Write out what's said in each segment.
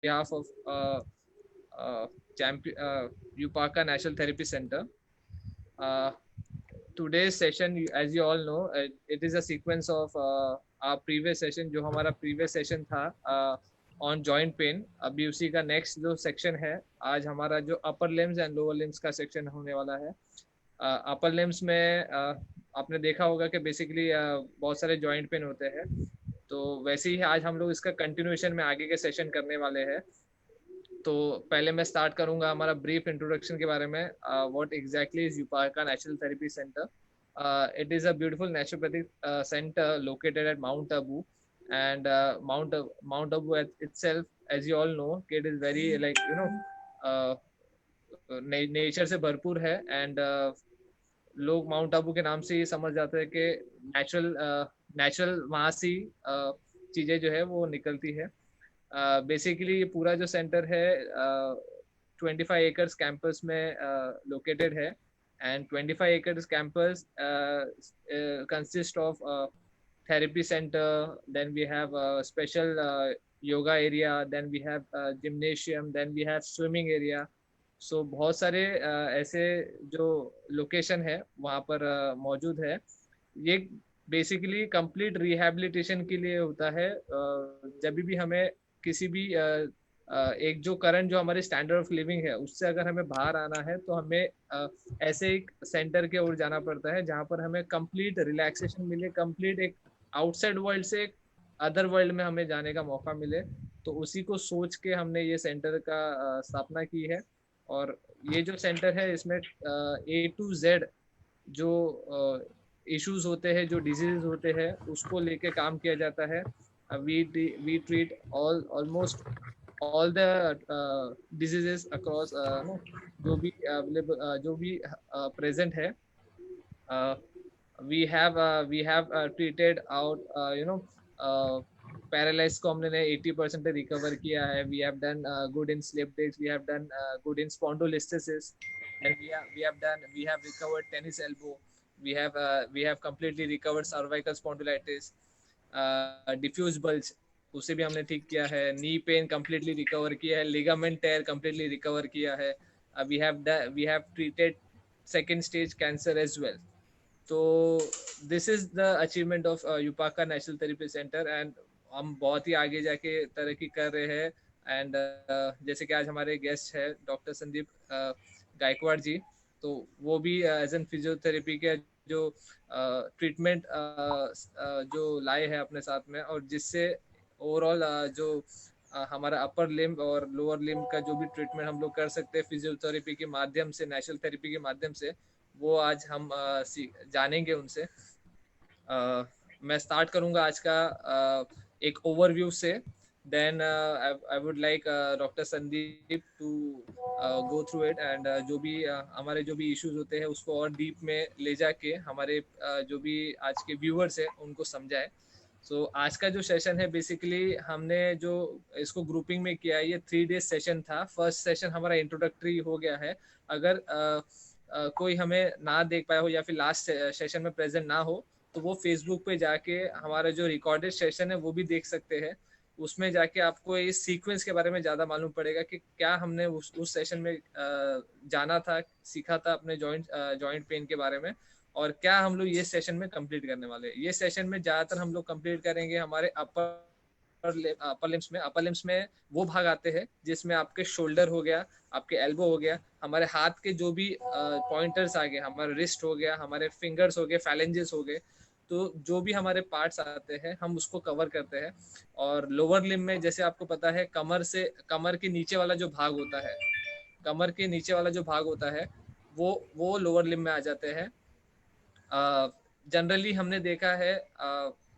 behalf of Upaka National Therapy Center. Uh, Today's session, as you all know, it is a sequence of our previous session, जो हमारा previous session था on joint pain. अभी उसी का next जो section है, आज हमारा जो upper limbs and lower limbs का section होने वाला है. अपर लिम्स में आपने देखा होगा कि बेसिकली बहुत सारे जॉइंट पेन होते हैं, तो वैसे ही आज हम लोग इसका कंटिन्यूएशन में आगे के सेशन करने वाले हैं. तो पहले मैं स्टार्ट करूंगा हमारा ब्रीफ इंट्रोडक्शन के बारे में. व्हाट एग्जैक्टली इज यूपाका natural therapy centre. It is a beautiful naturopathic centre located at Mount Abu, and Mount Abu itself, as you all know, it is very like nature से भरपूर है. And लोग mount Abu के नाम से ही समझ जाते हैं कि नेचुरल वहाँ से चीज़ें जो है वो निकलती है. बेसिकली ये पूरा जो सेंटर है 25 एकर्स कैंपस में लोकेटेड है. And 25 acres campus consist of therapy center, then we have a special yoga area, then we have gymnasium, then we have swimming area. So बहुत सारे ऐसे जो लोकेशन है वहाँ पर मौजूद है. ये बेसिकली कंप्लीट रिहैबिलिटेशन के लिए होता है. जब भी हमें किसी भी एक जो करंट जो हमारे स्टैंडर्ड ऑफ लिविंग है उससे अगर हमें बाहर आना है तो हमें ऐसे एक सेंटर के ओर जाना पड़ता है जहाँ पर हमें कंप्लीट रिलैक्सेशन मिले, कंप्लीट एक आउटसाइड वर्ल्ड से एक अदर वर्ल्ड में हमें जाने का मौका मिले. तो उसी को सोच के हमने ये सेंटर का स्थापना की है. और ये जो सेंटर है इसमें A to Z जो इश्यूज होते हैं, जो डिजीज होते हैं, उसको लेके काम किया जाता है. We treat almost all the diseases across जो भी available जो भी present है. We have treated out paralyzed को हमने 80% रिकवर किया है. We have done good in slip discs, we have done good in spondylolisthesis, and we have recovered tennis elbow. We have completely recovered cervical spondylitis, diffuse bulge उसे भी हमने ठीक किया है. नी पेन कम्प्लीटली रिकवर किया है. Ligament tear completely recover किया है. We have treated second stage cancer as well. तो this is the achievement of यूपाका नेशनल थेरेपी सेंटर. एंड हम बहुत ही आगे जाके तरक्की कर रहे हैं. एंड जैसे कि आज हमारे गेस्ट है डॉक्टर संदीप गायकवाड़ जी, तो वो भी एज एन फिजियोथेरेपी के जो ट्रीटमेंट जो लाए हैं अपने साथ में, और जिससे ओवरऑल जो हमारा अपर लिम्ब और लोअर लिम्ब का जो भी ट्रीटमेंट हम लोग कर सकते हैं फिजियोथेरेपी के माध्यम से, नेचुरल थेरेपी के माध्यम से, वो आज हम जानेंगे उनसे. मैं स्टार्ट करूंगा आज का एक ओवरव्यू से. Then I would like doctor Sandeep to go through it. And जो भी हमारे जो भी इश्यूज होते हैं उसको और डीप में ले जाके हमारे जो भी आज के व्यूअर्स हैं उनको समझाए. सो आज का जो सेशन है बेसिकली हमने जो इसको ग्रुपिंग में किया है, ये 3 डेज सेशन था. फर्स्ट सेशन हमारा इंट्रोडक्टरी हो गया है. अगर कोई हमें ना देख पाया हो या फिर लास्ट सेशन में प्रेजेंट ना हो तो वो फेसबुक पे जाके हमारा जो रिकॉर्डेड सेशन है वो भी देख सकते हैं. उसमें जाके आपको इस सीक्वेंस के बारे में ज़्यादा मालूम पड़ेगा कि क्या हमने उस सेशन में जाना था, सीखा था अपने जॉइंट पेन के बारे में, और क्या हम लोग ये सेशन में कंप्लीट करने वाले हैं. ये सेशन में ज़्यादातर हम लोग कंप्लीट करेंगे हमारे अपर लिम्स में वो भाग आते हैं जिसमें आपके शोल्डर हो गया, आपके एल्बो हो गया, हमारे हाथ के जो भी पॉइंटर्स आ गए, हमारे रिस्ट हो गया, हमारे फिंगर्स हो गए, फैलेंजेस हो गए. तो जो भी हमारे पार्ट्स आते हैं हम उसको कवर करते हैं. और लोअर लिम्ब में जैसे आपको पता है कमर के नीचे वाला जो भाग होता है, कमर के नीचे वाला जो भाग होता है वो लोअर लिम्ब में आ जाते हैं. जनरली हमने देखा है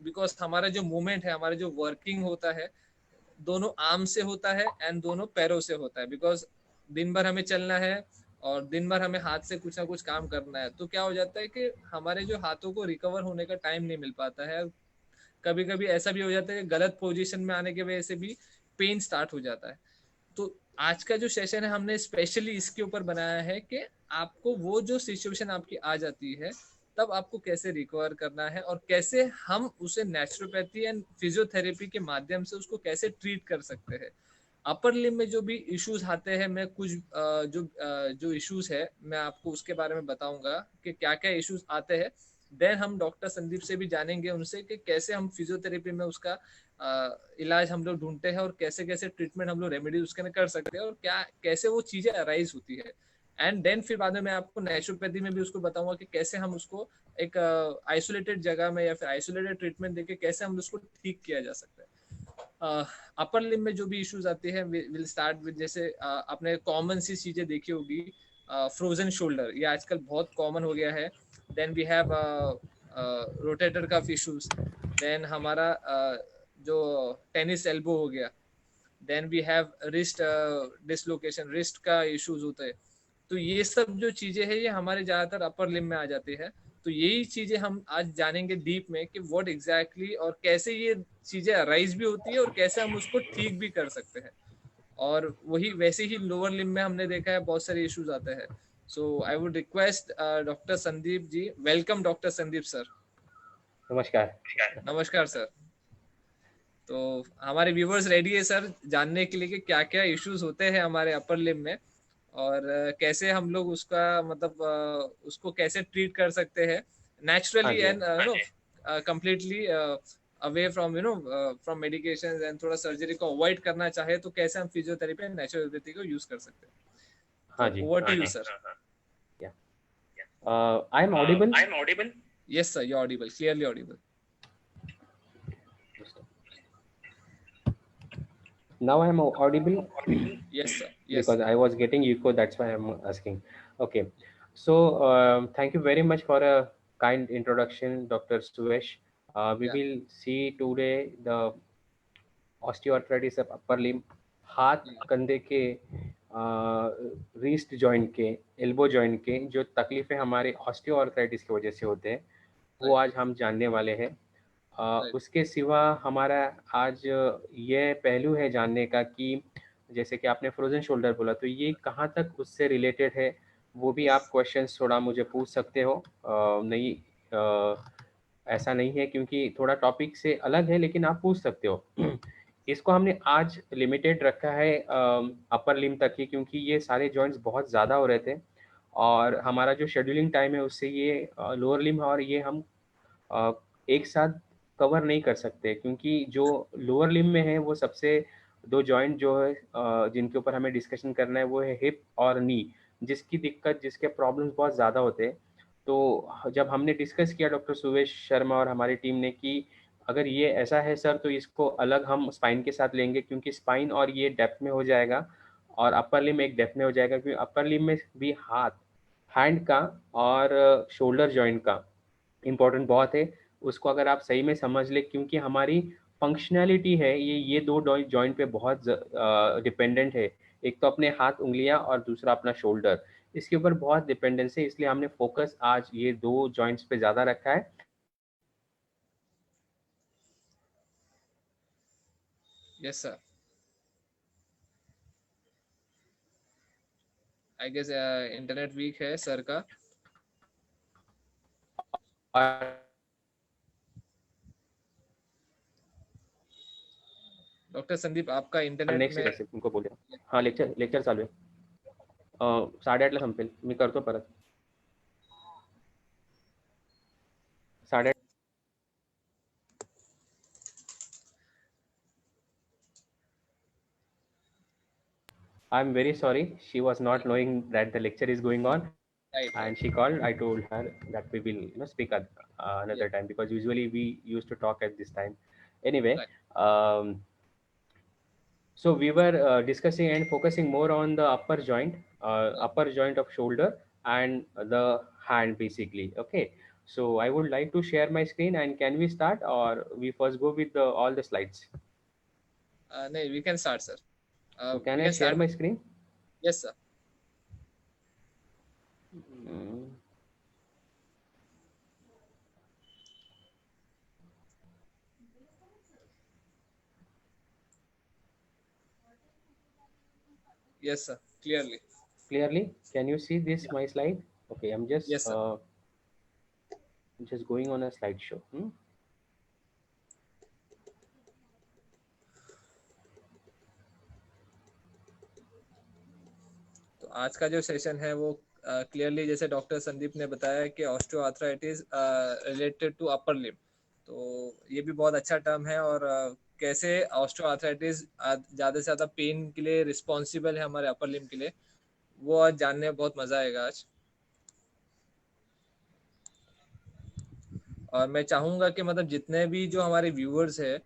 बिकॉज हमारा जो मूवमेंट है, हमारा जो वर्किंग होता है, दोनों आर्म से होता है एंड दोनों पैरों से होता है. बिकॉज दिन भर हमें चलना है और दिन भर हमें हाथ से कुछ ना कुछ काम करना है. तो क्या हो जाता है कि हमारे जो हाथों को रिकवर होने का टाइम नहीं मिल पाता है. कभी कभी ऐसा भी हो जाता है कि गलत पोजीशन में आने की वजह से भी पेन स्टार्ट हो जाता है. तो आज का जो सेशन है हमने स्पेशली इसके ऊपर बनाया है कि आपको वो जो सिचुएशन आपकी आ जाती है तब आपको कैसे रिकवर करना है और कैसे हम उसे नेचुरोपैथी एंड फिजियोथेरेपी के माध्यम से उसको कैसे ट्रीट कर सकते हैं. अपर लिम में जो भी इश्यूज आते हैं, मैं कुछ जो इश्यूज है मैं आपको उसके बारे में बताऊंगा कि क्या क्या इश्यूज आते हैं। देन हम डॉक्टर संदीप से भी जानेंगे उनसे कि कैसे हम फिजियोथेरेपी में उसका इलाज हम लोग ढूंढते हैं और कैसे कैसे ट्रीटमेंट हम लोग रेमेडी उसके अंदर कर सकते हैं और क्या कैसे वो चीजें अराइज होती है। एंड देन फिर बाद में मैं आपको नेचुरोपैथी में भी उसको बताऊंगा कि कैसे हम उसको एक आइसोलेटेड जगह में या फिर आइसोलेटेड ट्रीटमेंट देके कैसे हम उसको ठीक किया जा सकता है। अपर लिम में जो भी इश्यूज आते हैं, विल स्टार्ट विद, जैसे आपने कॉमन सी चीजें देखी होगी, फ्रोजन शोल्डर, ये आजकल बहुत कॉमन हो गया है। Then we have rotator cuff issues. Then हमारा जो टेनिस एल्बो हो गया। Then we have wrist dislocation, wrist का इश्यूज होता है। तो ये सब जो चीजें हैं ये हमारे ज्यादातर अपर लिम में आ जाती है। तो यही चीजें हम आज जानेंगे डीप में कि व्हाट एग्जैक्टली और कैसे ये चीजें अराइज भी होती है और कैसे हम उसको ठीक भी कर सकते हैं। और वही वैसे ही लोअर लिम में हमने देखा है बहुत सारे इश्यूज आते हैं। So I would request doctor Sandeep ji, welcome doctor Sandeep sir. नमस्कार। नमस्कार सर। तो हमारे व्यूवर्स रेडी है सर जानने के लिए कि क्या क्या इश्यूज होते हैं हमारे अपर लिम में और कैसे हम लोग उसका मतलब उसको कैसे ट्रीट कर सकते हैं हाँ नेचुरली जी। And completely away from from medication and थोड़ा सर्जरी को अवॉइड करना चाहे तो कैसे हम फिजियोथेरेपी एंड नेचुरोपैथी को यूज कर सकते हैं। हाँ तो जी। Over to you sir. या I am audible? Yes sir, you audible, clearly audible. Now I am audible? Yes sir, yes. Because I was getting echo, that's why I'm asking. Okay. So thank you very much for a kind introduction, Dr. Suvesh. We या will see today the osteoarthritis of upper limb, हाथ कंधे के wrist joint के, elbow joint के जो तकलीफें हमारे osteoarthritis की वजह से होते हैं वो राइट आज हम जानने वाले हैं। राइट उसके सिवा हमारा आज ये पहलू है जानने का कि जैसे कि आपने फ्रोजन शोल्डर बोला तो ये कहाँ तक उससे रिलेटेड है, वो भी आप क्वेश्चंस थोड़ा मुझे पूछ सकते हो। नहीं, ऐसा नहीं है क्योंकि थोड़ा टॉपिक से अलग है, लेकिन आप पूछ सकते हो। इसको हमने आज लिमिटेड रखा है अपर लिम तक ही, क्योंकि ये सारे जॉइंट्स बहुत ज़्यादा हो रहे थे और हमारा जो शेड्यूलिंग टाइम है उससे ये लोअर लिम और ये हम अ, एक साथ कवर नहीं कर सकते, क्योंकि जो लोअर लिम में है वो सबसे दो जॉइंट जो है जिनके ऊपर हमें डिस्कशन करना है वो है हिप और नी, जिसकी दिक्कत जिसके प्रॉब्लम्स बहुत ज़्यादा होते हैं। तो जब हमने डिस्कस किया डॉक्टर सुवेश शर्मा और हमारी टीम ने कि अगर ये ऐसा है सर तो इसको अलग हम स्पाइन के साथ लेंगे, क्योंकि स्पाइन और ये डेप्थ में हो जाएगा और अपर लिम एक डेप्थ में हो जाएगा, क्योंकि अपर लिम में भी हाथ, हैंड का और शोल्डर जॉइंट का इम्पोर्टेंट बहुत है। उसको अगर आप सही में समझ ले, क्योंकि हमारी फंक्शनैलिटी है ये दो जॉइंट पे बहुत डिपेंडेंट है। एक तो अपने हाथ उंगलियां और दूसरा अपना शोल्डर, इसके ऊपर बहुत डिपेंडेंस है, इसलिए हमने फोकस आज ये दो जॉइंट्स पे ज़्यादा रखा है। Yes sir. I guess internet weak है सर का। और डॉक्टर संदीप आपका इंटरनेट नेक्स्ट में। से उनको बोल दिया, हाँ लेक्चर लेक्चर चालू आहे. 8:30ला संपेल, मी करतो परत 8:30. I'm very sorry, she was not knowing that the lecture is going on right and right. she called. I told her that we will speak at या another time, because usually we used to talk at this time anyway. Right. um, so we were discussing and focusing more on the upper joint of shoulder and the hand basically. Okay, so I would like to share my screen, and can we start or we first go with all the slides? नहीं, we can start sir. So can we I can share start. my screen? Yes sir. Mm. Yes sir, clearly. Clearly, can you see this my slide? Okay, I'm yes sir. just going on a slideshow. आज का जो session है वो clearly जैसे doctor Sandeep ने बताया कि osteoarthritis related to upper limb, तो ये भी बहुत अच्छा टर्म है। और कैसे ऑस्टियोआर्थराइटिस ज़्यादा से ज़्यादा पेन के लिए रिस्पॉन्सिबल है हमारे अपर लिम्ब के लिए, वो आज जानने में बहुत मज़ा आएगा आज। और मैं चाहूँगा कि मतलब जितने भी जो हमारे व्यूअर्स है,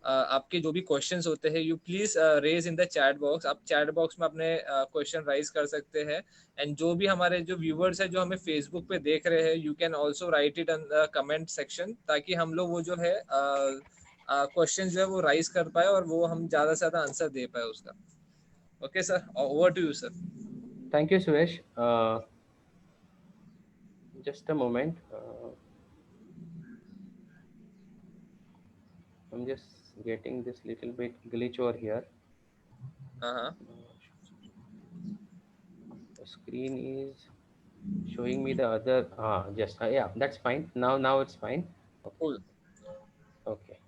आपके जो भी क्वेश्चंस होते हैं you please raise in the chat box. आप चैट बॉक्स में अपने क्वेश्चन राइज कर सकते हैं। एंड जो भी हमारे जो व्यूअर्स है जो हमें फेसबुक पे देख रहे हैं, you can also right it in the comment section, ताकि हम लोग वो जो है क्वेश्चन जो है वो राइज कर पाए और वो हम ज़्यादा से ज़्यादा आंसर दे पाए उसका। Okay sir, over to you sir. Thank you Suresh. Just a moment. I'm just getting this little bit glitch over here. हाँ हाँ The screen is showing me the other. Just yeah, that's fine. Now it's fine. Okay. cool. Okay.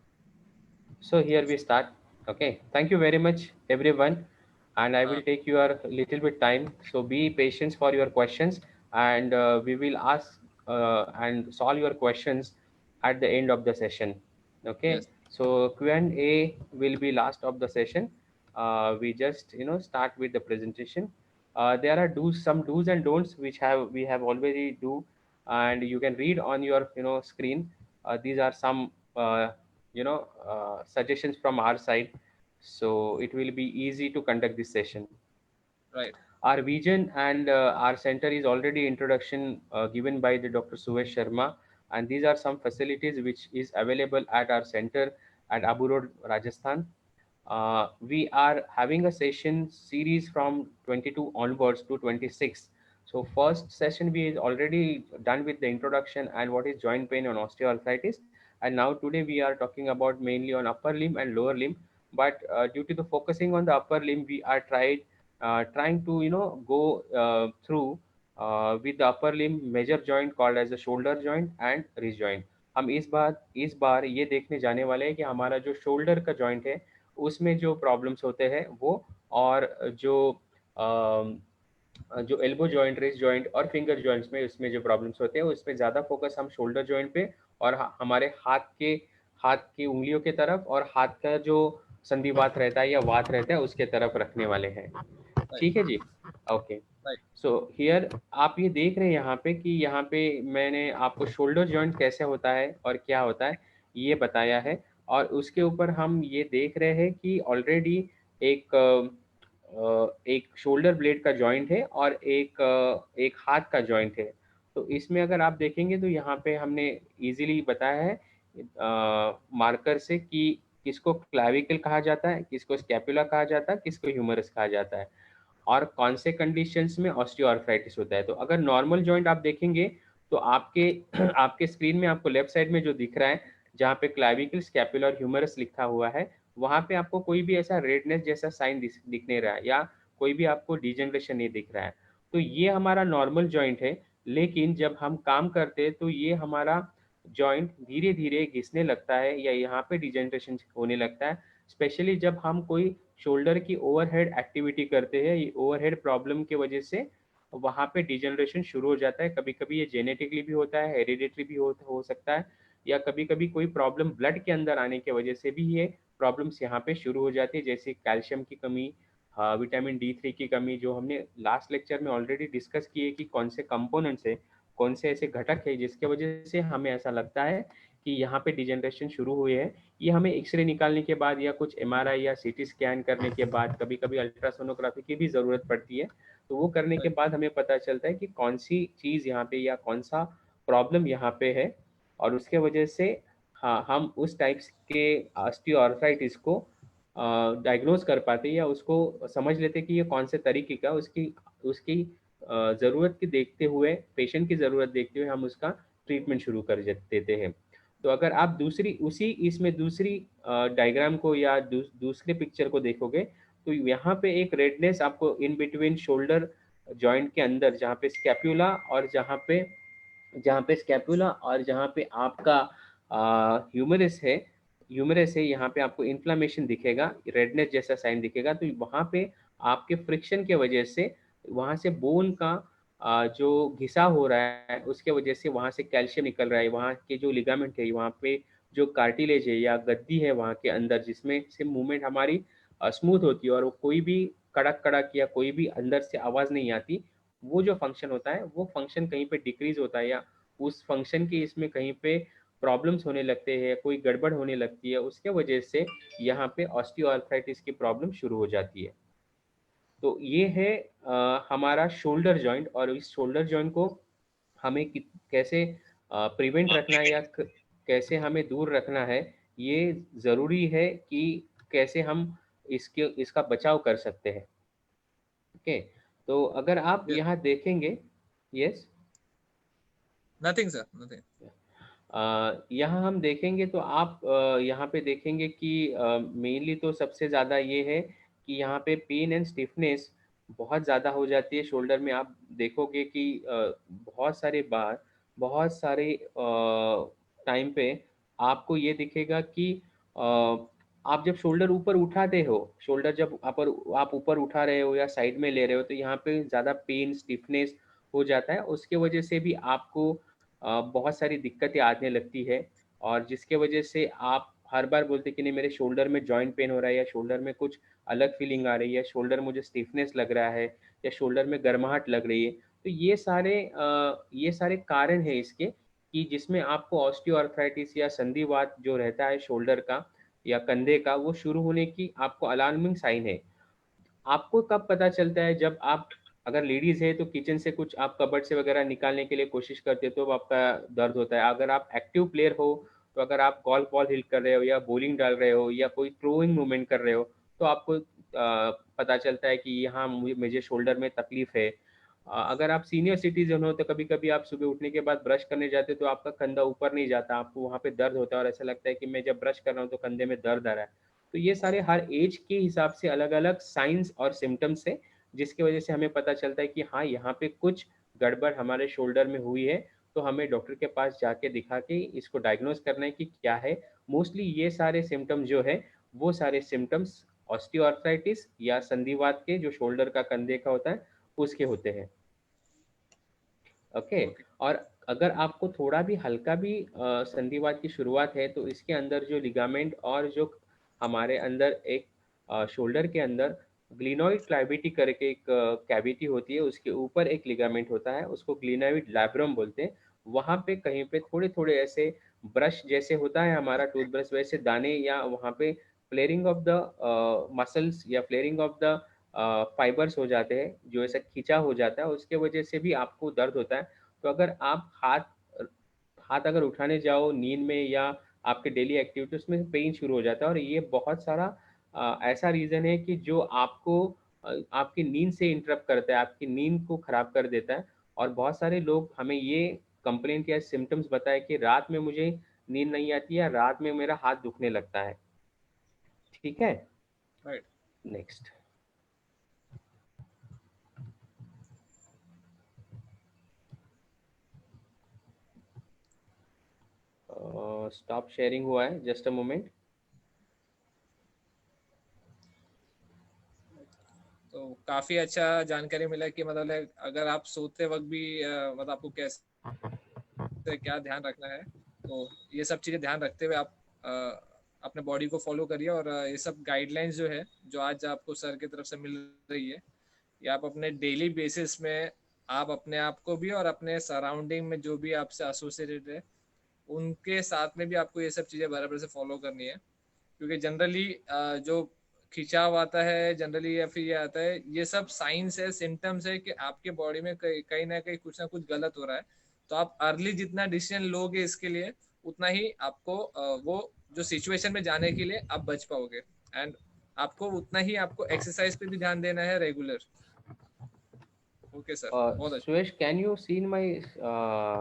So here we start. Okay. Thank you very much, everyone. And I will हाँ take your little bit time. So be patient for your questions, and we will ask and solve your questions at the end of the session. Okay. Yes So Q&A will be last of the session. We just start with the presentation. There are some do's and don'ts which we have already do, and you can read on your screen. These are some suggestions from our side, so it will be easy to conduct this session. Right Our vision and our center is already introduction given by the Dr. Suvesh Sharma, and these are some facilities which is available at our center at Abu Road, Rajasthan. We are having a session series from 22 onwards to 26. So first session we is already done with the introduction and what is joint pain and osteoarthritis, and now today we are talking about mainly on upper limb and lower limb. But due to the focusing on the upper limb, we are trying to go through with the upper limb major joint called as the shoulder joint and wrist joint. हम इस बार ये देखने जाने वाले हैं कि हमारा जो शोल्डर का जॉइंट है उसमें जो प्रॉब्लम्स होते हैं वो, और जो एल्बो जॉइंट, रिस्ट जॉइंट और फिंगर जॉइंट्स में उसमें जो प्रॉब्लम्स होते हैं उसमें ज़्यादा फोकस हम शोल्डर जॉइंट पे और हमारे हाथ की उंगलियों के तरफ और हाथ का जो संधिवात रहता है या वात रहता है उसके तरफ रखने वाले हैं. राइट ठीक है जी. ओके. राइट सो हियर आप ये देख रहे हैं यहाँ पे कि यहाँ पे मैंने आपको शोल्डर जॉइंट कैसे होता है और क्या होता है ये बताया है, और उसके ऊपर हम ये देख रहे हैं कि ऑलरेडी एक एक शोल्डर ब्लेड का जॉइंट है और एक हाथ का जॉइंट है. तो इसमें अगर आप देखेंगे तो यहाँ पे हमने इजीली बताया है मार्कर से कि किसको क्लैविकल कहा जाता है, किसको स्कैपुला कहा जाता है, किसको ह्यूमरस कहा जाता है, और कौन से कंडीशंस में ऑस्टियोआर्थराइटिस होता है. तो अगर नॉर्मल जॉइंट आप देखेंगे तो आपके आपके स्क्रीन में आपको लेफ्ट साइड में जो दिख रहा है जहाँ पे क्लैविकल, स्कैपुला और ह्यूमरस लिखा हुआ है, वहाँ पे आपको कोई भी ऐसा रेडनेस जैसा साइन दिख नहीं रहा है या कोई भी आपको डिजेनरेशन नहीं दिख रहा है. तो ये हमारा नॉर्मल जॉइंट है. लेकिन जब हम काम करते हैं तो ये हमारा जॉइंट धीरे धीरे घिसने लगता है या यहाँ पे डिजेनरेशन होने लगता है, स्पेशली जब हम कोई शोल्डर की ओवरहेड एक्टिविटी करते हैं. ये ओवरहेड प्रॉब्लम की वजह से वहाँ पे डिजेनरेशन शुरू हो जाता है. कभी कभी ये जेनेटिकली भी होता है, हेरिडिटरी भी हो सकता है, या कभी कभी कोई प्रॉब्लम ब्लड के अंदर आने की वजह से भी ये प्रॉब्लम्स यहाँ पे शुरू हो जाती है, जैसे कैल्शियम की कमी, विटामिन D3 की कमी, जो हमने लास्ट लेक्चर में ऑलरेडी डिस्कस किए कि कौन से कंपोनेंट्स है, कौन से ऐसे घटक है जिसके वजह से हमें ऐसा लगता है कि यहाँ पे डिजेनरेशन शुरू हुई है. ये हमें एक्सरे निकालने के बाद या कुछ MRI या CT स्कैन करने के बाद, कभी कभी अल्ट्रासोनोग्राफी की भी ज़रूरत पड़ती है, तो वो करने के बाद हमें पता चलता है कि कौन सी चीज़ यहाँ पे या कौन सा प्रॉब्लम यहाँ पे है, और उसके वजह से हाँ हम उस टाइप्स के ऑस्टियोआर्थराइटिस को डायग्नोज कर पाते या उसको समझ लेते कि ये कौन से तरीके का उसकी उसकी ज़रूरत की देखते हुए, पेशेंट की ज़रूरत देखते हुए हम उसका ट्रीटमेंट शुरू कर देते हैं. तो अगर आप इसमें दूसरी डायग्राम को या दूसरे पिक्चर को देखोगे तो यहाँ पे एक रेडनेस आपको इन बिटवीन शोल्डर जॉइंट के अंदर, जहाँ पे स्कैपुला और जहाँ पे आपका ह्यूमरस है यहाँ पे आपको इन्फ्लामेशन दिखेगा, रेडनेस जैसा साइन दिखेगा. तो वहाँ पे आपके फ्रिक्शन के वजह से वहाँ से बोन का जो घिसा हो रहा है उसके वजह से वहाँ से कैल्शियम निकल रहा है, वहाँ के जो लिगामेंट है, वहाँ पे जो कार्टिलेज है या गद्दी है वहाँ के अंदर, जिसमें से मूवमेंट हमारी स्मूथ होती है और वो कोई भी कड़क कड़क या कोई भी अंदर से आवाज़ नहीं आती, वो जो फंक्शन होता है वो फंक्शन कहीं पे डिक्रीज होता है या उस फंक्शन की इसमें कहीं पे प्रॉब्लम्स होने लगते हैं, कोई गड़बड़ होने लगती है, उसके वजह से यहाँ पे ऑस्टियोआर्थराइटिस की प्रॉब्लम शुरू हो जाती है। तो ये है हमारा शोल्डर जॉइंट, और इस शोल्डर जॉइंट को हमें कैसे प्रिवेंट रखना है या कैसे हमें दूर रखना है, ये ज़रूरी है कि कैसे हम इसका बचाव कर सकते हैं। ओके, तो अगर आप Yeah. यहाँ देखेंगे, यस, Nothing, sir. Nothing. यहाँ हम देखेंगे तो आप यहाँ पे देखेंगे कि मेनली तो सबसे ज़्यादा ये है कि यहाँ पे पेन एंड स्टिफनेस बहुत ज़्यादा हो जाती है शोल्डर में। आप देखोगे कि बहुत सारे बार, बहुत सारे टाइम पे आपको ये दिखेगा कि आप जब शोल्डर ऊपर उठाते हो, शोल्डर जब आप ऊपर उठा रहे हो या साइड में ले रहे हो, तो यहाँ पे ज़्यादा पेन स्टिफनेस हो जाता है। उसके वजह से भी आपको बहुत सारी दिक्कतें आने लगती है, और जिसके वजह से आप हर बार बोलते हैं कि नहीं, मेरे शोल्डर में जॉइंट पेन हो रहा है या शोल्डर में कुछ अलग फीलिंग आ रही है, शोल्डर मुझे स्टिफनेस लग रहा है या शोल्डर में गर्माहट लग रही है। तो ये सारे कारण हैं इसके, कि जिसमें आपको ऑस्टियोआर्थराइटिस या संधिवात जो रहता है शोल्डर का या कंधे का, वो शुरू होने की आपको अलार्मिंग साइन है। आपको कब पता चलता है, जब आप, अगर लेडीज है तो किचन से कुछ आप कबर्ड से वगैरह निकालने के लिए कोशिश करते हो तो आपका दर्द होता है। अगर आप एक्टिव प्लेयर हो, तो अगर आप गोल्फ बॉल हिट कर रहे हो या बॉलिंग डाल रहे हो या कोई थ्रोइंग मूवमेंट कर रहे हो, तो आपको पता चलता है कि यहाँ मुझे शोल्डर में तकलीफ है। अगर आप सीनियर सिटीजन हो तो कभी कभी आप सुबह उठने के बाद ब्रश करने जाते हो तो आपका कंधा ऊपर नहीं जाता, आपको वहाँ पे दर्द होता है और ऐसा लगता है कि मैं जब ब्रश कर रहा हूँ तो कंधे में दर्द आ रहा है। तो ये सारे हर एज के हिसाब से अलग अलग साइंस और सिम्टम्स है, जिसकी वजह से हमें पता चलता है कि हाँ, यहाँ पे कुछ गड़बड़ हमारे शोल्डर में हुई है। तो हमें डॉक्टर के पास जाके दिखा के इसको डायग्नोज करना है कि क्या है। मोस्टली ये सारे सिम्टम्स जो है, वो सारे सिम्टम्स ऑस्टियोआर्थराइटिस या संधिवात के, जो शोल्डर का कंधे का होता है, उसके होते हैं। ओके। Okay. और अगर आपको थोड़ा भी हल्का भी संधिवात की शुरुआत है, तो इसके अंदर जो लिगामेंट और जो हमारे अंदर एक शोल्डर के अंदर ग्लिनोइड क्लैविटी करके एक कैविटी होती है, उसके ऊपर एक लिगामेंट होता है, उसको ग्लिनोइड लैब्रम बोलते हैं। वहाँ पे कहीं पे थोड़े थोड़े ऐसे ब्रश जैसे होता है हमारा टूथब्रश, वैसे दाने, या वहाँ पे फ्लेयरिंग ऑफ द मसल्स या फ्लेयरिंग ऑफ द फाइबर्स हो जाते हैं, जो ऐसा खींचा हो जाता है, उसके वजह से भी आपको दर्द होता है। तो अगर आप हाथ अगर उठाने जाओ नींद में या आपके डेली एक्टिविटी, उसमें पेन शुरू हो जाता है। और ये बहुत सारा ऐसा रीज़न है कि जो आपको आपकी नींद से इंटरप्ट करता है, आपकी नींद को खराब कर देता है। और बहुत सारे लोग हमें ये कंप्लेंट या सिम्टम्स बताए कि रात में मुझे नींद नहीं आती या रात में मेरा हाथ दुखने लगता है। ठीक है, Right. नेक्स्ट। स्टॉप शेयरिंग हुआ है, जस्ट अ मोमेंट। तो काफी अच्छा जानकारी मिला कि मतलब अगर आप सोते वक्त भी मतलब आपको कैसे क्या ध्यान रखना है, तो ये सब चीजें ध्यान रखते हुए आप अपने बॉडी को फॉलो करिए। और ये सब गाइडलाइंस जो है, जो आज आपको सर की तरफ से मिल रही है, ये आप अपने डेली बेसिस में आप अपने आप को भी और अपने सराउंडिंग में जो भी आपसे एसोसिएटेड है उनके साथ में भी आपको ये सब चीज़ें बराबर से फॉलो करनी है। क्योंकि जनरली जो खिंचाव आता है जनरली, या फिर ये आता है, ये सब साइंस है, सिम्टम्स है कि आपके बॉडी में कहीं ना कुछ गलत हो रहा है। तो आप अर्ली जितना डिसीजन लोगे इसके लिए, उतना ही आपको वो जो सिचुएशन में जाने के लिए आप बच पाओगे। एंड आपको उतना ही आपको एक्सरसाइज पे भी ध्यान देना है रेगुलर। ओके सर, बहुत अच्छा। Suresh, can you see in my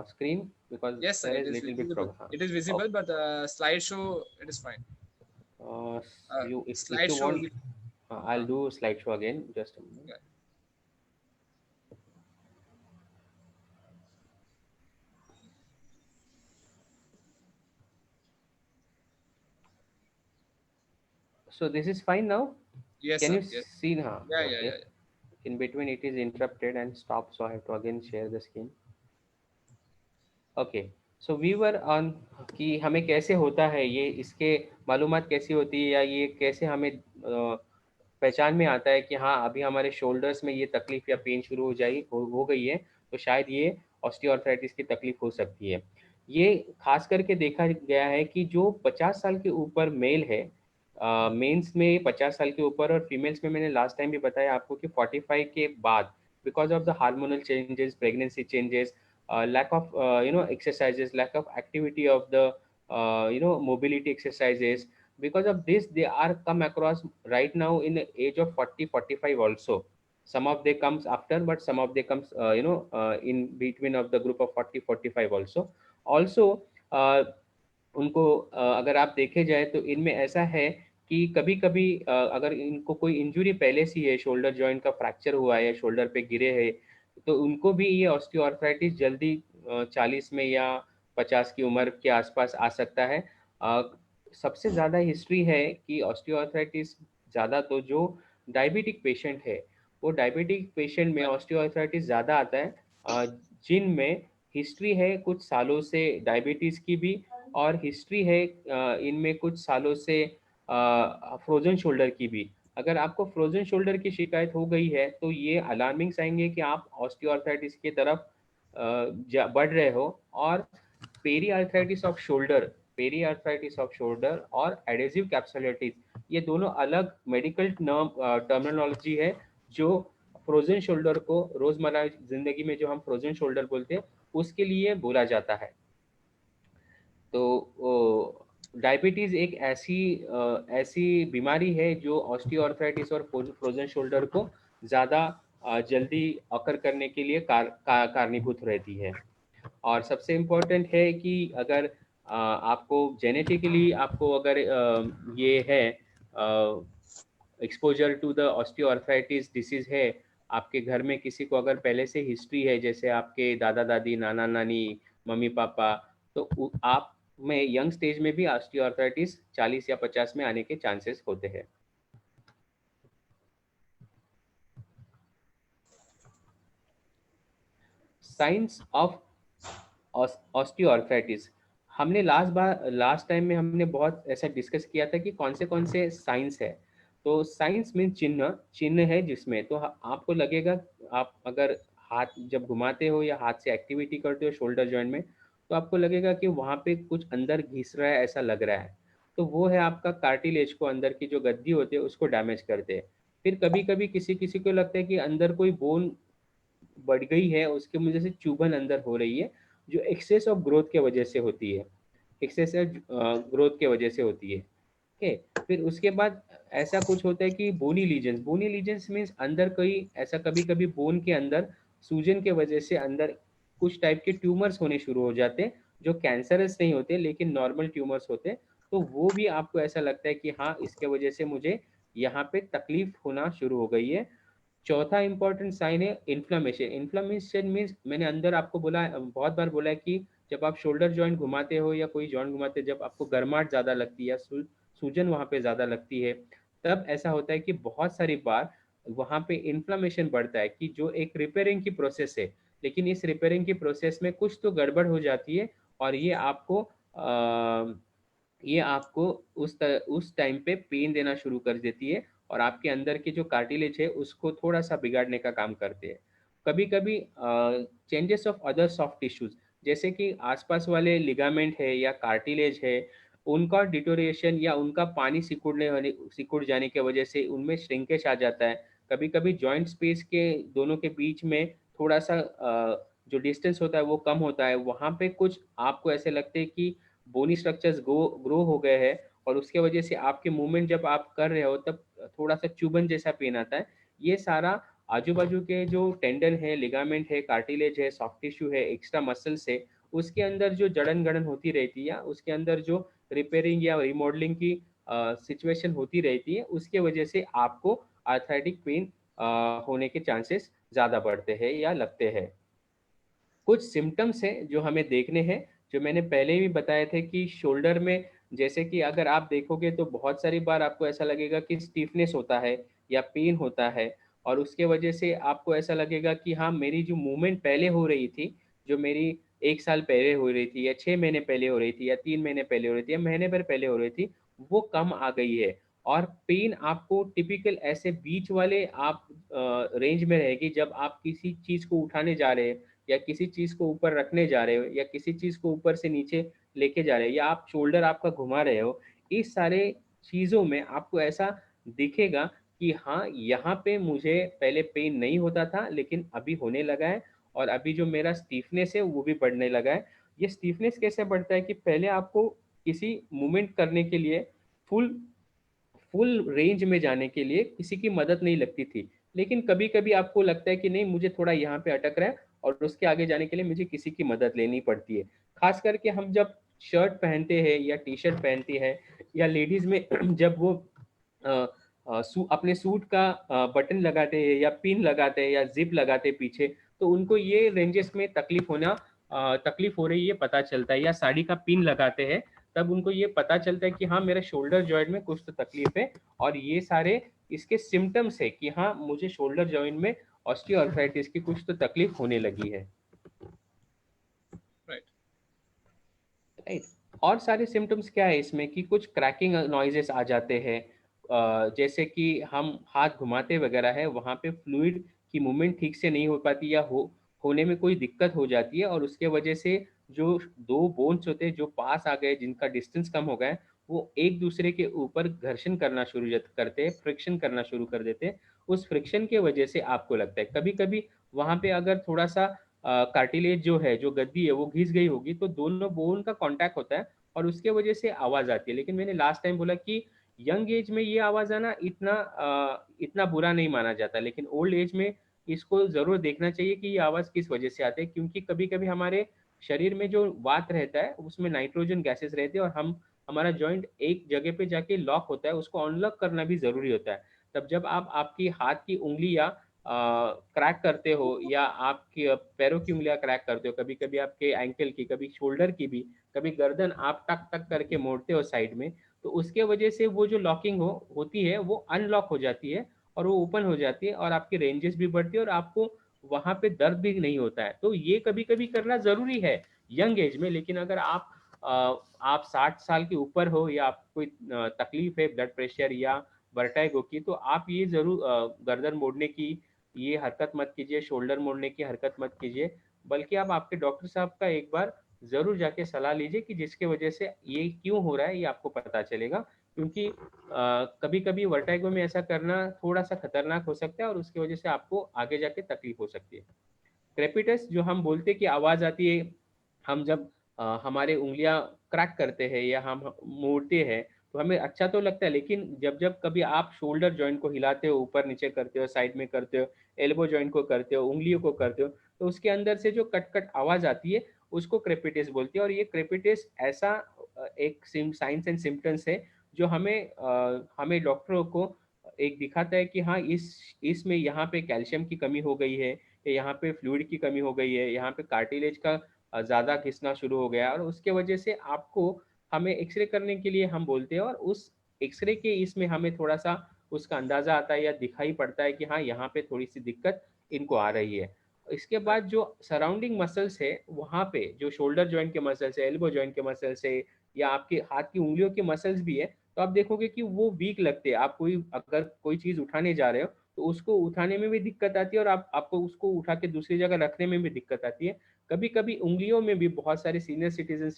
screen, because yes sir, there it is is little bit visible. problem. It is Okay. Visible but slide show it is fine. You, if slide you show want, I'll हाँ। do slideshow again. Just a moment. So this is fine now. Yes Can you sir, yes. see? Huh? या Okay. या in between it is interrupted and stopped, so I have to again share the screen. Okay, so we were on कि हमें कैसे होता है ये, इसके मालूमात कैसी होती है, या ये कैसे हमें पहचान में आता है कि हाँ अभी हमारे शोल्डर्स में ये तकलीफ या पेन शुरू हो गई है, तो शायद ये ऑस्टियोआर्थराइटिस की तकलीफ हो सकती है। ये खास करके देखा गया है कि जो 50 साल के ऊपर मेल है, मेंस में 50 साल के ऊपर, और फीमेल्स में मैंने लास्ट टाइम भी बताया आपको कि 45 के बाद, because of the hormonal changes, pregnancy changes, lack of exercises, lack of activity of the mobility exercises, because of this they are come across right now in the age of 40-45 also. Some of they comes after, but some of they comes in between of the group of 40-45 also. uh, उनको अगर आप देखे जाए तो इनमें ऐसा है कि कभी कभी अगर इनको कोई इंजुरी पहले से है, शोल्डर जॉइंट का फ्रैक्चर हुआ है, शोल्डर पे गिरे हैं, तो उनको भी ये ऑस्टियोआर्थराइटिस जल्दी 40 में या 50 की उम्र के आसपास आ सकता है। सबसे ज़्यादा हिस्ट्री है कि ऑस्टियोआर्थराइटिस ज़्यादा तो जो डायबिटिक पेशेंट है, वो डायबिटिक पेशेंट में ऑस्टियोआर्थराइटिस ज़्यादा आता है, जिनमें हिस्ट्री है कुछ सालों से डायबिटीज़ की भी, और हिस्ट्री है इनमें कुछ सालों से फ्रोजन शोल्डर की भी। अगर आपको फ्रोजन शोल्डर की शिकायत हो गई है तो ये अलार्मिंग साइन है कि आप ऑस्टियोआर्थराइटिस की तरफ बढ़ रहे हो। और पेरी आर्थराइटिस ऑफ शोल्डर और एडेसिव कैप्सुलाइटिस, ये दोनों अलग मेडिकल टर्मिनोलॉजी है, जो फ्रोजन शोल्डर को रोजमर्रा जिंदगी में जो हम फ्रोजन शोल्डर बोलते हैं उसके लिए बोला जाता है। तो डायबिटीज़ एक ऐसी बीमारी है जो ऑस्टियोआर्थराइटिस और फ्रोजन शोल्डर को ज़्यादा जल्दी अकर करने के लिए कारणीभूत रहती है। और सबसे इम्पोर्टेंट है कि अगर आपको जेनेटिकली आपको अगर ये है exposure to the osteoarthritis disease है, आपके घर में किसी को अगर पहले से हिस्ट्री है, जैसे आपके दादा दादी, नाना नानी, मम्मी पापा, तो आप में यंग स्टेज में भी ऑस्टियोआर्थराइटिस 40 या 50 में आने के चांसेस होते हैं। साइंस ऑफ ऑस्टियोआर्थराइटिस, हमने लास्ट टाइम में हमने बहुत ऐसा डिस्कस किया था कि कौन से साइंस है। तो साइंस मीन चिन्ह है जिसमें, तो आपको लगेगा, आप अगर हाथ जब घुमाते हो या हाथ से एक्टिविटी करते हो शोल्डर जॉइंट में, तो आपको लगेगा कि वहाँ पे कुछ अंदर घिस रहा है, ऐसा लग रहा है। तो वो है आपका कार्टिलेज को, अंदर की जो गद्दी होती है उसको डैमेज करते हैं। फिर कभी कभी किसी किसी को लगता है कि अंदर कोई बोन बढ़ गई है, उसके वजह से चुभन अंदर हो रही है, जो एक्सेस ऑफ ग्रोथ के वजह से होती है, एक्सेस ग्रोथ के वजह से होती है। ओके, फिर उसके बाद ऐसा कुछ होता है कि बोनी लीजन्स मीन्स अंदर कोई ऐसा, कभी कभी बोन के अंदर सूजन के वजह से अंदर कुछ टाइप के ट्यूमर्स होने शुरू हो जाते हैं, जो कैंसरस नहीं होते लेकिन नॉर्मल ट्यूमर्स होते हैं। तो वो भी आपको ऐसा लगता है कि हाँ इसके वजह से मुझे यहाँ पे तकलीफ होना शुरू हो गई है। चौथा इंपॉर्टेंट साइन है इन्फ्लामेशन। इन्फ्लामेशन मीन्स मैंने अंदर आपको बोला, बहुत बार बोला है कि जब आप शोल्डर जॉइंट घुमाते हो या कोई जॉइंट घुमाते हो, जब आपको गर्माहट ज़्यादा लगती है या सूजन वहाँ पे ज़्यादा लगती है, तब ऐसा होता है कि बहुत सारी बार वहाँ पे इन्फ्लामेशन बढ़ता है, कि जो एक रिपेयरिंग की प्रोसेस है, लेकिन इस रिपेयरिंग की प्रोसेस में कुछ तो गड़बड़ हो जाती है, और ये आपको उस टाइम पे पेन देना शुरू कर देती है, और आपके अंदर के जो कार्टिलेज है उसको थोड़ा सा बिगाड़ने का काम करते हैं। कभी कभी changes of other soft tissues, जैसे कि आसपास वाले लिगामेंट है या कार्टिलेज है, उनका डिटोरिएशन या उनका पानी सिकुड़ जाने की वजह से उनमें श्रिंकेज आ जाता है। कभी कभी जॉइंट स्पेस के दोनों के बीच में थोड़ा सा जो डिस्टेंस होता है वो कम होता है, वहाँ पे कुछ आपको ऐसे लगते हैं कि बोनी स्ट्रक्चर्स ग्रो हो गए हैं, और उसके वजह से आपके मूवमेंट जब आप कर रहे हो तब थोड़ा सा चुभन जैसा पेन आता है। ये सारा आजू बाजू के जो टेंडन है, लिगामेंट है, कार्टिलेज है, सॉफ्ट टिश्यू है, एक्स्ट्रा मसल्स है, उसके अंदर जो जड़न गड़न होती रहती है, या उसके अंदर जो रिपेयरिंग या रिमॉडलिंग की सिचुएशन होती रहती है, उसके वजह से आपको आर्थराइटिक पेन होने के चांसेस ज़्यादा बढ़ते हैं या लगते हैं। कुछ सिम्टम्स हैं जो हमें देखने हैं, जो मैंने पहले भी बताए थे कि शोल्डर में, जैसे कि अगर आप देखोगे तो बहुत सारी बार आपको ऐसा लगेगा कि स्टिफनेस होता है या पेन होता है, और उसके वजह से आपको ऐसा लगेगा कि हाँ, मेरी जो मूवमेंट पहले हो रही थी, जो मेरी 1 साल पहले हो रही थी या 6 महीने पहले हो रही थी या 3 महीने पहले हो रही थी या महीने भर पहले हो रही थी, वो कम आ गई है। और पेन आपको टिपिकल ऐसे बीच वाले आप रेंज में रहेगी, जब आप किसी चीज़ को उठाने जा रहे हैं या किसी चीज़ को ऊपर रखने जा रहे हो या किसी चीज़ को ऊपर से नीचे लेके जा रहे हो या आप शोल्डर आपका घुमा रहे हो, इस सारे चीज़ों में आपको ऐसा दिखेगा कि हाँ, यहाँ पे मुझे पहले पेन नहीं होता था लेकिन अभी होने लगा है, और अभी जो मेरा स्टीफनेस है वो भी बढ़ने लगा है। ये स्टीफनेस कैसे बढ़ता है कि पहले आपको किसी मूवमेंट करने के लिए फुल फुल रेंज में जाने के लिए किसी की मदद नहीं लगती थी, लेकिन कभी कभी आपको लगता है कि नहीं, मुझे थोड़ा यहाँ पे अटक रहा है और उसके आगे जाने के लिए मुझे किसी की मदद लेनी पड़ती है। खास करके हम जब शर्ट पहनते हैं या टी शर्ट पहनती है, या लेडीज में जब वो अपने सूट का बटन लगाते हैं या पिन लगाते हैं या जिप लगाते हैं पीछे, तो उनको ये रेंजेस में तकलीफ हो रही है पता चलता है, या साड़ी का पिन लगाते हैं तब उनको ये पता चलता है कि हाँ, मेरे शोल्डर जॉइंट में कुछ तो तकलीफ है। और ये सारे इसके सिम्टम्स है कि हाँ, मुझे शोल्डर जॉइंट में ऑस्टियोआर्थराइटिस की कुछ तो तकलीफ होने लगी है। राइट। राइट। और सारे सिम्टम्स क्या है इसमें कि कुछ क्रैकिंग नॉइजेस आ जाते हैं, जैसे कि हम हाथ घुमाते वगैरह है, वहाँ पे फ्लूइड की मूवमेंट ठीक से नहीं हो पाती या होने में कोई दिक्कत हो जाती है, और उसके वजह से जो दो बोन्स होते हैं जो पास आ गए, जिनका डिस्टेंस कम हो गया है, वो एक दूसरे के ऊपर घर्षण करना शुरू करते हैं, फ्रिक्शन करना शुरू कर देते हैं। उस फ्रिक्शन के वजह से आपको लगता है कभी कभी वहाँ पे अगर थोड़ा सा कार्टिलेज जो है, जो गद्दी है वो घिस गई होगी, तो दोनों बोन का कांटेक्ट होता है और उसके वजह से आवाज आती है। लेकिन मैंने लास्ट टाइम बोला कि यंग एज में ये आवाज आना इतना बुरा नहीं माना जाता, लेकिन ओल्ड एज में इसको जरूर देखना चाहिए कि ये आवाज किस वजह से आती है, क्योंकि कभी कभी हमारे शरीर में जो वात रहता है उसमें नाइट्रोजन गैसेस रहते हैं, और हमारा जॉइंट एक जगह पे जाके लॉक होता है, उसको अनलॉक करना भी जरूरी होता है। तब जब आप आपकी हाथ की उंगली या क्रैक करते हो या आपके पैरों की उंगलियां क्रैक करते हो, कभी कभी आपके एंकल की, कभी शोल्डर की भी, कभी गर्दन आप टक टक करके मोड़ते हो साइड में, तो उसके वजह से वो जो लॉकिंग होती है वो अनलॉक हो जाती है और वो ओपन हो जाती है, और आपकी रेंजेस भी बढ़ती है और आपको वहां पे दर्द भी नहीं होता है। तो ये कभी कभी करना जरूरी है यंग एज में। लेकिन अगर आप 60 साल के ऊपर हो या आपको कोई तकलीफ है ब्लड प्रेशर या वर्टाइगो की, तो आप ये जरूर गर्दन मोड़ने की ये हरकत मत कीजिए, शोल्डर मोड़ने की हरकत मत कीजिए, बल्कि आप आपके डॉक्टर साहब का एक बार जरूर जाके सलाह लीजिए कि जिसके वजह से ये क्यों हो रहा है, ये आपको पता चलेगा। क्योंकि कभी कभी वर्टाइगो में ऐसा करना थोड़ा सा खतरनाक हो सकता है और उसकी वजह से आपको आगे जाके तकलीफ हो सकती है। क्रेपिटस जो हम बोलते कि आवाज आती है, हम जब हमारे उंगलियां क्रैक करते हैं या हम मोड़ते हैं, तो हमें अच्छा तो लगता है, लेकिन जब जब कभी आप शोल्डर जॉइंट को हिलाते हो, ऊपर नीचे करते हो, साइड में करते हो, एल्बो जॉइंट को करते हो, उंगलियों को करते हो, तो उसके अंदर से जो कट कट आवाज आती है उसको क्रेपिटिस बोलती है। और ये क्रेपिटिस ऐसा एक साइंस एंड सिम्टम्स है जो हमें डॉक्टरों को एक दिखाता है कि हाँ, इसमें यहाँ पे कैल्शियम की कमी हो गई है, यहाँ पे फ्लूइड की कमी हो गई है, यहाँ पे कार्टिलेज का ज़्यादा घिसना शुरू हो गया है, और उसके वजह से आपको हमें एक्सरे करने के लिए हम बोलते हैं, और उस एक्सरे के इसमें हमें थोड़ा सा उसका अंदाजा आता है या दिखाई पड़ता है कि हाँ, यहाँ पे थोड़ी सी दिक्कत इनको आ रही है। इसके बाद जो सराउंडिंग मसल्स है वहाँ पे, जो शोल्डर जॉइंट के मसल्स है, एल्बो जॉइंट के मसल्स है, या आपके हाथ की उंगलियों के मसल्स भी है, तो आप देखोगे कि वो वीक लगते हैं। आप अगर कोई चीज उठाने जा रहे हो तो उसको उठाने में भी दिक्कत आती है, और आपको उसको उठा के दूसरी जगह रखने में भी दिक्कत आती है। कभी कभी उंगलियों में भी बहुत सारे सीनियर सिटीजन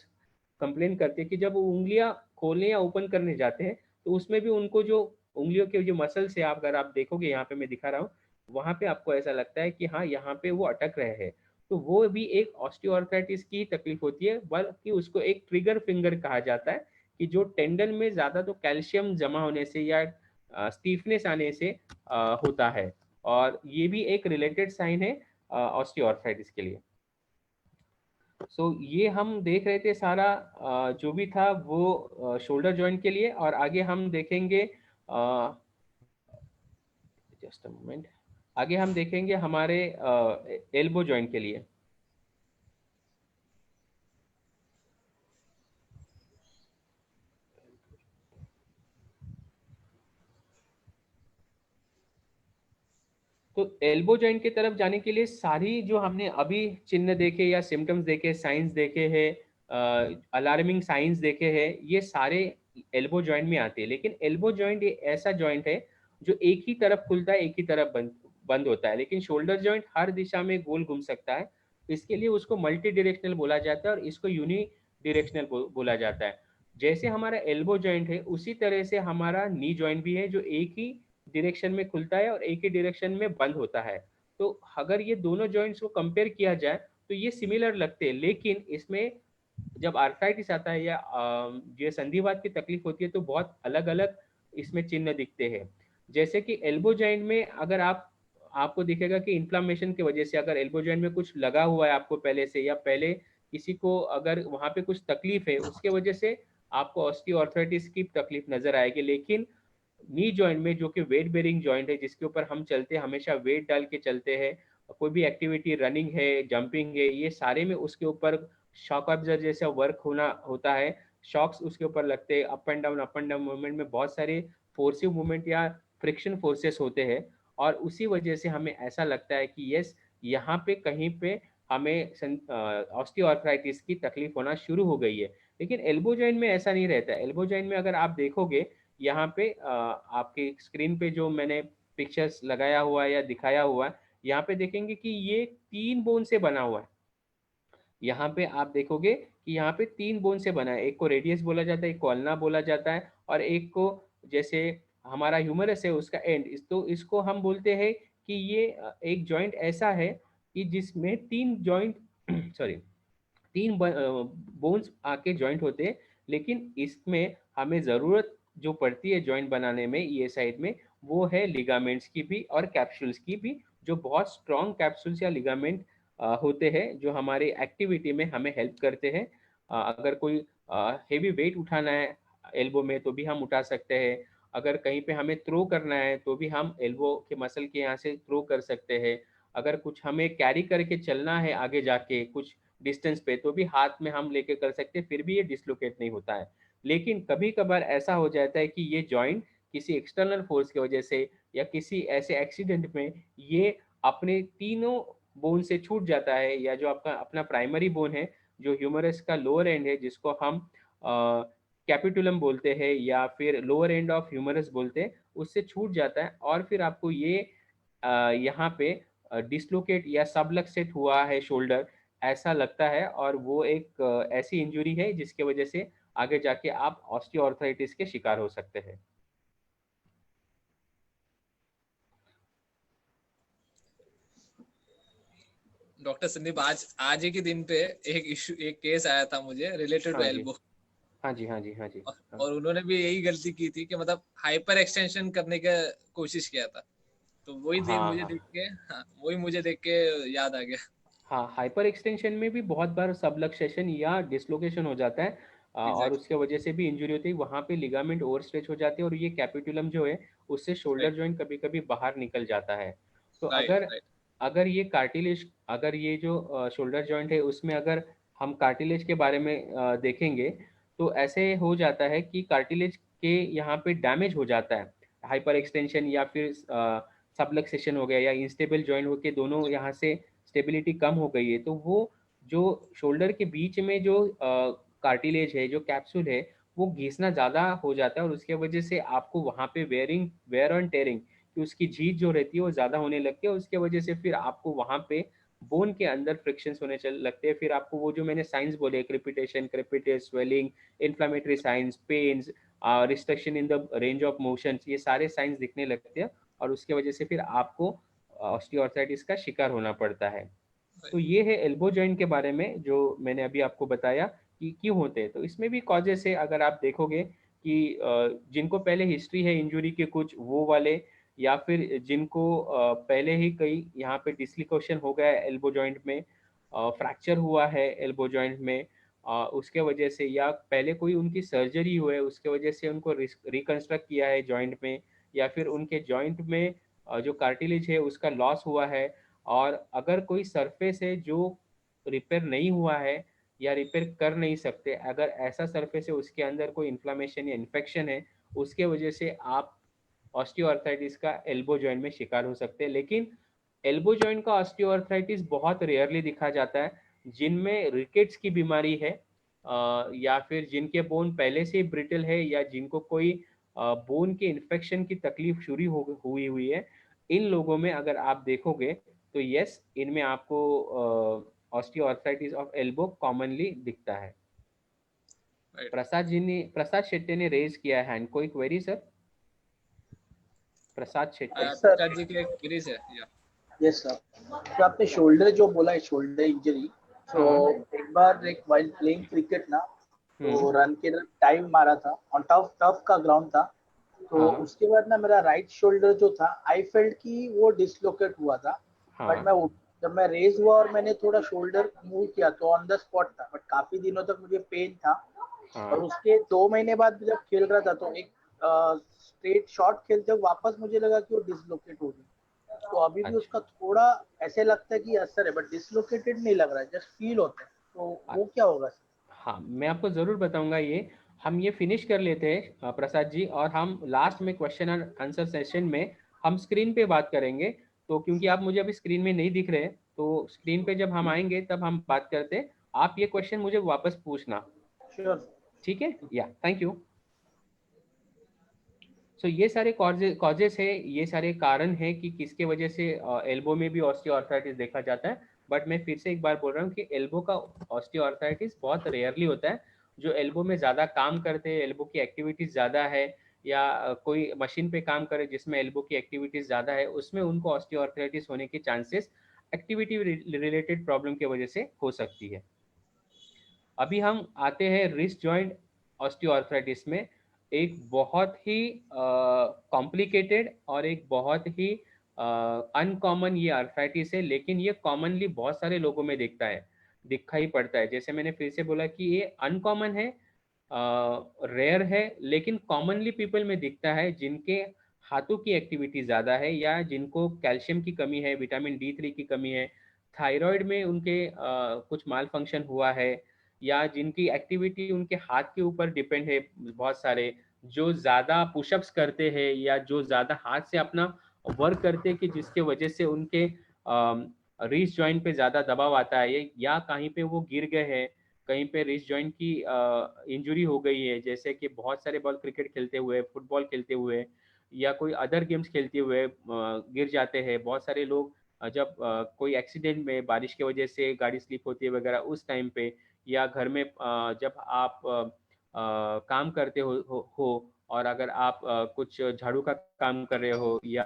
कंप्लेन करते हैं कि जब वो उंगलियां खोलने या ओपन करने जाते हैं, तो उसमें भी उनको जो उंगलियों के जो मसल्स है, आप अगर आप देखोगे यहाँ पे मैं दिखा रहा हूँ, वहां पे आपको ऐसा लगता है कि हाँ, यहाँ पे वो अटक रहे हैं। तो वो भी एक ऑस्टियोआर्थराइटिस की तकलीफ होती है, बल्कि उसको एक ट्रिगर फिंगर कहा जाता है कि जो टेंडन में ज्यादा तो कैल्शियम जमा होने से या स्टीफनेस आने से होता है, और ये भी एक रिलेटेड साइन है ऑस्टियोआर्थराइटिस के लिए। ये हम देख रहे थे सारा जो भी था वो शोल्डर जॉइंट के लिए, और आगे हम देखेंगे जस्ट अ मोमेंट, आगे हम देखेंगे हमारे एल्बो जॉइंट के लिए। तो एल्बो जॉइंट की तरफ जाने के लिए सारी जो हमने अभी चिन्ह देखे या सिम्टम्स देखे, साइंस देखे हैं, अलार्मिंग साइंस देखे हैं, ये सारे एल्बो जॉइंट में आते हैं। लेकिन एल्बो जॉइंट ये ऐसा जॉइंट है जो एक ही तरफ खुलता है, एक ही तरफ बंद बंद होता है। लेकिन शोल्डर जॉइंट हर दिशा में गोल घूम सकता है, इसके लिए उसको मल्टी डायरेक्शनल बोला जाता है और इसको यूनि डायरेक्शनल बोला जाता है। जैसे हमारा एल्बो जॉइंट है, उसी तरह से हमारा नी जॉइंट भी है, जो एक ही डायरेक्शन में खुलता है और एक ही डायरेक्शन में बंद होता है। तो अगर ये दोनों जॉइंट्स को कंपेयर किया जाए तो ये सिमिलर लगते हैं, लेकिन इसमें जब आर्थराइटिस आता है या ये संधिवात की तकलीफ होती है तो बहुत अलग अलग इसमें चिन्ह दिखते हैं। जैसे कि एल्बो जॉइंट में अगर आपको दिखेगा कि इन्फ्लामेशन की वजह से अगर एल्बो जॉइंट में कुछ लगा हुआ है आपको पहले से, या पहले किसी को अगर वहां पे कुछ तकलीफ है, उसके वजह से आपको ऑस्टियोआर्थराइटिस की तकलीफ नजर आएगी। लेकिन नी जॉइंट में, जो कि वेट बेरिंग जॉइंट है, जिसके ऊपर हम चलते हैं, हमेशा वेट डाल के चलते हैं, कोई भी एक्टिविटी रनिंग है, जंपिंग है, ये सारे में उसके ऊपर शॉक ऑब्जर्व जैसा वर्क होता है। शॉक्स उसके ऊपर लगते हैं, अप एंड डाउन मूवमेंट में बहुत सारे फोर्सिव मूवमेंट या फ्रिक्शन फोर्सेस होते हैं, और उसी वजह से हमें ऐसा लगता है कि यस, यहाँ पे कहीं पे हमें ऑस्टियोआर्थराइटिस की तकलीफ होना शुरू हो गई है। लेकिन एल्बो जॉइंट में ऐसा नहीं रहता है। एल्बो जॉइंट में अगर आप देखोगे, यहाँ पे आपके स्क्रीन पे जो मैंने पिक्चर्स लगाया हुआ है या दिखाया हुआ है, यहाँ पे देखेंगे कि ये 3 बोन से बना हुआ है। यहाँ पे आप देखोगे कि यहाँ पे 3 बोन से बना है। एक को रेडियस बोला जाता है, एक को अल्ना बोला जाता है, और एक को, जैसे हमारा ह्यूमरस है उसका एंड, तो इसको हम बोलते हैं कि ये एक जॉइंट ऐसा है कि जिसमें 3 जॉइंट सॉरी 3 बोन्स आके जॉइंट होते हैं। लेकिन इसमें हमें ज़रूरत जो पड़ती है जॉइंट बनाने में, ये साइड में, वो है लिगामेंट्स की भी और कैप्सूल्स की भी, जो बहुत स्ट्रॉन्ग कैप्सूल्स या लिगामेंट होते हैं, जो हमारी एक्टिविटी में हमें हेल्प करते हैं। अगर कोई हेवी वेट उठाना है एल्बो में तो भी हम उठा सकते हैं। अगर कहीं पे हमें थ्रो करना है तो भी हम एल्बो के मसल के यहाँ से थ्रो कर सकते हैं। अगर कुछ हमें कैरी करके चलना है आगे जाके कुछ डिस्टेंस पे, तो भी हाथ में हम लेके कर सकते हैं, फिर भी ये डिसलोकेट नहीं होता है। लेकिन कभी कभार ऐसा हो जाता है कि ये जॉइंट किसी एक्सटर्नल फोर्स की वजह से या किसी ऐसे एक्सीडेंट में ये अपने तीनों बोन से छूट जाता है, या जो आपका अपना प्राइमरी बोन है, जो ह्यूमरस का लोअर एंड है, जिसको हम कैपिटुलम बोलते हैं या फिर लोअर एंड ऑफ ह्यूमरस बोलते हैं, उससे छूट जाता है, और फिर आपको ये यहाँ पे डिसलोकेट या सबलक्सेट हुआ है शोल्डर, ऐसा लगता है। और वो एक ऐसी इंजरी है जिसकी वजह से आगे जाके आप ऑस्टियोआर्थराइटिस के शिकार हो सकते हैं। डॉक्टर संदीप, आज आज ही के दिन पे एक केस आया था मुझे रिलेटेड टू हाँ जी, एल्बो। हाँ जी, हाँ जी, हाँ जी, हाँ। और उन्होंने भी यही गलती की थी कि मतलब हाइपर एक्सटेंशन करने का कोशिश किया था। तो हाँ, हाँ, वही मुझे देख के याद आ गया। हाँ, हाइपर एक्सटेंशन में भी बहुत बार सबलक्सेशन या डिसलोकेशन हो जाता है, और एग्जैक्टली। उसके वजह से भी इंजरी होती है। वहाँ पे लिगामेंट ओवर स्ट्रेच हो जाते हैं, और ये कैपिटुलम जो है उससे शोल्डर राइट, जॉइंट कभी कभी बाहर निकल जाता है। तो राइट, अगर राइट। अगर ये कार्टिलेज, अगर ये जो शोल्डर जॉइंट है उसमें अगर हम कार्टिलेज के बारे में देखेंगे, तो ऐसे हो जाता है कि कार्टिलेज के यहाँ पे डैमेज हो जाता है। हाइपर एक्सटेंशन या फिर सबलक्सेशन हो गया, या इंस्टेबल जॉइंट होके दोनों यहाँ से स्टेबिलिटी कम हो गई है, तो वो जो शोल्डर के बीच में जो कार्टिलेज है, जो कैप्सूल है, वो घिसना ज़्यादा हो जाता है, और उसके वजह से आपको वहाँ पे वेयर ऑन टेयरिंग कि उसकी झीझ जो रहती है वो ज़्यादा होने लगती है। उसके वजह से फिर आपको वहाँ पे बोन के अंदर फ्रिक्शंस होने चल लगते हैं। फिर आपको वो जो मैंने साइंस बोले, crepitation, crepitus, swelling, inflammatory signs, pains, restriction in the range of motions, ये सारे साइंस दिखने लगते हैं, और उसके वजह से फिर आपको ऑस्टियोआर्थराइटिस का शिकार होना पड़ता है। तो ये है एल्बो जॉइंट के बारे में जो मैंने अभी आपको बताया कि क्यों होते हैं। तो इसमें भी कॉजेस है, अगर आप देखोगे कि जिनको पहले हिस्ट्री है इंजरी के कुछ, वो वाले, या फिर जिनको पहले ही कई यहाँ पे डिस्लोकेशन हो गया है एल्बो जॉइंट में, फ्रैक्चर हुआ है एल्बो जॉइंट में, उसके वजह से, या पहले कोई उनकी सर्जरी हुआ है उसके वजह से उनको रिकंस्ट्रक्ट किया है जॉइंट में, या फिर उनके जॉइंट में जो कार्टिलेज है उसका लॉस हुआ है। और अगर कोई सरफेस है जो रिपेयर नहीं हुआ है या रिपेयर कर नहीं सकते, अगर ऐसा सरफेस है उसके अंदर कोई इन्फ्लामेशन या इन्फेक्शन है, उसके वजह से आप ऑस्टियोआर्थराइटिस का एल्बो जॉइंट में शिकार हो सकते हैं। लेकिन एल्बो जॉइंट का ऑस्टियोआर्थराइटिस बहुत रेयरली दिखा जाता है जिनमें रिकेट्स की बीमारी है, या फिर जिनके बोन पहले से ब्रिटल है, या जिनको कोई बोन के इन्फेक्शन की तकलीफ शुरू हुई हुई है। इन लोगों में अगर आप देखोगे तो यस, इनमें आपको ऑस्टियोआर्थराइटिस ऑफ एल्बो कॉमनली दिखता है। राइट। प्रसाद शेट्टी ने रेज किया है हैंड, कोई query sir? Prasad Shetty. Yes sir. Prakash ji की एक क्वेरीज है या? यस सर, तो आपने शोल्डर जो बोला है, शोल्डर इंजरी, तो एक बार एक वाइल प्लेइंग क्रिकेट ना, तो रन के टाइम मारा था ऑन टफ का ग्राउंड था, तो उसके बाद ना मेरा राइट शोल्डर जो था, आई फेल्ट कि वो डिसलोकेट हुआ था। बट जब मैं रेज हुआ और मैंने थोड़ा शोल्डर मूव किया तो ऑन द स्पॉट था, बट काफी दिनों तक मुझे पेन था। और उसके 2 महीने बाद जब खेल रहा था तो एक स्ट्रेट शॉट खेलते हुए वापस मुझे लगा कि वो डिसलोकेट हो गई। तो अभी भी उसका थोड़ा ऐसे लगता है कि असर है, बट डिसलोकेटेड नहीं लग रहा है, जस्ट फील होता है। तो वो क्या होगा सर? हाँ, मैं आपको ज़रूर बताऊंगा। ये हम ये फिनिश कर लेते हैं प्रसाद जी, और हम लास्ट में क्वेश्चन एंड आंसर सेशन में हम स्क्रीन पे बात करेंगे। तो क्योंकि आप मुझे अभी स्क्रीन में नहीं दिख रहे, तो स्क्रीन पे जब हम आएंगे तब हम बात करते हैं। आप ये क्वेश्चन मुझे वापस पूछना, श्योर। ठीक है? या थैंक यू। सो ये सारे कॉजेस है, ये सारे कारण हैं कि किसके वजह से एल्बो में भी ऑस्टियोआर्थराइटिस देखा जाता है। बट मैं फिर से एक बार बोल रहा हूँ कि एल्बो का ऑस्टियोआर्थराइटिस बहुत रेयरली होता है। जो एल्बो में ज़्यादा काम करते हैं, एल्बो की एक्टिविटीज़ ज़्यादा है, या कोई मशीन पे काम करे जिसमें एल्बो की एक्टिविटीज़ ज़्यादा है, उसमें उनको ऑस्टियोआर्थराइटिस होने के चांसेस एक्टिविटी रिलेटेड प्रॉब्लम की वजह से हो सकती है। अभी हम आते हैं रिस्ट जॉइंट ऑस्टियोआर्थराइटिस में। एक बहुत ही कॉम्प्लिकेटेड और एक बहुत ही अनकॉमन ये आर्थराइटिस है, लेकिन ये कॉमनली बहुत सारे लोगों में दिखाई पड़ता है। जैसे मैंने फिर से बोला कि ये अनकॉमन है, रेयर है, लेकिन कॉमनली पीपल में दिखता है जिनके हाथों की एक्टिविटी ज़्यादा है, या जिनको कैल्शियम की कमी है, विटामिन D3 की कमी है, थायराइड में उनके कुछ माल फंक्शन हुआ है, या जिनकी एक्टिविटी उनके हाथ के ऊपर डिपेंड है। बहुत सारे जो ज़्यादा पुशअप्स करते हैं, या जो ज़्यादा हाथ से अपना वर्क करते हैं, कि जिसके वजह से उनके रिस्ट जॉइंट पे ज़्यादा दबाव आता है, या कहीं पे वो गिर गए हैं, कहीं पे रिस्ट जॉइंट की इंजरी हो गई है। जैसे कि बहुत सारे बॉल क्रिकेट खेलते हुए, फुटबॉल खेलते हुए, या कोई अदर गेम्स खेलते हुए गिर जाते हैं। बहुत सारे लोग जब कोई एक्सीडेंट में, बारिश की वजह से गाड़ी स्लिप होती है वगैरह, उस टाइम पे, या घर में जब आप काम करते हो और अगर आप कुछ झाड़ू का काम कर रहे हो, या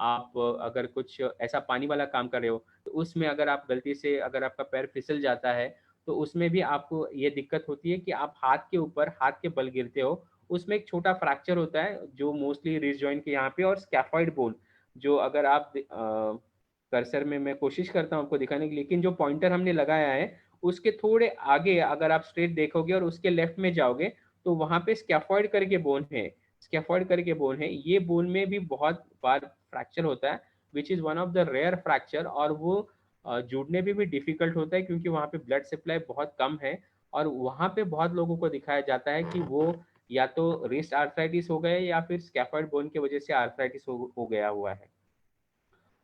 आप अगर कुछ ऐसा पानी वाला काम कर रहे हो, तो उसमें अगर आप गलती से, अगर आपका पैर फिसल जाता है, तो उसमें भी आपको ये दिक्कत होती है कि आप हाथ के ऊपर, हाथ के बल गिरते हो। उसमें एक छोटा फ्रैक्चर होता है जो मोस्टली रिस्ट जॉइंट के यहाँ पे, और स्कैफॉइड बोन, जो अगर आप कर्सर में, मैं कोशिश करता हूँ आपको दिखाने की, लेकिन जो पॉइंटर हमने लगाया है उसके थोड़े आगे अगर आप स्ट्रेट देखोगे और उसके लेफ्ट में जाओगे, तो वहां पे स्कैफॉइड करके बोन है। स्कैफॉइड करके बोन है, ये बोन में भी बहुत बार फ्रैक्चर होता है, which is one of the rare fracture. और वो जुड़ने में भी डिफिकल्ट होता है, क्योंकि वहाँ पे ब्लड सप्लाई बहुत कम है। और वहाँ पे बहुत लोगों को दिखाया जाता है कि वो या तो रिस्ट आर्थराइटिस हो गए, या फिर स्कैफॉइड बोन की वजह से आर्थराइटिस हो गया हुआ है।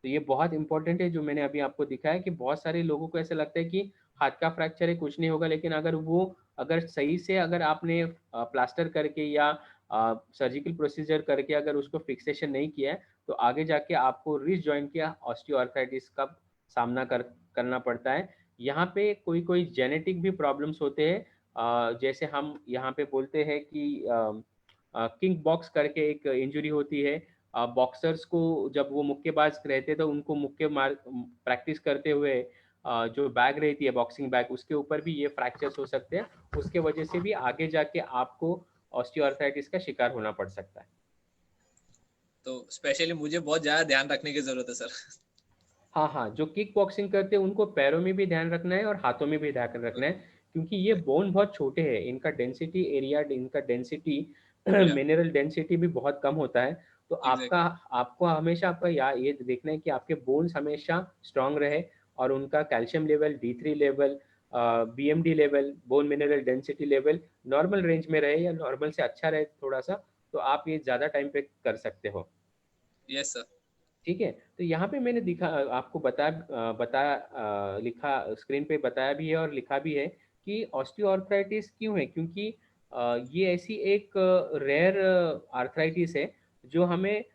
तो ये बहुत इंपॉर्टेंट है जो मैंने अभी आपको दिखाया, कि बहुत सारे लोगों को ऐसा लगता है कि हाथ का फ्रैक्चर है, कुछ नहीं होगा, लेकिन अगर सही से अगर आपने प्लास्टर करके या सर्जिकल प्रोसीजर करके अगर उसको फिक्सेशन नहीं किया है, तो आगे जाके आपको रिस्ट जॉइंट के ऑस्टियोआर्थराइटिस का सामना करना पड़ता है। यहाँ पे कोई कोई जेनेटिक भी प्रॉब्लम्स होते हैं। जैसे हम यहाँ पे बोलते हैं कि किंग बॉक्स करके एक इंजरी होती है। बॉक्सर्स को जब वो मुक्केबाज रहते तो उनको मुक्के मार प्रैक्टिस करते हुए जो बैग रहती है, बॉक्सिंग बैग, उसके ऊपर भी ये फ्रैक्चर्स हो सकते हैं। उसके वजह से भी आगे जाके आपको ऑस्टियोआर्थराइटिस का शिकार होना पड़ सकता है। तो स्पेशली मुझे बहुत ज्यादा ध्यान रखने की जरूरत है सर। हाँ, जो किक बॉक्सिंग करते हैं उनको पैरों में भी ध्यान रखना है और हाथों में भी ध्यान रखना है, क्योंकि ये बोन बहुत छोटे हैं, इनका डेंसिटी एरिया, इनका डेंसिटी मिनरल डेंसिटी भी बहुत कम होता है। तो आपको हमेशा ये देखना है कि आपके बोन्स हमेशा स्ट्रांग रहे, और उनका calcium level, D3 level, BMD level, bone mineral density level normal range में रहे, या नॉर्मल से अच्छा रहे थोड़ा सा, तो आप ये ज़्यादा टाइम पे कर सकते हो। Yes sir. ठीक है। तो यहाँ पे मैंने दिखा आपको लिखा स्क्रीन पे बताया भी है और लिखा भी है कि ऑस्टियोआर्थराइटिस क्यों है, क्योंकि ये ऐसी एक रेयर आर्थराइटिस है जो हमें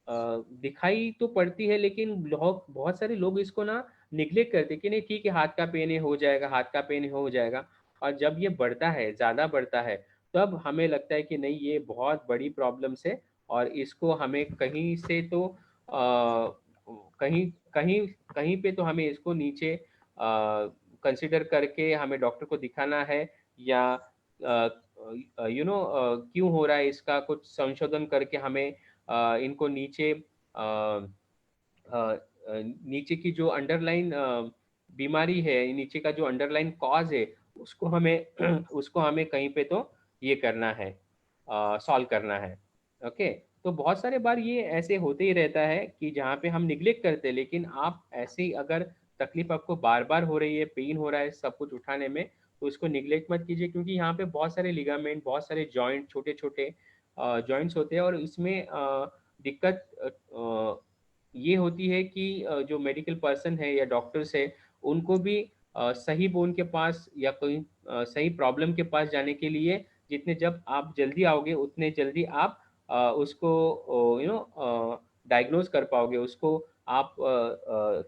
दिखाई तो पड़ती है, लेकिन लोग बहुत सारे लोग इसको ना निग्लेक्ट करते कि नहीं ठीक है हाथ का पेन है हो जाएगा, हाथ का पेन है हो जाएगा। और जब ये बढ़ता है, ज़्यादा बढ़ता है, तब हमें लगता है कि नहीं ये बहुत बड़ी प्रॉब्लम्स है और इसको हमें कहीं से तो कहीं कहीं कहीं पे तो हमें इसको नीचे कंसिडर करके हमें डॉक्टर को दिखाना है, या क्यों हो रहा है इसका कुछ संशोधन करके हमें इनको नीचे नीचे की जो अंडरलाइन बीमारी है, नीचे का जो अंडरलाइन कॉज है, उसको हमें उसको हमें कहीं पे तो ये करना है, सॉल्व करना है। ओके। तो बहुत सारे बार ये ऐसे होते ही रहता है कि जहाँ पे हम निग्लेक्ट करते हैं, लेकिन आप ऐसे ही अगर तकलीफ आपको बार बार हो रही है, पेन हो रहा है सब कुछ उठाने में, तो इसको निग्लेक्ट मत कीजिए, क्योंकि यहाँ पे बहुत सारे लिगामेंट, बहुत सारे जॉइंट, छोटे छोटे जॉइंट्स होते हैं और इसमें दिक्कत ये होती है कि जो मेडिकल पर्सन है या डॉक्टर्स है, उनको भी सही बोन के पास या कोई सही प्रॉब्लम के पास जाने के लिए जितने जब आप जल्दी आओगे उतने जल्दी आप उसको डायग्नोज कर पाओगे, उसको आप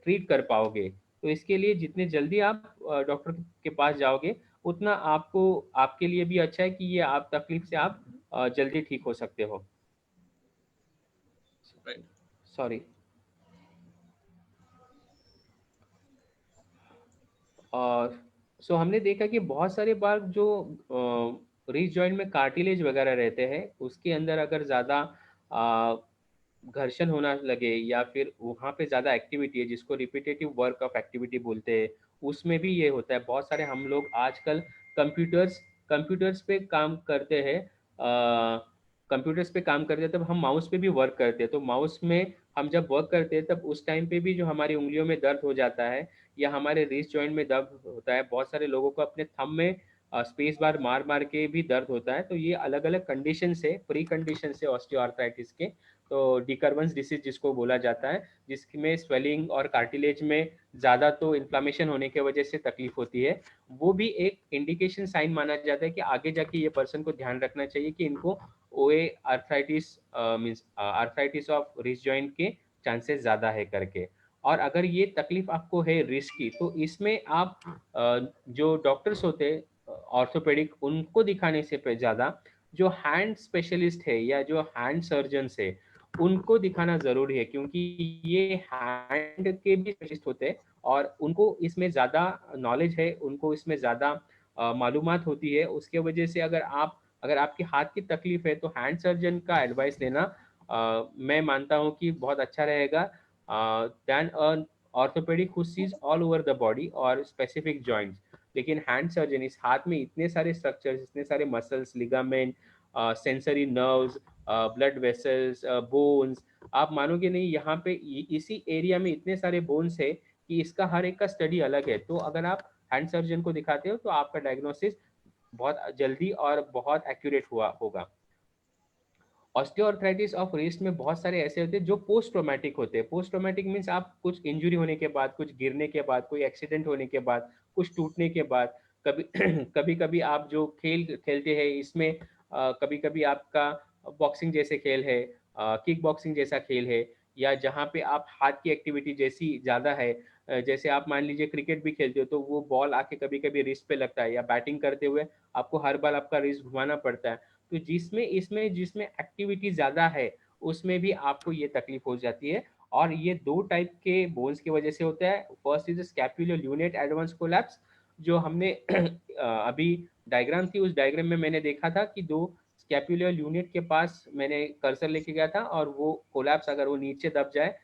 ट्रीट कर पाओगे। तो इसके लिए जितने जल्दी आप डॉक्टर के पास जाओगे उतना आपको, आपके लिए भी अच्छा है कि ये आप तकलीफ से आप जल्दी ठीक हो सकते हो। Right. सॉरी। और सो हमने देखा कि बहुत सारे बार जो रिस्ट जॉइंट में कार्टिलेज वगैरह रहते हैं, उसके अंदर अगर ज़्यादा घर्षण होना लगे या फिर वहाँ पे ज़्यादा एक्टिविटी है जिसको रिपीटेटिव वर्क ऑफ एक्टिविटी बोलते हैं, उसमें भी ये होता है। बहुत सारे हम लोग आजकल कंप्यूटर्स कंप्यूटर्स पे काम करते हैं, कंप्यूटर्स पे काम करते हैं, तब हम माउस पे भी वर्क करते हैं। तो माउस में हम जब वर्क करते हैं तब उस टाइम पे भी जो हमारी उंगलियों में दर्द हो जाता है या हमारे रिस्ट जॉइंट में दर्द होता है, बहुत सारे लोगों को अपने थंब में स्पेस बार मार मार के भी दर्द होता है। तो ये अलग अलग कंडीशन से, प्री कंडीशन से ऑस्टियोआर्थराइटिस के, तो डिकर्वेंस डिसीज जिसको बोला जाता है, जिसमें स्वेलिंग और कार्टिलेज में ज़्यादा तो इन्फ्लामेशन होने की वजह से तकलीफ होती है, वो भी एक इंडिकेशन साइन माना जाता है कि आगे जाके ये पर्सन को ध्यान रखना चाहिए कि इनको ओए arthritis means arthritis of wrist joint के चांसेस ज़्यादा है करके। और अगर ये तकलीफ आपको है रिस्क की, तो इसमें आप जो डॉक्टर्स होते हैं ऑर्थोपेडिक, उनको दिखाने से ज़्यादा जो हैंड स्पेशलिस्ट है या जो हैंड सर्जन्स है उनको दिखाना ज़रूरी है, क्योंकि ये हैंड के भी स्पेशलिस्ट होते हैं और उनको इसमें ज़्यादा नॉलेज है, उनको इसमें ज़्यादा मालूमात होती है। उसके वजह से अगर आपके हाथ की तकलीफ है तो हैंड सर्जन का एडवाइस लेना मैं मानता हूँ कि बहुत अच्छा रहेगा than an orthopedic who sees all over the body और specific joints। लेकिन हैंड सर्जन इस हाथ में इतने सारे स्ट्रक्चर्स, इतने सारे muscles, ligament, sensory nerves, blood vessels, bones, आप मानोगे नहीं यहाँ पे इसी एरिया में इतने सारे बोन्स है कि इसका हर एक का स्टडी अलग है। तो अगर आप हैंड सर्जन को दिखाते हो तो आपका डायग्नोसिस बहुत जल्दी और बहुत एक्यूरेट हुआ होगा। ऑस्टियोआर्थराइटिस ऑफ रिस्ट में बहुत सारे ऐसे होते हैं जो पोस्ट ट्रोमैटिक होते हैं। पोस्ट ट्रोमैटिक मीन्स आप कुछ इंजरी होने के बाद, कुछ गिरने के बाद, कोई एक्सीडेंट होने के बाद, कुछ टूटने के बाद, कभी कभी कभी आप जो खेल खेलते हैं इसमें कभी कभी आपका बॉक्सिंग जैसे खेल है, किक बॉक्सिंग जैसा खेल है, या जहाँ पे आप हाथ की एक्टिविटी जैसी ज़्यादा है, जैसे आप मान लीजिए क्रिकेट भी खेलते हो तो वो बॉल आके कभी कभी रिस्ट पे लगता है, या बैटिंग करते हुए आपको हर बार आपका रिस्ट घुमाना पड़ता है। तो जिसमें एक्टिविटी ज़्यादा है उसमें भी आपको ये तकलीफ हो जाती है। और ये दो टाइप के बोन्स की वजह से होता है। फर्स्ट इज स्कैपुलोल्यूनेट एडवांस कोलैप्स, जो हमने अभी डायग्राम थी, उस डायग्राम में मैंने देखा था कि दो स्कैपुलोल्यूनेट के पास मैंने कर्सर लेके गया था और वो कोलैप्स अगर वो नीचे दब जाए,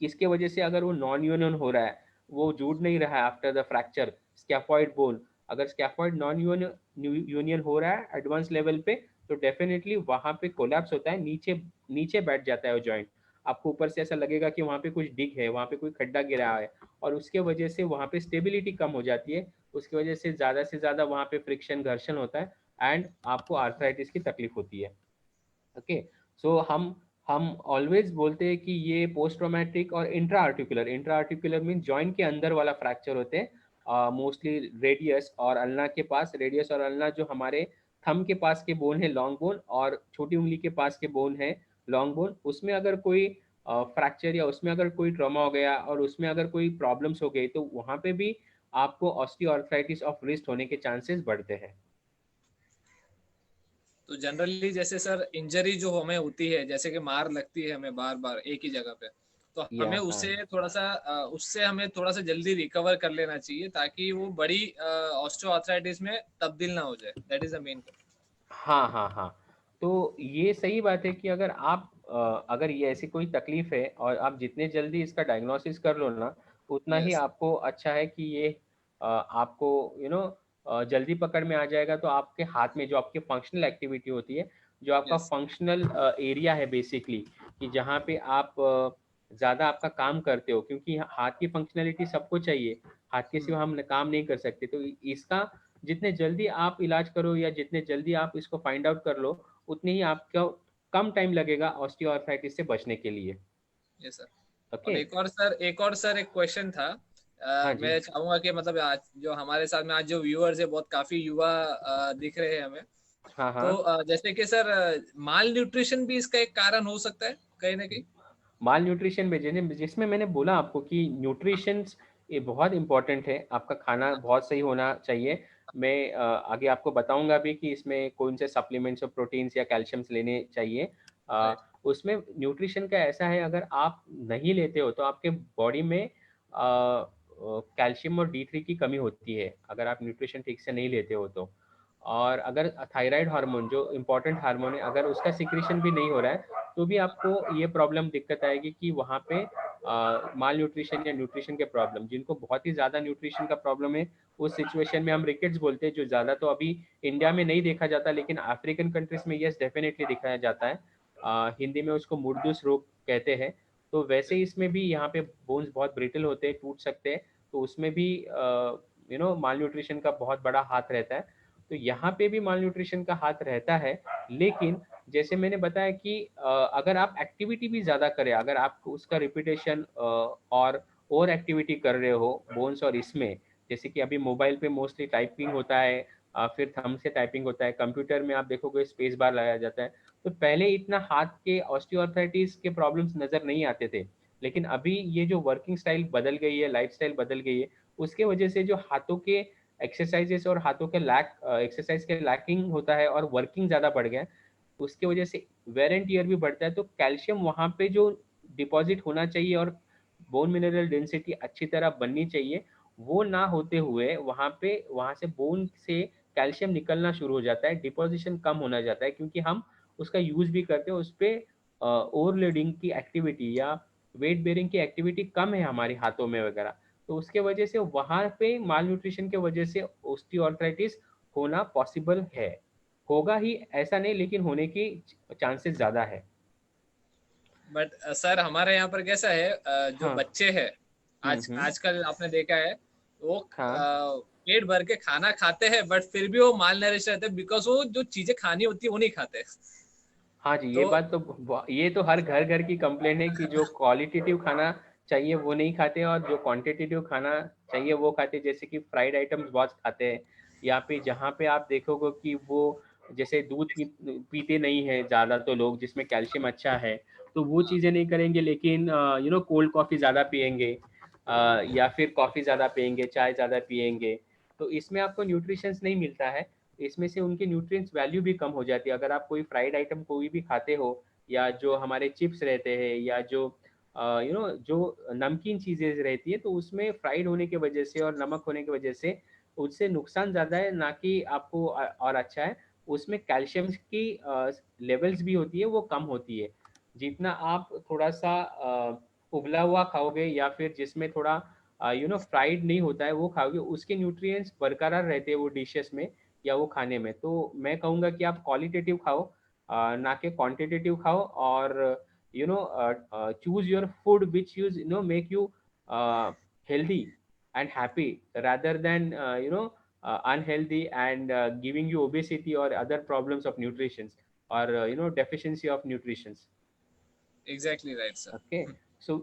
इसके वजह से अगर वो नॉन यूनियन हो रहा है, वो जुड़ नहीं रहा है after the fracture scaphoid bone, अगर स्कैफॉइड नॉन यूनियन हो रहा है एडवांस लेवल पे, तो डेफिनेटली वहां पे कोलैप्स होता है, नीचे नीचे बैठ जाता है वो जॉइंट। आपको ऊपर से ऐसा लगेगा कि वहां पे कुछ डिग है, वहां पे कोई खड्डा गिरा है, और उसके वजह से वहां पे स्टेबिलिटी कम हो जाती है। उसकी वजह से ज्यादा वहां पे फ्रिक्शन, घर्षण होता है एंड आपको आर्थराइटिस की तकलीफ होती है। ओके। सो हम हम ऑलवेज बोलते हैं कि ये पोस्ट ट्रॉमेटिक और इंट्रा आर्टिकुलर मीन जॉइंट के अंदर वाला फ्रैक्चर होते हैं, मोस्टली रेडियस और अल्ना के पास। रेडियस और अल्ना जो हमारे थंब के पास के बोन है लॉन्ग बोन, और छोटी उंगली के पास के बोन है लॉन्ग बोन, उसमें अगर कोई फ्रैक्चर या उसमें अगर कोई ट्रॉमा हो गया और उसमें अगर कोई प्रॉब्लम्स हो गई तो वहाँ पे भी आपको ऑस्टियोआर्थराइटिस ऑफ रिस्ट होने के चांसेस बढ़ते हैं। तो जनरली जैसे सर इंजरी जो हमें होती है, जैसे कि मार लगती है हमें बार बार एक ही जगह पे, तो या हमें हाँ उससे थोड़ा सा उससे हमें थोड़ा सा जल्दी रिकवर कर लेना चाहिए, ताकि वो बड़ी ऑस्टियोआर्थराइटिस में तब्दील ना हो जाए। That is the main. हाँ हाँ हाँ। तो ये सही बात है कि अगर आप अगर ये ऐसी कोई तकलीफ है और आप जितने जल्दी इसका डायग्नोसिस कर लो ना, उतना ही यस। आपको अच्छा है कि ये आपको जल्दी पकड़ में आ जाएगा। तो आपके हाथ में जो आपकी फंक्शनल एक्टिविटी होती है, जो आपका यस। फंक्शनल एरिया है बेसिकली, कि जहाँ पे आप ज़्यादा आपका काम करते हो, क्योंकि हाथ की फंक्शनलिटी सबको चाहिए, हाथ के सिवा हम काम नहीं कर सकते। तो इसका जितने जल्दी आप इलाज करो या जितने जल्दी आप इसको फाइंड आउट कर लो, उतनी ही आपका कम टाइम लगेगा ऑस्टियोआर्थराइटिस से बचने के लिए। Yes sir. और ओके। एक क्वेश्चन था। हाँ जी। मैं चाहूंगा कि मतलब आज जो हमारे साथ में आज जो व्यूअर्स है, बहुत काफी युवा दिख रहे हैं हमें। हाँ हाँ। तो जैसे कि सर माल न्यूट्रिशन भी इसका एक कारण हो सकता है कहीं ना कहीं। माल न्यूट्रिशन में जिसमें मैंने बोला आपको कि न्यूट्रिशन ये बहुत इंपॉर्टेंट है, आपका खाना बहुत सही होना चाहिए। मैं आगे आपको बताऊंगा भी कि इसमें कौन से सप्लीमेंट्स और प्रोटीन्स या कैल्शियम्स लेने चाहिए। राइट। उसमें न्यूट्रिशन का ऐसा है, अगर आप नहीं लेते हो तो आपके बॉडी में कैल्शियम और D3 की कमी होती है, अगर आप न्यूट्रिशन ठीक से नहीं लेते हो तो। और अगर थायराइड हार्मोन जो इम्पोर्टेंट हार्मोन है, अगर उसका सिक्रीशन भी नहीं हो रहा है तो भी आपको ये प्रॉब्लम दिक्कत आएगी कि वहाँ पे माल न्यूट्रिशन या न्यूट्रिशन के प्रॉब्लम, जिनको बहुत ही ज़्यादा न्यूट्रिशन का प्रॉब्लम है, उस सिचुएशन में हम रिकेट्स बोलते हैं, जो ज़्यादा तो अभी इंडिया में नहीं देखा जाता, लेकिन अफ्रीकन कंट्रीज में यस डेफिनेटली दिखाया जाता है। हिंदी में उसको मुर्दूस रोग कहते हैं। तो वैसे ही इसमें भी यहाँ पे बोन्स बहुत ब्रिटल होते हैं, टूट सकते हैं। तो उसमें भी माल न्यूट्रिशन का बहुत बड़ा हाथ रहता है। तो यहाँ पे भी माल न्यूट्रिशन का हाथ रहता है। लेकिन जैसे मैंने बताया कि अगर आप एक्टिविटी भी ज़्यादा करें, अगर आप उसका रिपीटेशन और एक्टिविटी कर रहे हो बोन्स और इसमें, जैसे कि अभी मोबाइल पे मोस्टली टाइपिंग होता है, फिर थंब से टाइपिंग होता है, कंप्यूटर में आप देखोगे स्पेस बार लगाया जाता है। तो पहले इतना हाथ के ऑस्टियोआर्थराइटिस के प्रॉब्लम्स नज़र नहीं आते थे, लेकिन अभी ये जो वर्किंग स्टाइल बदल गई है, लाइफ स्टाइल बदल गई है, उसके वजह से जो हाथों के एक्सरसाइजेस और हाथों के एक्सरसाइज के लैकिंग होता है और वर्किंग ज़्यादा बढ़ गया है, उसके वजह से वेर एंड टीयर भी बढ़ता है। तो कैल्शियम वहाँ पे जो डिपॉजिट होना चाहिए और बोन मिनरल डेंसिटी अच्छी तरह बननी चाहिए, वो ना होते हुए वहाँ से बोन से कैल्शियम निकलना शुरू हो जाता है, डिपोजिशन कम होना जाता है, क्योंकि हम उसका यूज भी करते हैं, उस पर ओवरलोडिंग की एक्टिविटी या वेट बेरिंग की एक्टिविटी कम है हमारे हाथों में वगैरह। तो उसके वजह से वहाँ पे माल न्यूट्रिशन के वजह से ऑस्टियोआर्थराइटिस होना पॉसिबल है। होगा ही ऐसा नहीं, लेकिन होने की चांसेस ज़्यादा है। बट सर हमारे यहाँ पर कैसा है, जो हाँ। बच्चे हैं हम्म। आजकल आपने देखा है, वो हाँ पेट भर के खाना खाते हैं, बट फिर भी वो माल नरिश रहते हैं, बिकॉज वो जो चीजें खानी होती है वो नहीं खाते। हाँ जी, तो ये तो हर घर घर की कंप्लेंट है कि जो क्वालिटेटिव खाना चाहिए वो नहीं खाते, और जो क्वांटिटेटिव खाना चाहिए वो खाते, जैसे कि फ्राइड आइटम्स बहुत खाते हैं, या फिर जहाँ पे आप देखोगे कि वो जैसे पीते नहीं है ज़्यादा तो लोग, जिसमें कैल्शियम अच्छा है, तो वो चीज़ें नहीं करेंगे, लेकिन कोल्ड कॉफ़ी ज़्यादा पियेंगे, या फिर कॉफ़ी ज़्यादा पियेंगे, चाय ज़्यादा पियेंगे। तो इसमें आपको न्यूट्रिशंस नहीं मिलता है, इसमें से उनकी न्यूट्रिएंट्स वैल्यू भी कम हो जाती है। अगर आप कोई फ्राइड आइटम कोई भी खाते हो, या जो हमारे चिप्स रहते हैं, या जो जो नमकीन चीज़ें रहती है, तो उसमें फ्राइड होने की वजह से और नमक होने की वजह से उससे नुकसान ज़्यादा है, ना कि आपको और अच्छा है। उसमें कैल्शियम की लेवल्स भी होती है, वो कम होती है। जितना आप थोड़ा सा उबला हुआ खाओगे, या फिर जिसमें थोड़ा फ्राइड नहीं होता है वो खाओगे, उसके न्यूट्रिएंट्स बरकरार रहते हैं वो डिशेस में या वो खाने में। तो मैं कहूँगा कि आप क्वालिटेटिव खाओ, ना कि क्वांटिटेटिव खाओ, और choose your food which make you healthy and happy, rather than unhealthy and giving you obesity or other problems of nutrition, or deficiency of nutrition. Exactly right, sir. Okay so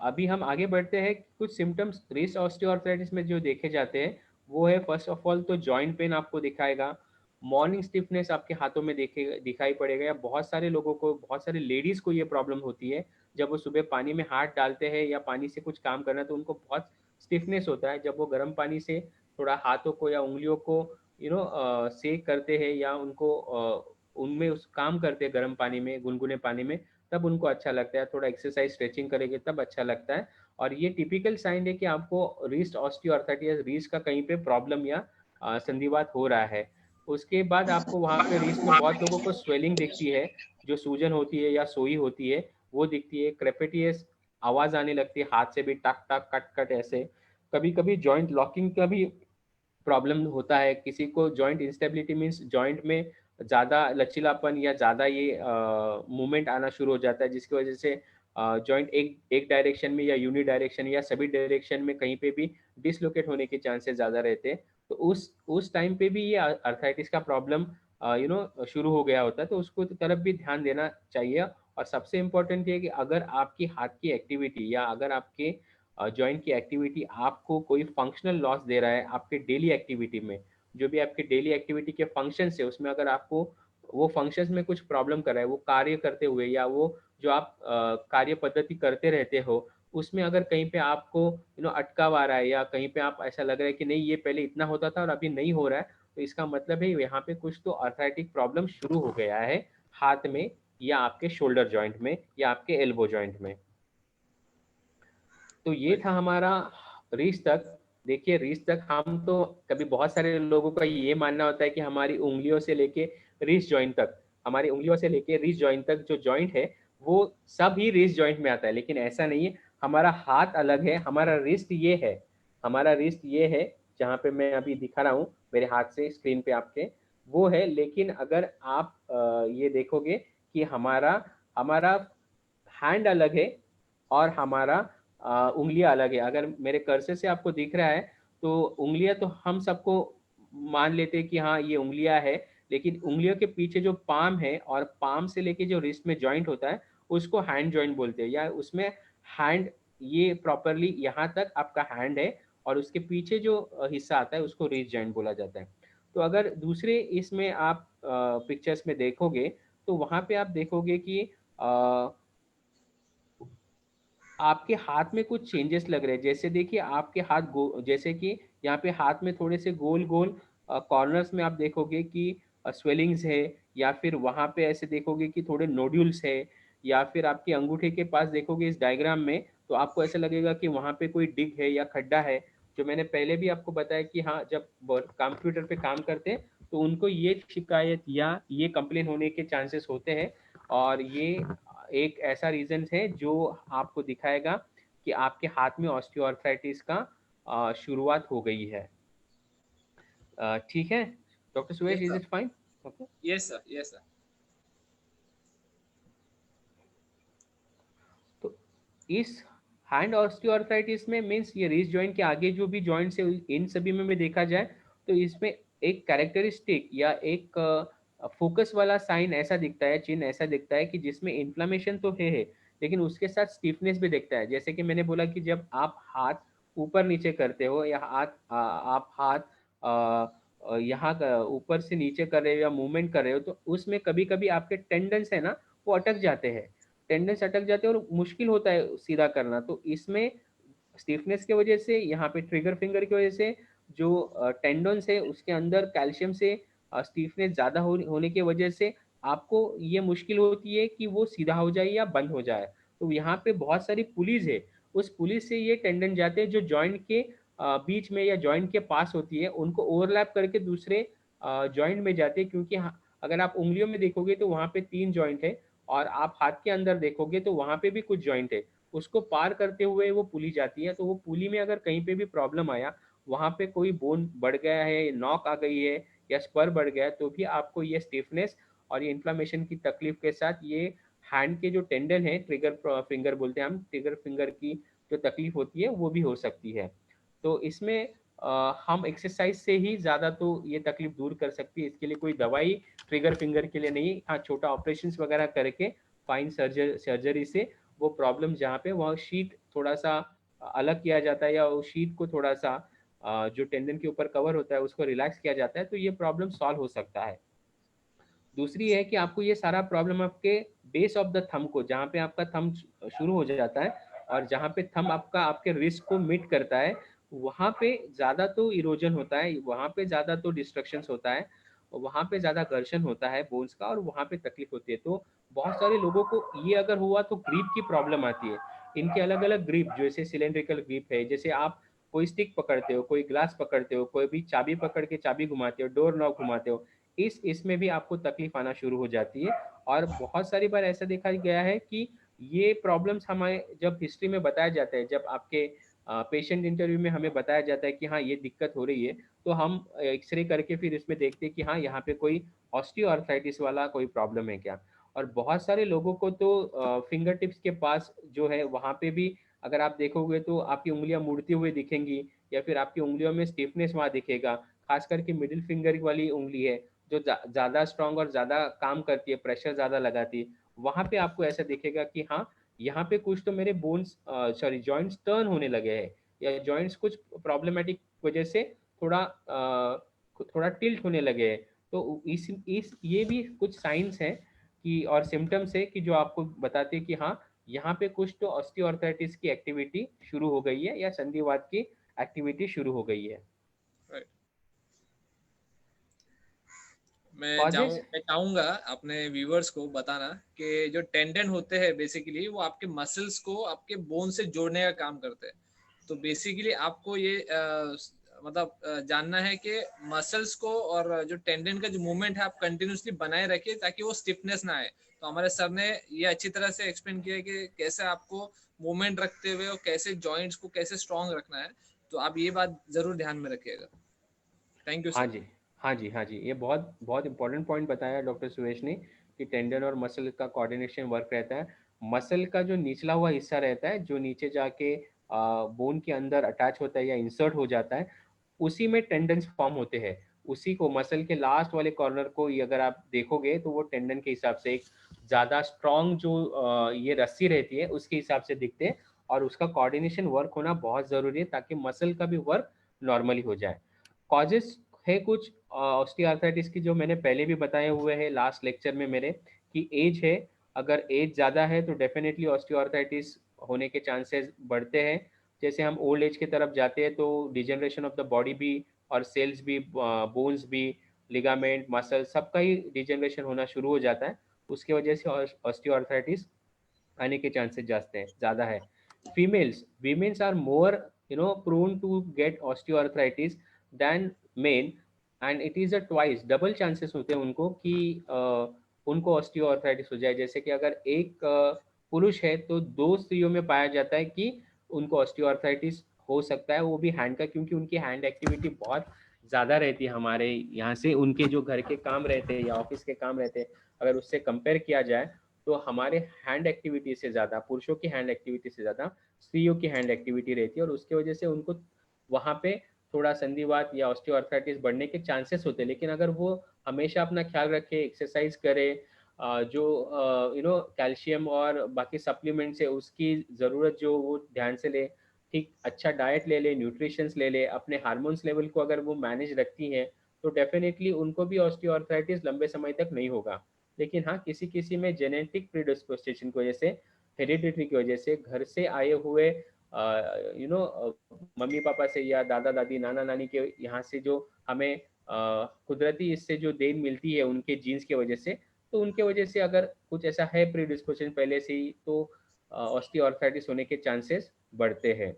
अभी हम आगे बढ़ते हैं। कुछ symptoms wrist osteoarthritis में जो देखे जाते हैं वो है, फर्स्ट ऑफ ऑल तो जॉइंट पेन आपको दिखाएगा, मॉर्निंग स्टिफनेस आपके हाथों में दिखाई पड़ेगा, या बहुत सारे लोगों को, बहुत सारे लेडीज को ये प्रॉब्लम होती है जब वो सुबह पानी में हाथ डालते हैं या पानी से कुछ काम करना तो उनको बहुत स्टिफनेस होता है। जब वो गर्म पानी से थोड़ा हाथों को या उंगलियों को सेक करते हैं या उनको उनमें उस काम करते हैं गर्म पानी में, गुनगुने पानी में, तब उनको अच्छा लगता है। थोड़ा एक्सरसाइज स्ट्रेचिंग करेंगे तब अच्छा लगता है। और ये टिपिकल साइन है कि आपको रिस्ट ऑस्टियोआर्थराइटिस, रिस्ट का कहीं पे प्रॉब्लम या संधिवात हो रहा है। उसके बाद आपको वहाँ पे रिस्ट में बहुत लोगों को स्वेलिंग दिखती है, जो सूजन होती है या सोई होती है वो दिखती है। क्रेपेटियस आवाज आने लगती है, हाथ से भी टक टक कट कट ऐसे। कभी कभी जॉइंट लॉकिंग का भी प्रॉब्लम होता है। किसी को जॉइंट इंस्टेबिलिटी मीन्स जॉइंट में ज़्यादा लचीलापन या ज़्यादा ये मूवमेंट आना शुरू हो जाता है, जिसकी वजह से जॉइंट एक एक डायरेक्शन में या यूनि डायरेक्शन या सभी डायरेक्शन में कहीं पे भी डिसलोकेट होने के चांसेस ज़्यादा रहते हैं। तो उस टाइम पे भी ये अर्थराइटिस का प्रॉब्लम शुरू हो गया होता है, तो उसको तरफ भी ध्यान देना चाहिए। और सबसे इम्पोर्टेंट ये कि अगर आपकी हाथ की एक्टिविटी या अगर आपके जॉइंट की एक्टिविटी आपको कोई फंक्शनल लॉस दे रहा है आपके डेली एक्टिविटी में, जो भी आपके डेली एक्टिविटी के फंक्शंस है उसमें अगर आपको वो फंक्शंस में कुछ प्रॉब्लम कर रहा है, वो कार्य करते हुए या वो जो आप कार्य पद्धति करते रहते हो उसमें अगर कहीं पे आपको अटकाव आ रहा है या कहीं पे आप ऐसा लग रहा है कि नहीं ये पहले इतना होता था और अभी नहीं हो रहा है, तो इसका मतलब है यहाँ पे कुछ तो अर्थराइटिक प्रॉब्लम शुरू हो गया है हाथ में या आपके शोल्डर जॉइंट में या आपके एल्बो जॉइंट में। तो ये था हमारा रीच तक। देखिए रीच तक हम तो कभी, बहुत सारे लोगों का ये मानना होता है कि हमारी उंगलियों से लेके रीच जॉइंट तक, हमारी उंगलियों से लेके रीच जॉइंट तक जो जॉइंट है वो सब ही रीच जॉइंट में आता है, लेकिन ऐसा नहीं है। हमारा हाथ अलग है, हमारा रिस्ट ये है, हमारा रिस्ट ये है जहाँ पे मैं अभी दिखा रहा हूँ मेरे हाथ से स्क्रीन पे आपके, वो है। लेकिन अगर आप ये देखोगे कि हमारा हमारा हैंड अलग है और हमारा उंगलियां अलग है। अगर मेरे कर्सर से आपको दिख रहा है तो उंगलियां तो हम सबको मान लेते हैं कि हाँ ये उंगलियां है, लेकिन उंगलियों के पीछे जो पाम है और पाम से लेके जो रिस्ट में जॉइंट होता है उसको हैंड जॉइंट बोलते हैं, या उसमें हैंड ये प्रॉपरली यहाँ तक आपका हैंड है और उसके पीछे जो हिस्सा आता है उसको रिस्ट जॉइंट बोला जाता है। तो अगर दूसरे इसमें आप पिक्चर्स में देखोगे तो वहाँ पे आप देखोगे कि आपके हाथ में कुछ चेंजेस लग रहे हैं। जैसे देखिए आपके हाथ जैसे कि यहाँ पे हाथ में थोड़े से गोल गोल कॉर्नर्स में आप देखोगे कि स्वेलिंग्स है, या फिर वहाँ पे ऐसे देखोगे कि थोड़े नोड्यूल्स है, या फिर आपके अंगूठे के पास देखोगे इस डायग्राम में तो आपको ऐसा लगेगा कि वहाँ पे कोई डिग है या खड्डा है। जो मैंने पहले भी आपको बताया कि हाँ जब कंप्यूटर पे काम करते हैं तो उनको ये शिकायत या ये कंप्लेन होने के चांसेस होते हैं, और ये एक ऐसा रीजन है जो आपको दिखाएगा कि आपके हाथ में ऑस्टियोआर्थराइटिस का शुरुआत हो गई है। ठीक है doctor Suresh, is it fine? Okay, yes sir, yes sir. तो इस हैंड ऑस्टियोआर्थराइटिस में मीन्स ये रिस्ट जॉइंट के आगे जो भी जॉइंट्स है इन सभी में देखा जाए तो इसमें एक कैरेक्टरिस्टिक या एक फोकस वाला साइन ऐसा दिखता है, चिन्ह ऐसा दिखता है कि जिसमें इन्फ्लामेशन तो है लेकिन उसके साथ स्टिफनेस भी दिखता है। जैसे कि मैंने बोला कि जब आप हाथ ऊपर नीचे करते हो या आप हाथ यहाँ ऊपर से नीचे कर रहे हो या मूवमेंट कर रहे हो तो उसमें कभी कभी आपके टेंडन्स है ना वो अटक जाते हैं, टेंडन्स अटक जाते हैं और मुश्किल होता है सीधा करना। तो इसमें स्टिफनेस की वजह से, यहाँ पे ट्रिगर फिंगर की वजह से जो टेंडन्स है उसके अंदर कैल्शियम से स्टिफनेस ज़्यादा होने की वजह से आपको ये मुश्किल होती है कि वो सीधा हो जाए या बंद हो जाए। तो यहाँ पे बहुत सारी पुलिस है, उस पुलिस से ये टेंडन जाते हैं जो जॉइंट के बीच में या जॉइंट के पास होती है, उनको ओवरलैप करके दूसरे जॉइंट में जाते हैं। क्योंकि अगर आप उंगलियों में देखोगे तो वहाँ पे 3 जॉइंट है और आप हाथ के अंदर देखोगे तो वहाँ पे भी कुछ जॉइंट है, उसको पार करते हुए वो पुली जाती है। तो वो पुली में अगर कहीं पे भी प्रॉब्लम आया, वहाँ पे कोई बोन बढ़ गया है, नॉक आ गई है या स्पर बढ़ गया है, तो भी आपको ये स्टिफनेस और ये इन्फ्लामेशन की तकलीफ के साथ ये हैंड के जो टेंडन है, ट्रिगर फिंगर बोलते हैं हम, ट्रिगर फिंगर की जो तकलीफ होती है वो भी हो सकती है। तो इसमें हम एक्सरसाइज से ही ज़्यादा तो ये तकलीफ दूर कर सकती है, इसके लिए कोई दवाई ट्रिगर फिंगर के लिए नहीं। हाँ छोटा ऑपरेशन वगैरह करके फाइन सर्जरी से वो प्रॉब्लम जहाँ पे वह शीट थोड़ा सा अलग किया जाता है या उस शीट को थोड़ा सा जो टेंडन के ऊपर कवर होता है उसको रिलैक्स किया जाता है, तो ये प्रॉब्लम सॉल्व हो सकता है। दूसरी है कि आपको ये सारा प्रॉब्लम आपके बेस ऑफ द थंब को, जहाँ पे आपका थंब शुरू हो जाता है और जहाँ पे थंब आपका आपके रिस्ट को मीट करता है, वहाँ पे ज़्यादा तो इरोजन होता है, वहाँ पे ज़्यादा तो डिस्ट्रक्शंस होता है, वहाँ पे ज़्यादा घर्षण होता है बोन्स का और वहाँ पे तकलीफ होती है। तो बहुत सारे लोगों को ये अगर हुआ तो ग्रिप की प्रॉब्लम आती है। इनके अलग अलग ग्रिप, जैसे सिलेंड्रिकल ग्रिप है, जैसे आप कोई स्टिक पकड़ते हो, कोई ग्लास पकड़ते हो, कोई भी चाबी पकड़ के चाबी घुमाते हो, डोर नॉब घुमाते हो, इसमें भी आपको तकलीफ आना शुरू हो जाती है। और बहुत सारी बार ऐसा देखा गया है कि ये प्रॉब्लम्स हमें जब हिस्ट्री में बताया जाता है, जब आपके पेशेंट इंटरव्यू में हमें बताया जाता है कि हाँ ये दिक्कत हो रही है, तो हम एक्सरे करके फिर इसमें देखते हैं कि हाँ यहाँ पे कोई ऑस्टियोआर्थराइटिस वाला कोई प्रॉब्लम है क्या। और बहुत सारे लोगों को तो फिंगर टिप्स के पास जो है वहाँ पे भी अगर आप देखोगे तो आपकी उंगलियां मुड़ती हुई दिखेंगी या फिर आपकी उंगलियों में स्टिफनेस वहाँ दिखेगा। खास करके मिडिल फिंगर वाली उंगली है जो ज़्यादा स्ट्रांग और ज़्यादा काम करती है, प्रेशर ज़्यादा लगाती है, वहाँ पे आपको ऐसा दिखेगा कि हाँ यहाँ पे कुछ तो मेरे बोन्स सॉरी जॉइंट्स टर्न होने लगे हैं या जॉइंट्स कुछ प्रॉब्लमेटिक वजह से थोड़ा टिल्ट होने लगे हैं। तो इस ये भी कुछ साइंस हैं कि और सिम्टम्स है कि जो आपको बताते हैं कि हाँ यहाँ पे कुछ तो ऑस्टियोआर्थराइटिस की एक्टिविटी शुरू हो गई है या संधिवात की एक्टिविटी शुरू हो गई है। मैं चाहूंगा अपने व्यूअर्स को बताना कि जो टेंडन होते हैं बेसिकली वो आपके मसल्स को आपके बोन से जोड़ने का काम करते हैं। तो बेसिकली आपको ये जानना है कि मसल्स को और जो टेंडन का जो मूवमेंट है आप कंटिन्यूसली बनाए रखिए ताकि वो स्टिफनेस ना आए। तो हमारे सर ने ये अच्छी तरह से एक्सप्लेन किया कि कैसे आपको मूवमेंट रखते हुए और कैसे जॉइंट्स को कैसे स्ट्रॉन्ग रखना है। तो आप ये बात जरूर ध्यान में रखिएगा। थैंक यू हाँ सर। जी, हाँ जी, हाँ जी, ये बहुत बहुत इंपॉर्टेंट पॉइंट बताया डॉक्टर सुरेश ने कि टेंडन और मसल का कोऑर्डिनेशन वर्क रहता है। मसल का जो निचला हुआ हिस्सा रहता है जो नीचे जाके बोन के अंदर अटैच होता है या इंसर्ट हो जाता है, उसी में टेंडन्स फॉर्म होते हैं। उसी को मसल के लास्ट वाले कॉर्नर को ये अगर आप देखोगे तो वो टेंडन के हिसाब से एक ज़्यादा स्ट्रॉन्ग जो ये रस्सी रहती है उसके हिसाब से दिखते हैं और उसका कोऑर्डिनेशन वर्क होना बहुत ज़रूरी है ताकि मसल का भी वर्क नॉर्मली हो जाए। कॉजेस है कुछ ऑस्टियोआर्थराइटिस की जो मैंने पहले भी बताए हुए हैं लास्ट लेक्चर में मेरे, कि एज है, अगर एज ज़्यादा है तो डेफिनेटली ऑस्टियोआर्थराइटिस होने के चांसेस बढ़ते हैं। जैसे हम ओल्ड एज की तरफ जाते हैं तो डिजेनरेशन ऑफ द बॉडी भी और सेल्स भी, बोन्स भी, लिगामेंट, मसल, सबका ही डिजेनरेशन होना शुरू हो जाता है। उसकी वजह से ऑस्टियोआर्थराइटिस आने के चांसेस ज़्यादा है। Womens are more prone to get osteoarthritis than men, and it is a twice double chances होते हैं उनको कि उनको ऑस्टियोआर्थराइटिस हो जाए। जैसे कि अगर एक पुरुष है तो 2 स्त्रियों में पाया जाता है कि उनको ऑस्टियोआर्थराइटिस हो सकता है, वो भी हैंड का, क्योंकि उनकी हैंड एक्टिविटी बहुत ज़्यादा रहती है हमारे यहाँ से। उनके जो घर के काम रहते हैं या ऑफिस के काम रहते हैं, अगर उससे कंपेयर किया जाए तो हमारे हैंड एक्टिविटी से ज़्यादा, पुरुषों की हैंड एक्टिविटी से ज़्यादा स्त्रियों की हैंड एक्टिविटी रहती है और उसकी वजह से उनको वहाँ पे थोड़ा संधिवात या ऑस्टियोआर्थराइटिस बढ़ने के चांसेस होते हैं। लेकिन अगर वो हमेशा अपना ख्याल रखे, एक्सरसाइज करे, जो कैल्शियम और बाकी सप्लीमेंट्स है उसकी ज़रूरत जो वो ध्यान से ले, ठीक अच्छा डाइट ले ले, न्यूट्रिशंस ले ले, अपने हार्मोन्स लेवल को अगर वो मैनेज रखती हैं तो डेफिनेटली उनको भी ऑस्टियोआर्थराइटिस लंबे समय तक नहीं होगा। लेकिन हाँ, किसी किसी में जेनेटिक प्रीडिस्पोजिशन की वजह से, हेरिडिटरी की वजह से, घर से आए हुए मम्मी पापा से या दादा दादी नाना नानी के यहाँ से जो हमें कुदरती इससे जो देन मिलती है उनके जीन्स की वजह से, तो उनके वजह से अगर कुछ ऐसा है प्रीडिस्पोजिशन पहले से ही तो ऑस्टियोआर्थराइटिस होने के चांसेस बढ़ते हैं।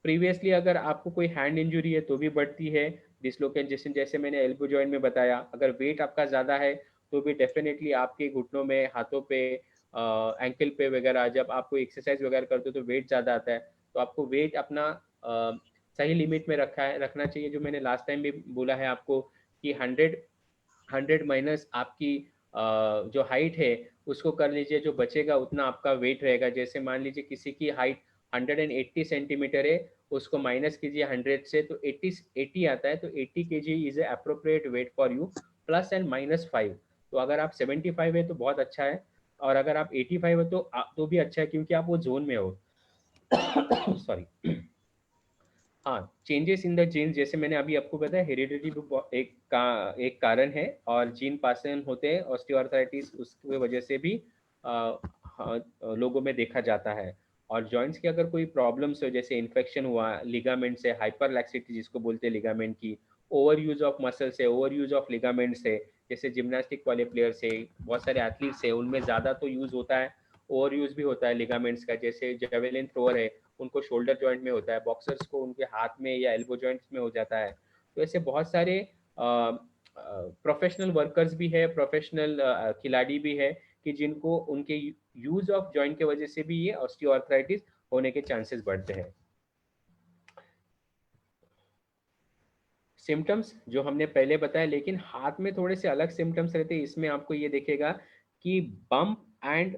प्रीवियसली अगर आपको कोई हैंड इंजुरी है तो भी बढ़ती है। डिसलोकेशन जैसे मैंने एल्बो जॉइंट में बताया, अगर वेट आपका ज़्यादा है तो भी डेफिनेटली आपके घुटनों में, हाथों पे, एंकल पे वगैरह, जब आप कोई एक्सरसाइज वगैरह करते हो तो वेट ज़्यादा आता है, तो आपको वेट अपना सही लिमिट में रखना चाहिए। जो मैंने लास्ट टाइम भी बोला है आपको कि 100 माइनस आपकी जो हाइट है उसको कर लीजिए, जो बचेगा उतना आपका वेट रहेगा। जैसे मान लीजिए किसी की हाइट 180 सेंटीमीटर है, उसको माइनस कीजिए 100 से तो 80 आता है, तो 80 kg is a appropriate weight for you, +& -5। तो अगर आप 75 है तो बहुत अच्छा है, और अगर आप 85 हो तो भी अच्छा है, क्योंकि आप वो जोन में हो। सॉरी। हाँ, चेंजेस इन द जीन, जैसे मैंने अभी आपको बताया, हेरिडिटी भी एक कारण है, और जीन पासन होते हैं ऑस्टियोआर्थराइटिस, उसकी वजह से भी हाँ, लोगों में देखा जाता है। और जॉइंट्स की अगर कोई प्रॉब्लम्स हो, जैसे इन्फेक्शन हुआ लिगामेंट से, हाइपरलैक्सिटी जिसको बोलते हैं लिगामेंट की, ओवर यूज ऑफ मसल से, ओवर यूज ऑफ लिगामेंट से, जैसे जिम्नास्टिक वाले प्लेयर से, बहुत सारे एथलीट्स है, उनमें ज़्यादा तो यूज होता है, ओवर यूज भी होता है लिगामेंट्स का। जैसे जेवेलिन थ्रोअर है, उनको शोल्डर जॉइंट में होता है, बॉक्सर्स को उनके हाथ में या एल्बो जॉइंट्स में हो जाता है। तो ऐसे बहुत सारे प्रोफेशनल वर्कर्स भी है, प्रोफेशनल खिलाड़ी भी है, कि जिनको उनके यूज ऑफ जॉइंट की वजह से भी ये ऑस्टियोआर्थराइटिस होने के चांसेस बढ़ते हैं। सिम्टम्स जो हमने पहले बताया, लेकिन हाथ में थोड़े से अलग सिम्टम्स रहते हैं। इसमें आपको ये देखेगा कि बम्प एंड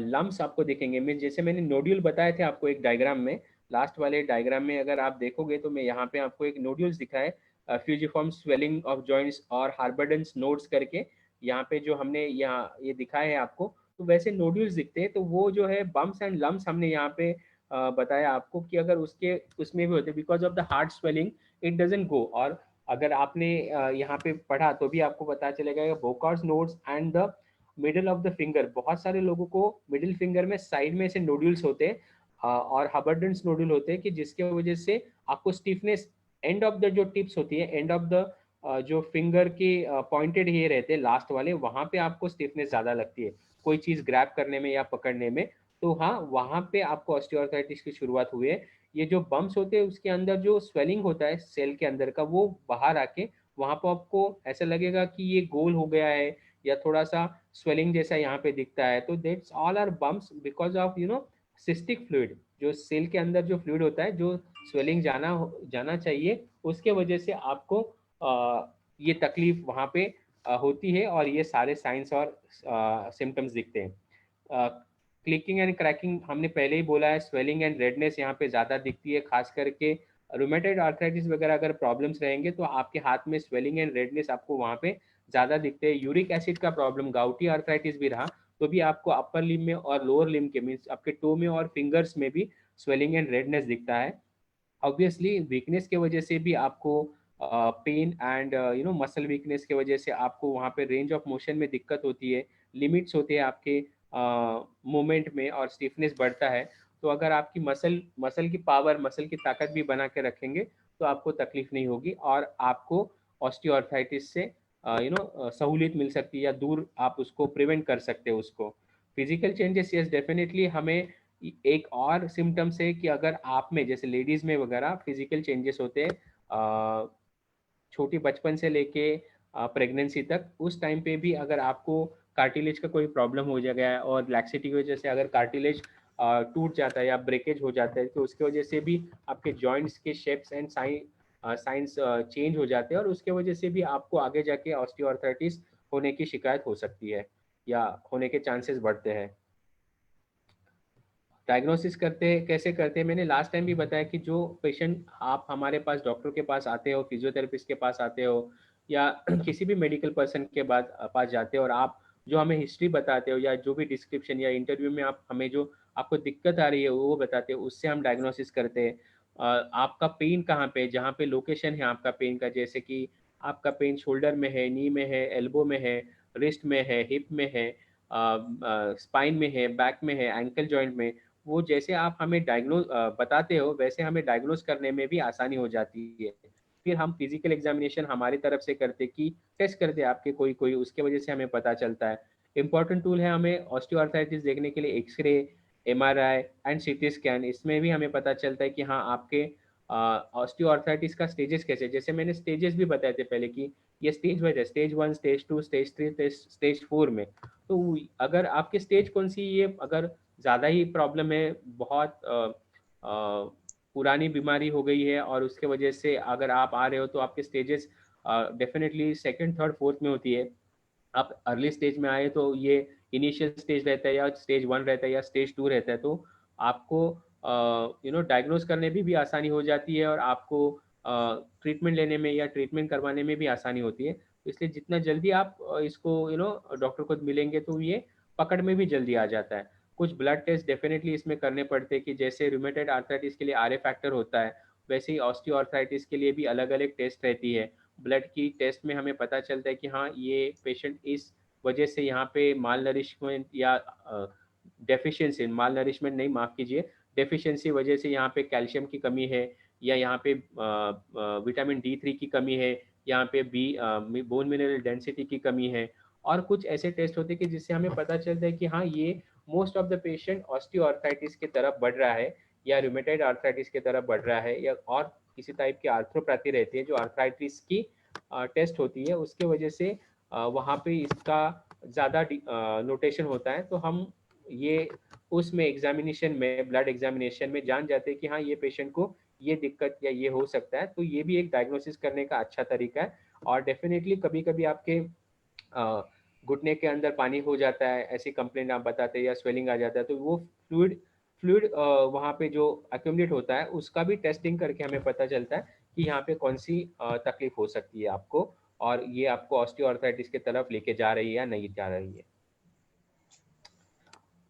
लम्स आपको दिखेंगे। मैं जैसे मैंने नोड्यूल बताए थे आपको एक डायग्राम में, लास्ट वाले डायग्राम में अगर आप देखोगे तो मैं यहाँ पे आपको एक नोड्यूल्स दिखाए, फ्यूजिफॉर्म स्वेलिंग ऑफ जॉइंट्स और हार्बर्डन्स नोड्स करके, यहाँ पे जो हमने यहाँ ये दिखाए हैं आपको, तो वैसे नोड्यूल्स दिखते हैं। तो वो जो है बम्प्स एंड लम्स हमने यहाँ पे बताया आपको कि अगर उसके उसमें भी होते, because of the heart swelling it doesn't go. और अगर आपने यहाँ पे पढ़ा तो भी आपको पता चलेगा, Bouchard's nodes and the middle of the finger, बहुत सारे लोगों को मिडिल फिंगर में साइड में से नोड्यूल्स होते हैं, और हबर्डन्स नोड्यूल होते हैं, कि जिसके वजह से आपको स्टिफनेस एंड ऑफ द जो टिप्स होती है, एंड ऑफ द जो फिंगर के पॉइंटेड ये रहते हैं लास्ट वाले, वहां पे आपको स्टिफनेस ज्यादा लगती है कोई चीज ग्रैब करने में या पकड़ने में। तो हाँ, वहां पे आपको ऑस्टियोआर्थराइटिस की शुरुआत हुई है। ये जो बम्प्स होते हैं उसके अंदर जो स्वेलिंग होता है सेल के अंदर का, वो बाहर आके वहां पर आपको ऐसा लगेगा कि ये गोल हो गया है, या थोड़ा सा स्वेलिंग जैसा यहाँ पे दिखता है। तो that's all are bumps because of cystic fluid, जो सेल के अंदर जो फ्लूइड होता है, जो स्वेलिंग जाना चाहिए, उसके वजह से आपको ये तकलीफ वहाँ पे होती है, और ये सारे साइंस और सिम्टम्स दिखते हैं। क्लिकिंग एंड क्रैकिंग हमने पहले ही बोला है, स्वेलिंग एंड रेडनेस यहाँ पे ज़्यादा दिखती है, खास करके रूमेटॉइड आर्थराइटिस वगैरह अगर प्रॉब्लम्स रहेंगे तो आपके हाथ में स्वेलिंग एंड रेडनेस आपको वहाँ पे ज़्यादा दिखते हैं। यूरिक एसिड का प्रॉब्लम, गाउटी आर्थराइटिस भी रहा तो भी आपको अपर लिम में और लोअर लिम के मीन्स आपके टो में और फिंगर्स में भी स्वेलिंग एंड रेडनेस दिखता है। ऑब्वियसली वीकनेस के वजह से भी आपको पेन एंड मसल वीकनेस के वजह से आपको वहाँ पे रेंज ऑफ मोशन में दिक्कत होती है, लिमिट्स होते हैं आपके मूवमेंट में, और स्टिफनेस बढ़ता है। तो अगर आपकी मसल की पावर, मसल की ताकत भी बना के रखेंगे तो आपको तकलीफ नहीं होगी, और आपको ऑस्टियोआर्थराइटिस से सहूलियत मिल सकती है, या दूर आप उसको प्रिवेंट कर सकते हो उसको। Physical changes, yes definitely. हमें एक और सिम्टम्स है कि अगर आप में, जैसे लेडीज में वगैरह फिजिकल चेंजेस होते हैं छोटी बचपन से लेके प्रेगनेंसी तक, उस टाइम पे भी अगर आपको कार्टिलेज का कोई प्रॉब्लम हो गया है, और लैक्सिटी की वजह से अगर कार्टिलेज टूट जाता है या ब्रेकेज हो जाता है, तो उसकी वजह से भी आपके जॉइंट्स के शेप्स एंड साइंस चेंज हो जाते हैं, और उसके वजह से भी आपको आगे जाके ऑस्टियोआर्थराइटिस होने की शिकायत हो सकती है, या होने के चांसेस बढ़ते हैं। डायग्नोसिस कैसे करते हैं, मैंने लास्ट टाइम भी बताया कि जो पेशेंट आप हमारे पास डॉक्टर के पास आते हो, फिजियोथेरेपिस्ट के पास आते हो, या किसी भी मेडिकल पर्सन के पास जाते हो, और आप जो हमें हिस्ट्री बताते हो, या जो भी डिस्क्रिप्शन या इंटरव्यू में आप हमें जो आपको दिक्कत आ रही है वो बताते हो, उससे हम डायग्नोसिस करते हैं। आपका पेन कहाँ पे, जहाँ पे लोकेशन है आपका पेन का, जैसे कि आपका पेन शोल्डर में है, नी में है, एल्बो में है, रिस्ट में है, हिप में है, स्पाइन में है, बैक में है, एंकल जॉइंट में, वो जैसे आप हमें बताते हो, वैसे हमें डायग्नोज करने में भी आसानी हो जाती है। फिर हम फिजिकल एग्जामिनेशन हमारी तरफ से करते कि टेस्ट करते आपके कोई कोई, उसके वजह से हमें पता चलता है। इंपॉर्टेंट टूल है हमें ऑस्टियोआर्थराइटिस देखने के लिए x ray, MRI and CT scan. इसमें भी हमें पता चलता है कि हाँ, आपके ऑस्टियोआर्थराइटिस का स्टेजेस कैसे, जैसे मैंने स्टेजेस भी बताए थे पहले कि ये स्टेज वाइज है, स्टेज 1, स्टेज 2, स्टेज 3, स्टेज 4 में। तो अगर आपके स्टेज कौन सी, ये अगर ज़्यादा ही प्रॉब्लम है, बहुत पुरानी बीमारी हो गई है, और उसके वजह से अगर आप आ रहे हो, तो आपके stages definitely second, third, fourth में होती है। आप अर्ली स्टेज में आए तो ये इनिशियल स्टेज रहता है, या स्टेज 1 रहता है, या स्टेज 2 रहता है, तो आपको डायग्नोज करने भी आसानी हो जाती है, और आपको ट्रीटमेंट लेने में या ट्रीटमेंट करवाने में भी आसानी होती है। तो इसलिए जितना जल्दी आप इसको डॉक्टर को मिलेंगे तो ये पकड़ में भी जल्दी आ जाता है। कुछ ब्लड टेस्ट डेफिनेटली इसमें करने पड़ते हैं कि जैसे रूमेटॉइड आर्थराइटिस के लिए आरए फैक्टर होता है, वैसे ही ऑस्टियोआर्थराइटिस के लिए भी अलग अलग टेस्ट रहती है। ब्लड की टेस्ट में हमें पता चलता है कि हाँ ये पेशेंट इस वजह से यहाँ पे माल नरिशमेंट या डेफिशिएंसी, माल नरिशमेंट नहीं, माफ़ कीजिए, डेफिशिएंसी वजह से यहाँ पे कैल्शियम की कमी है, या यहाँ पे विटामिन D3 की कमी है, यहाँ पे बोन मिनरल डेंसिटी की कमी है। और कुछ ऐसे टेस्ट होते हैं कि जिससे हमें पता चलता है कि हाँ ये most of the patient osteoarthritis की तरफ बढ़ रहा है, या रूमेटॉइड आर्थराइटिस की तरफ बढ़ रहा है, या और किसी टाइप की आर्थ्रोपैथी रहती है जो आर्थराइटिस की टेस्ट होती है, उसके वजह से वहाँ पे इसका ज़्यादा नोटेशन होता है। तो हम ये उसमें एग्जामिनेशन में, ब्लड एग्जामिनेशन में जान जाते हैं कि हाँ ये पेशेंट को ये दिक्कत या ये हो सकता है। तो ये भी एक डायग्नोसिस करने का अच्छा तरीका है। और डेफिनेटली कभी कभी आपके घुटने के अंदर पानी हो जाता है, ऐसी कंप्लेंट आप बताते हैं, या स्वेलिंग आ जाता है, तो वो फ्लूइड फ्लूइड वहाँ पे जो एक्यूमुलेट होता है उसका भी टेस्टिंग करके हमें पता चलता है कि यहाँ पे कौन सी तकलीफ हो सकती है आपको, और ये आपको ऑस्टियोआर्थराइटिस की तरफ लेके जा रही है या नहीं जा रही है।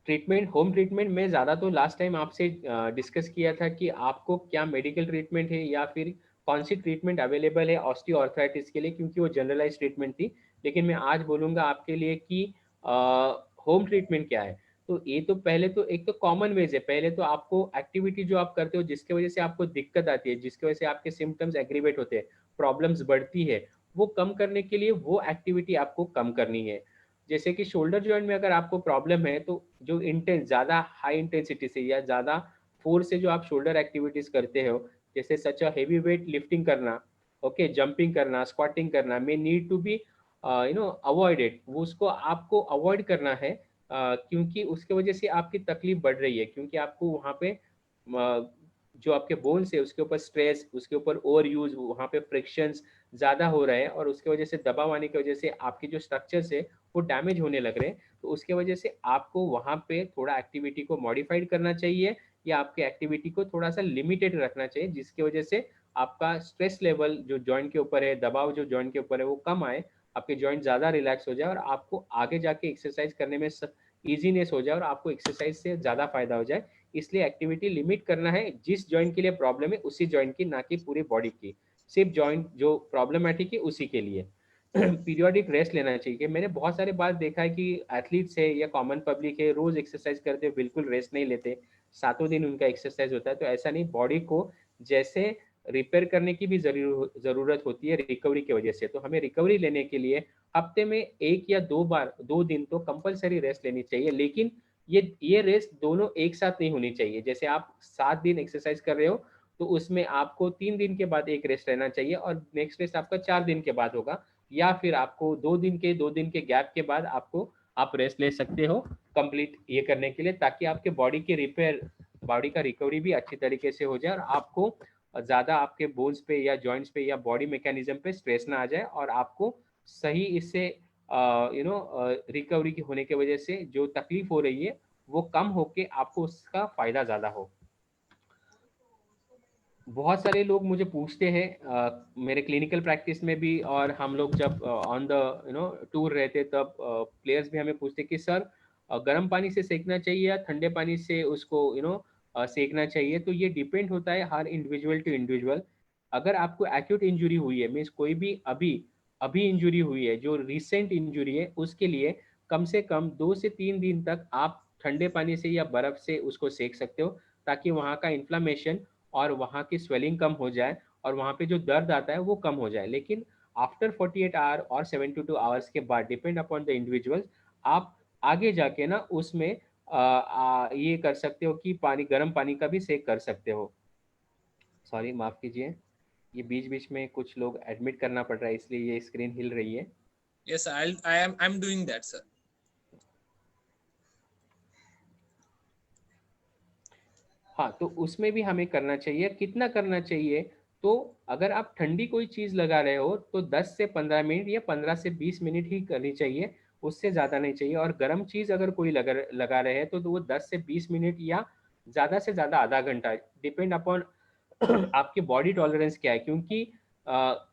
ट्रीटमेंट, होम ट्रीटमेंट में ज़्यादा तो लास्ट टाइम आपसे डिस्कस किया था कि आपको क्या मेडिकल ट्रीटमेंट है या फिर कौन सी ट्रीटमेंट अवेलेबल है ऑस्टियोआर्थराइटिस के लिए, क्योंकि वो जनरलाइज ट्रीटमेंट थी। लेकिन मैं आज बोलूँगा आपके लिए कि होम ट्रीटमेंट क्या है। तो ये तो पहले तो एक तो कॉमन वेज है, पहले तो आपको एक्टिविटी जो आप करते हो जिसके वजह से आपको दिक्कत आती है, जिसकी वजह से आपके सिम्टम्स एग्रीवेट होते हैं, प्रॉब्लम्स बढ़ती है, वो कम करने के लिए वो एक्टिविटी आपको कम करनी है। जैसे कि शोल्डर जॉइंट में अगर आपको प्रॉब्लम है तो जो इंटेंस, ज़्यादा हाई इंटेंसिटी से या ज़्यादा फोर्स से जो आप शोल्डर एक्टिविटीज करते हो, जैसे such a heavy weight lifting करना, ओके, जंपिंग करना, स्क्वाटिंग करना, may need to be avoided, वो उसको आपको अवॉइड करना है, क्योंकि उसके वजह से आपकी तकलीफ बढ़ रही है, क्योंकि आपको वहाँ पे जो आपके बोन्स है उसके ऊपर स्ट्रेस, उसके ऊपर ओवर यूज, वहाँ पे फ्रिक्शंस ज़्यादा हो रहे हैं, और उसके वजह से दबाव आने की वजह से आपके जो स्ट्रक्चर्स है वो डैमेज होने लग रहे हैं। तो उसके वजह से आपको वहाँ पे थोड़ा एक्टिविटी को मॉडिफाइड करना चाहिए, या आपके एक्टिविटी को थोड़ा सा लिमिटेड रखना चाहिए, जिसकी वजह से आपका स्ट्रेस लेवल जो जॉइंट के ऊपर है, दबाव जो जॉइंट के ऊपर है वो कम आए, आपके जॉइंट ज़्यादा रिलैक्स हो जाए, और आपको आगे जाके एक्सरसाइज करने में ईजीनेस हो जाए, और आपको एक्सरसाइज से ज़्यादा फायदा हो जाए। इसलिए एक्टिविटी लिमिट करना है, जिस जॉइंट के लिए प्रॉब्लम है उसी जॉइंट की, ना कि पूरी बॉडी की, सिर्फ जॉइंट जो प्रॉब्लमेटिक है उसी के लिए पीरियोडिक रेस्ट लेना चाहिए। कि मैंने बहुत सारे बार देखा है कि एथलीट्स है या कॉमन पब्लिक है, रोज एक्सरसाइज करते हैं, बिल्कुल रेस्ट नहीं लेते, सातों दिन उनका एक्सरसाइज होता है। तो ऐसा नहीं, बॉडी को जैसे रिपेयर करने की भी जरूरत होती है रिकवरी की वजह से। तो हमें रिकवरी लेने के लिए हफ्ते में 1 या 2 बार, 2 दिन तो कंपलसरी रेस्ट लेनी चाहिए। लेकिन ये रेस्ट दोनों एक साथ नहीं होनी चाहिए। जैसे आप 7 दिन एक्सरसाइज कर रहे हो तो उसमें आपको 3 दिन के बाद एक रेस्ट रहना चाहिए, और नेक्स्ट रेस्ट आपका 4 दिन के बाद होगा, या फिर आपको 2 दिन के गैप के बाद आप रेस्ट ले सकते हो कंप्लीट ये करने के लिए, ताकि आपके बॉडी की रिपेयर, बॉडी का रिकवरी भी अच्छी तरीके से हो जाए, और आपको ज़्यादा आपके बोन्स पे या जॉइंट्स पे या बॉडी मैकेनिज्म पे स्ट्रेस ना आ जाए, और आपको सही इससे रिकवरी की होने की वजह से जो तकलीफ हो रही है वो कम होके आपको उसका फायदा ज़्यादा हो। बहुत सारे लोग मुझे पूछते हैं मेरे क्लिनिकल प्रैक्टिस में भी, और हम लोग जब ऑन द टूर रहते तब प्लेयर्स भी हमें पूछते कि सर गर्म पानी से सेकना चाहिए या ठंडे पानी से उसको सेकना चाहिए। तो ये डिपेंड होता है हर इंडिविजुअल टू इंडिविजुअल। अगर आपको एक्यूट इंजुरी हुई है, मीन्स कोई भी अभी अभी इंजुरी हुई है, जो रिसेंट इंजुरी है, उसके लिए कम से कम 2 से 3 दिन तक आप ठंडे पानी से या बर्फ से उसको सेक सकते हो, ताकि वहाँ का इन्फ्लामेशन और वहाँ की स्वेलिंग कम हो जाए, और वहाँ पे जो दर्द आता है वो कम हो जाए। लेकिन आफ्टर 48 आवर और 72 आवर्स के बाद, डिपेंड अपॉन द इंडिविजुअल, आप आगे जाके ना उसमें ये कर सकते हो कि गर्म पानी का भी सेक कर सकते हो। सॉरी, माफ़ कीजिए, ये बीच बीच में कुछ लोग एडमिट करना पड़ रहा है, इसलिए ये स्क्रीन हिल रही है। Yes, I'm doing that, sir. हाँ, तो उसमें भी हमें करना चाहिए। कितना करना चाहिए? तो अगर आप ठंडी कोई चीज़ लगा रहे हो तो 10 से 15 मिनट या 15 से 20 मिनट ही करनी चाहिए, उससे ज़्यादा नहीं चाहिए। और गर्म चीज़ अगर कोई लगा रहे हैं तो वो 10 से 20 मिनट या ज़्यादा से ज़्यादा आधा घंटा, डिपेंड अपॉन आपकी बॉडी टॉलरेंस क्या है। क्योंकि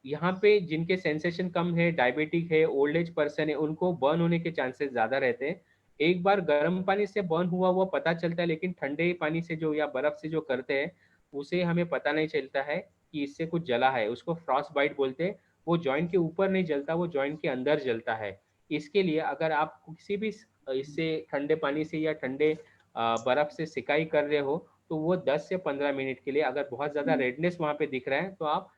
यहाँ पे जिनके सेंसेशन कम है, डायबिटिक है, ओल्ड एज पर्सन है, उनको बर्न होने के चांसेस ज़्यादा रहते हैं। एक बार गर्म पानी से बर्न हुआ हुआ पता चलता है, लेकिन ठंडे पानी से जो या बर्फ से जो करते हैं उसे हमें पता नहीं चलता है कि इससे कुछ जला है, उसको फ्रॉस्ट बाइट बोलते हैं। वो जॉइंट के ऊपर नहीं जलता, वो जॉइंट के अंदर जलता है। इसके लिए अगर आप किसी भी इससे ठंडे पानी से या ठंडे बर्फ से सिकाई कर रहे हो तो वो 10 से 15 मिनट के लिए, अगर बहुत ज़्यादा रेडनेस वहाँ पे दिख रहा है तो आप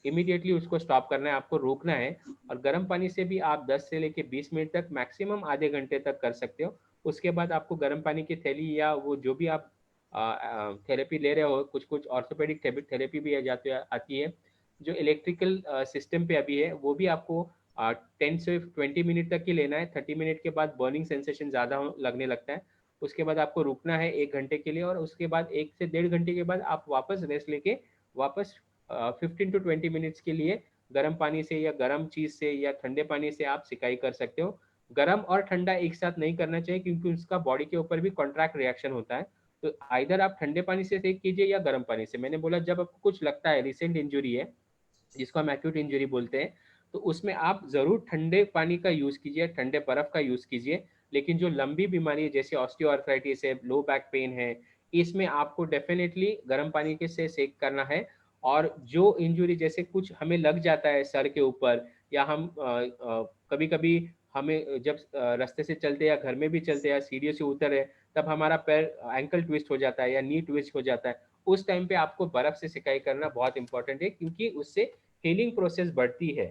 इमीडिएटली उसको स्टॉप करना है, आपको रोकना है। और गर्म पानी से भी आप 10 से लेके 20 मिनट तक, मैक्सिमम आधे घंटे तक कर सकते हो। उसके बाद आपको गर्म पानी की थैली या वो जो भी आप थेरेपी ले रहे हो, कुछ कुछ ऑर्थोपेडिक थेरेपी भी आती है जो इलेक्ट्रिकल सिस्टम पे अभी है, वो भी आपको 10 से 20 मिनट तक ही लेना है। 30 मिनट के बाद बर्निंग सेंसेशन ज़्यादा लगने लगता है। उसके बाद आपको रुकना है 1 घंटे के लिए, और उसके बाद 1 से 1.5 घंटे के बाद आप वापस रेस्ट लेके वापस 15 to 20 मिनट्स के लिए गर्म पानी से या गर्म चीज़ से या ठंडे पानी से आप सिकाई कर सकते हो। गर्म और ठंडा एक साथ नहीं करना चाहिए क्योंकि उसका बॉडी के ऊपर भी कॉन्ट्रैक्ट रिएक्शन होता है। तो आइदर आप ठंडे पानी से सेक कीजिए या गर्म पानी से। मैंने बोला जब आपको कुछ लगता है, रिसेंट इंजरी है जिसको हम एक्यूट इंजरी बोलते हैं, तो उसमें आप ज़रूर ठंडे पानी का यूज़ कीजिए, ठंडे बर्फ़ का यूज़ कीजिए। लेकिन जो लंबी बीमारी है जैसे ऑस्टियोआर्थराइटिस है, लो बैक पेन है, इसमें आपको डेफिनेटली गर्म पानी के से सेक करना है। और जो इंजरी जैसे कुछ हमें लग जाता है सर के ऊपर, या हम कभी कभी हमें जब रास्ते से चलते या घर में भी चलते या सीढ़ियों से उतरे, तब हमारा पैर एंकल ट्विस्ट हो जाता है या नी ट्विस्ट हो जाता है, उस टाइम पे आपको बर्फ़ से सिकाई करना बहुत इंपॉर्टेंट है क्योंकि उससे हीलिंग प्रोसेस बढ़ती है।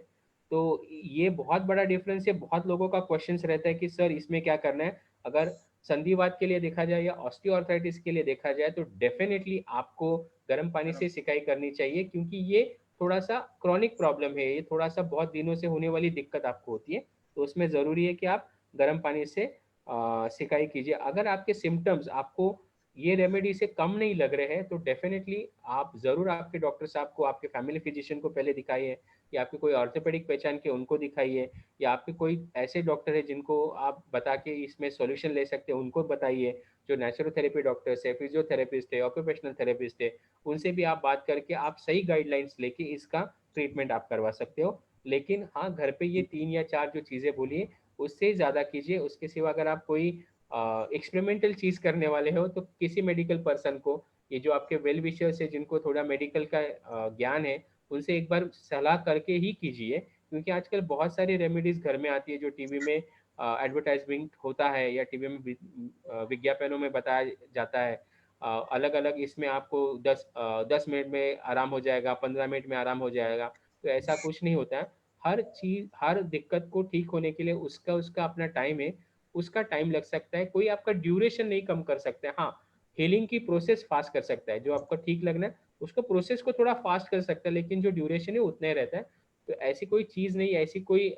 तो ये बहुत बड़ा डिफरेंस है। बहुत लोगों का क्वेश्चन रहता है कि सर इसमें क्या करना है। अगर संधिवात के लिए देखा जाए या ऑस्टियोआर्थराइटिस के लिए देखा जाए तो डेफिनेटली आपको गर्म पानी से सिकाई करनी चाहिए क्योंकि ये थोड़ा सा क्रॉनिक प्रॉब्लम है, ये थोड़ा सा बहुत दिनों से होने वाली दिक्कत आपको होती है। तो उसमें ज़रूरी है कि आप गर्म पानी से सिकाई कीजिए। अगर आपके सिम्टम्स आपको ये रेमेडी से कम नहीं लग रहे हैं तो डेफिनेटली आप ज़रूर आपके डॉक्टर साहब को, आपके फैमिली फिजिशियन को पहले दिखाइए, या आपके कोई ऑर्थोपेडिक पहचान के उनको दिखाइए, या आपके कोई ऐसे डॉक्टर है जिनको आप बता के इसमें सॉल्यूशन ले सकते हैं उनको बताइए, जो नेचुरोथेरेपी डॉक्टर्स है, फिजियोथेरेपिस्ट है, ऑक्यूपेशनल थेरेपिस्ट है, उनसे भी आप बात करके आप सही गाइडलाइंस लेके इसका ट्रीटमेंट आप करवा सकते हो। लेकिन हाँ, घर पे ये 3 या 4 जो चीज़ें बोली उससे ज़्यादा कीजिए। उसके सिवा अगर आप कोई एक्सपेरिमेंटल चीज़ करने वाले हो तो किसी मेडिकल पर्सन को, ये जो आपके वेल विशर्स है जिनको थोड़ा मेडिकल का ज्ञान है, उनसे एक बार सलाह करके ही कीजिए। क्योंकि आजकल बहुत सारी रेमेडीज घर में आती है जो टीवी में एडवर्टाइजमेंट होता है या टीवी में विज्ञापनों में बताया जाता है। अलग अलग इसमें आपको 10 मिनट में आराम हो जाएगा, 15 मिनट में आराम हो जाएगा, तो ऐसा कुछ नहीं होता है। हर चीज़, हर दिक्कत को ठीक होने के लिए उसका उसका अपना टाइम है, उसका टाइम लग सकता है। कोई आपका ड्यूरेशन नहीं कम कर सकता है। हाँ, हीलिंग की प्रोसेस फास्ट कर सकता है, जो आपको ठीक लगना है उसको प्रोसेस को थोड़ा फास्ट कर सकता है, लेकिन जो ड्यूरेशन है उतना ही रहता है। तो ऐसी कोई चीज़ नहीं, ऐसी कोई